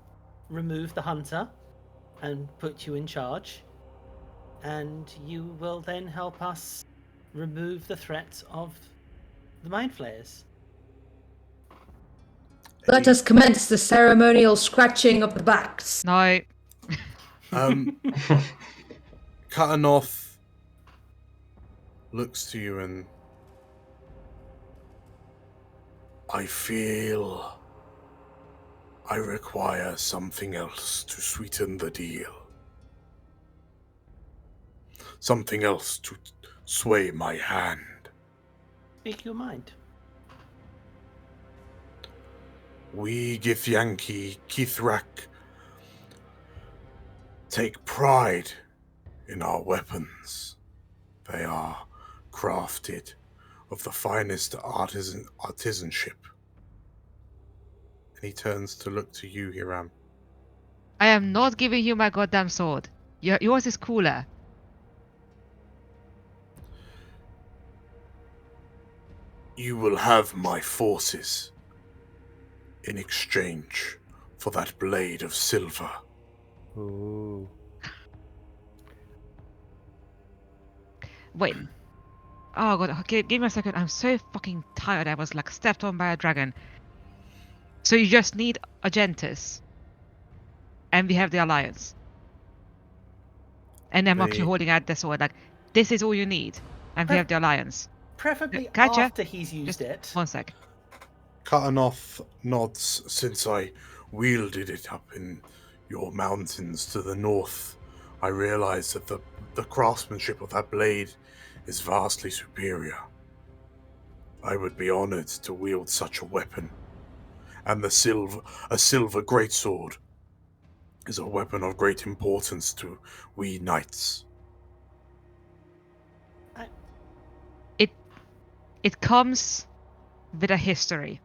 remove the hunter and put you in charge. And you will then help us remove the threat of the Mind Flayers. Let us commence the ceremonial scratching of the backs. No. Katanoth looks to you and... I feel I require something else to sweeten the deal. Something else to sway my hand. Speak your mind. We Githyanki Kithrak take pride in our weapons. They are crafted of the finest artisanship. And he turns to look to you, Hiram. I am not giving you my goddamn sword. Yours is cooler. You will have my forces in exchange for that blade of silver. Ooh. Wait. Oh god, okay, give me a second. I'm so fucking tired. I was like stepped on by a dragon. So you just need Agentis. And we have the Alliance. And I'm actually holding out the sword like, this is all you need. And we have the Alliance. Preferably Catcher? after he's used it. 1 sec. Katanoth nods. Since I wielded it up in your mountains to the north, I realize that the craftsmanship of that blade is vastly superior. I would be honored to wield such a weapon. And a silver greatsword is a weapon of great importance to we knights. It comes with a history.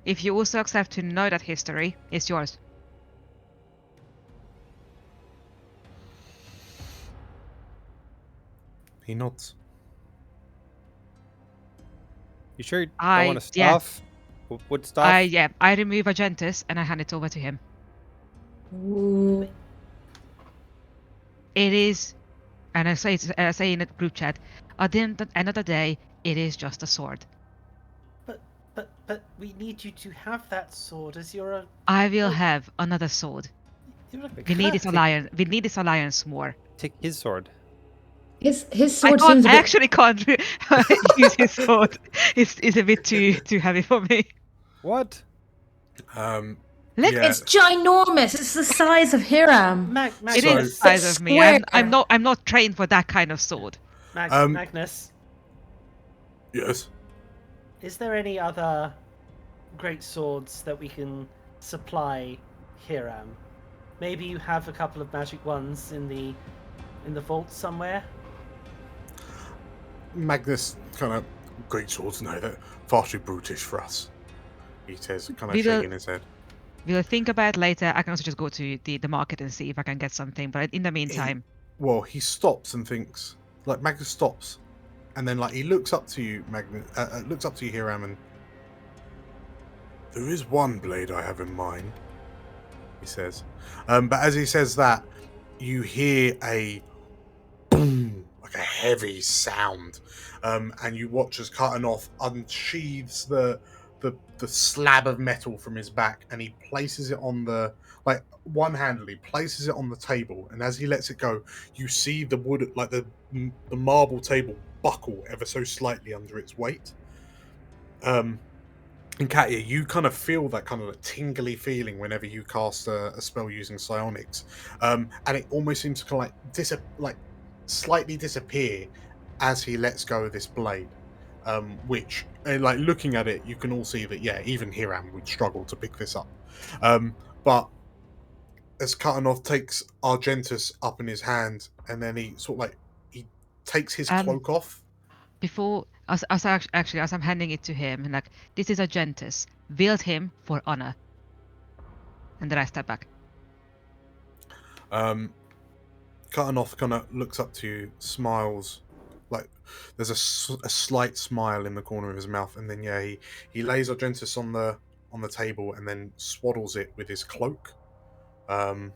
If you also accept to know that history, it's yours. He nods. You sure you don't want a staff? Yeah. Wood staff? I remove Argentus and I hand it over to him. Ooh. It is, and I say in the group chat, at the end of the day, it is just a sword. But we need you to have that sword as you're a... I will have another sword. We need this alliance. We need this alliance more. Take his sword. His sword seems a bit... I actually can't use his sword. It's a bit too heavy for me. What? Look, it's ginormous. It's the size of Hiram. It is the size of me. I'm not trained for that kind of sword. Magnus. Yes. Is there any other great swords that we can supply Hiram? Maybe you have a couple of magic ones in the vault somewhere. Magnus kind of great swords. No, they're far too brutish for us. He says, kind of shaking his head. We'll think about it later. I can also just go to the market and see if I can get something. But in the meantime, he stops and thinks. Like Magnus stops, and then like he looks up to you, Magnus. Looks up to you, Hiram, and there is one blade I have in mind. He says, but as he says that, you hear a boom, like a heavy sound, and you watch as Cutanoff unsheathes the slab of metal from his back, and he places it on the, like, one-handedly places it on the table, and as he lets it go, you see the wood, like the marble table, buckle ever so slightly under its weight. And Katya, you kind of feel that kind of like tingly feeling whenever you cast a spell using psionics, and it almost seems to kind of like slightly disappear as he lets go of this blade. Which, like, looking at it, you can all see that, yeah, even Hiram would struggle to pick this up. But as Cutanoff takes Argentus up in his hand, and then he sort of like, he takes his cloak off. Before, as I'm handing it to him, and like, this is Argentus. Wield him for honor. And then I step back. Cutanoff kind of looks up to you, smiles. Like, there's a slight smile in the corner of his mouth, and then he lays Argentus on the table and then swaddles it with his cloak. And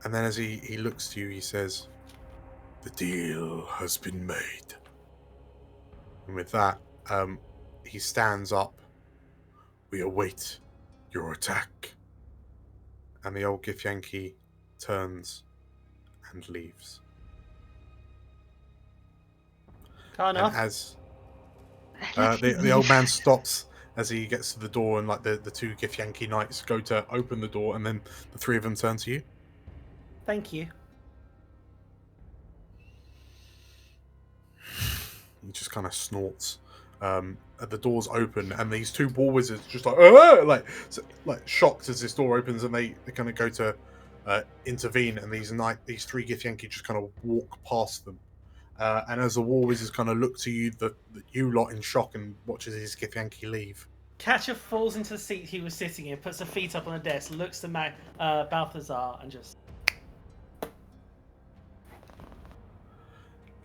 then as he looks to you, he says, "The deal has been made." And with that, he stands up. "We await your attack." And the old githyanki turns and leaves. And as the old man stops as he gets to the door, and like the two githyanki knights go to open the door, and then the three of them turn to you. Thank you. He just kind of snorts. The doors open, and these two war wizards just like shocked as this door opens, and they kind of go to intervene, and these three githyanki just kind of walk past them. And as the war wizards kind of look to you, you lot in shock, and watches his githyanki leave. Catcher falls into the seat he was sitting in, puts her feet up on the desk, looks to Balthazar, and just...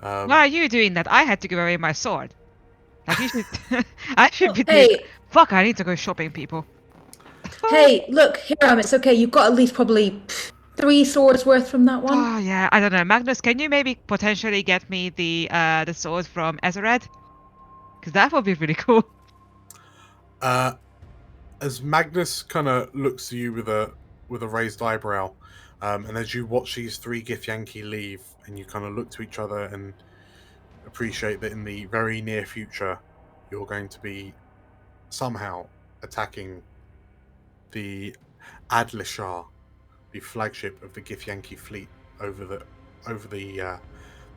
Why are you doing that? I had to give away my sword. Like, you should... I should be Hey. Fuck, I need to go shopping, people. Hey, look, Hiram, it's okay. You've got at least probably 3 swords worth from that one. Oh, yeah, I don't know. Magnus, can you maybe potentially get me the sword from Ezered? Because that would be really cool. As Magnus kind of looks to you with a raised eyebrow, and as you watch these three githyanki leave, and you kind of look to each other and appreciate that in the very near future, you're going to be somehow attacking the Adlishar, the flagship of the githyanki fleet, over the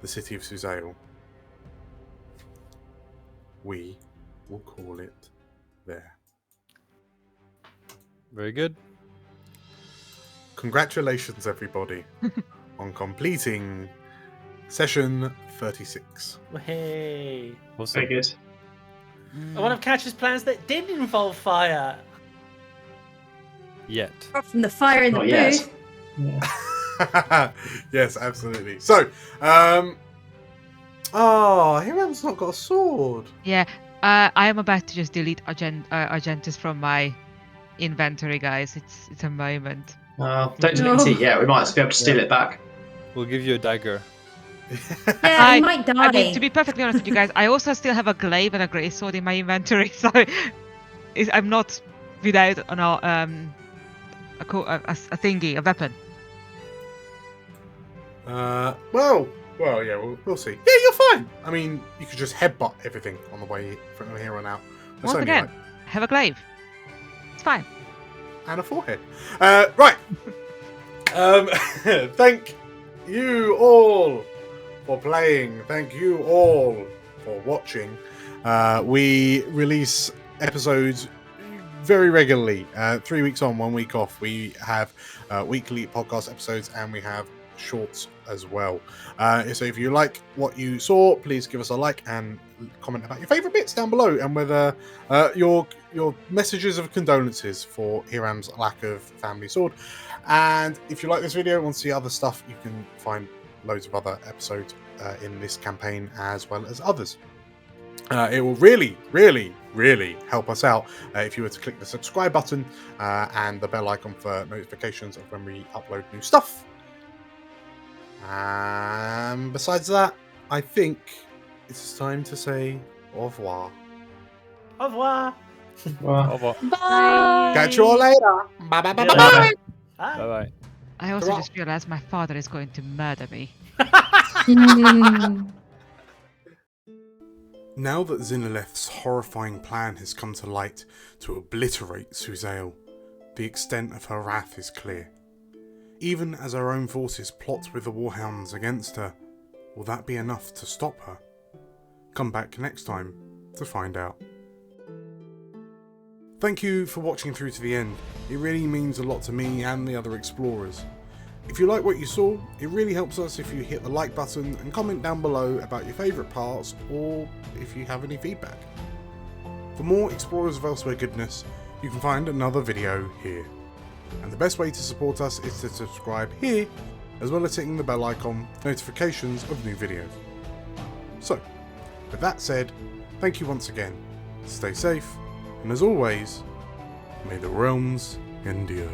city of Suzail, we will call it there. Very good. Congratulations, everybody, on completing session 36. Hey. Very good. One of Catch's plans that did involve fire. Yet. Apart from the fire in the Not yet. booth. Yes, absolutely. So, Hiram's not got a sword. Yeah, I am about to just delete Argentus from my inventory, guys. It's a moment. Don't delete it yet. We might be able to steal it back. We'll give you a dagger. Yeah, you might die. I mean, to be perfectly honest with you guys, I also still have a glaive and a greatsword in my inventory, so I'm not without a thingy, a weapon. Well, yeah, we'll see. Yeah, you're fine. I mean, you could just headbutt everything on the way from here on out. It's Once only again, like- have a glaive. It's fine. and a forehead. Right. Thank you all for playing. Thank you all for watching. We release episodes very regularly. 3 weeks on, 1 week off. We have weekly podcast episodes and we have shorts as well. So if you like what you saw, please give us a like and comment about your favorite bits down below, and whether your messages of condolences for Hiram's lack of family sword. And if you like this video and want to see other stuff, you can find loads of other episodes in this campaign as well as others. It will really, really, really help us out if you were to click the subscribe button and the bell icon for notifications of when we upload new stuff. And besides that, I think it's time to say au revoir. Au revoir. Well, Bye. Catch you all later. Bye bye bye bye. Yeah. Bye. Bye bye. I also just realized my father is going to murder me. Now that Zinaleth's horrifying plan has come to light to obliterate Suzail, the extent of her wrath is clear. Even as her own forces plot with the Warhounds against her, will that be enough to stop her? Come back next time to find out. Thank you for watching through to the end. It really means a lot to me and the other explorers. If you like what you saw, it really helps us if you hit the like button and comment down below about your favourite parts, or if you have any feedback. For more Explorers of Elsewhere goodness, you can find another video here. And the best way to support us is to subscribe here, as well as hitting the bell icon for notifications of new videos. So, with that said, thank you once again, stay safe, and as always, may the realms endure.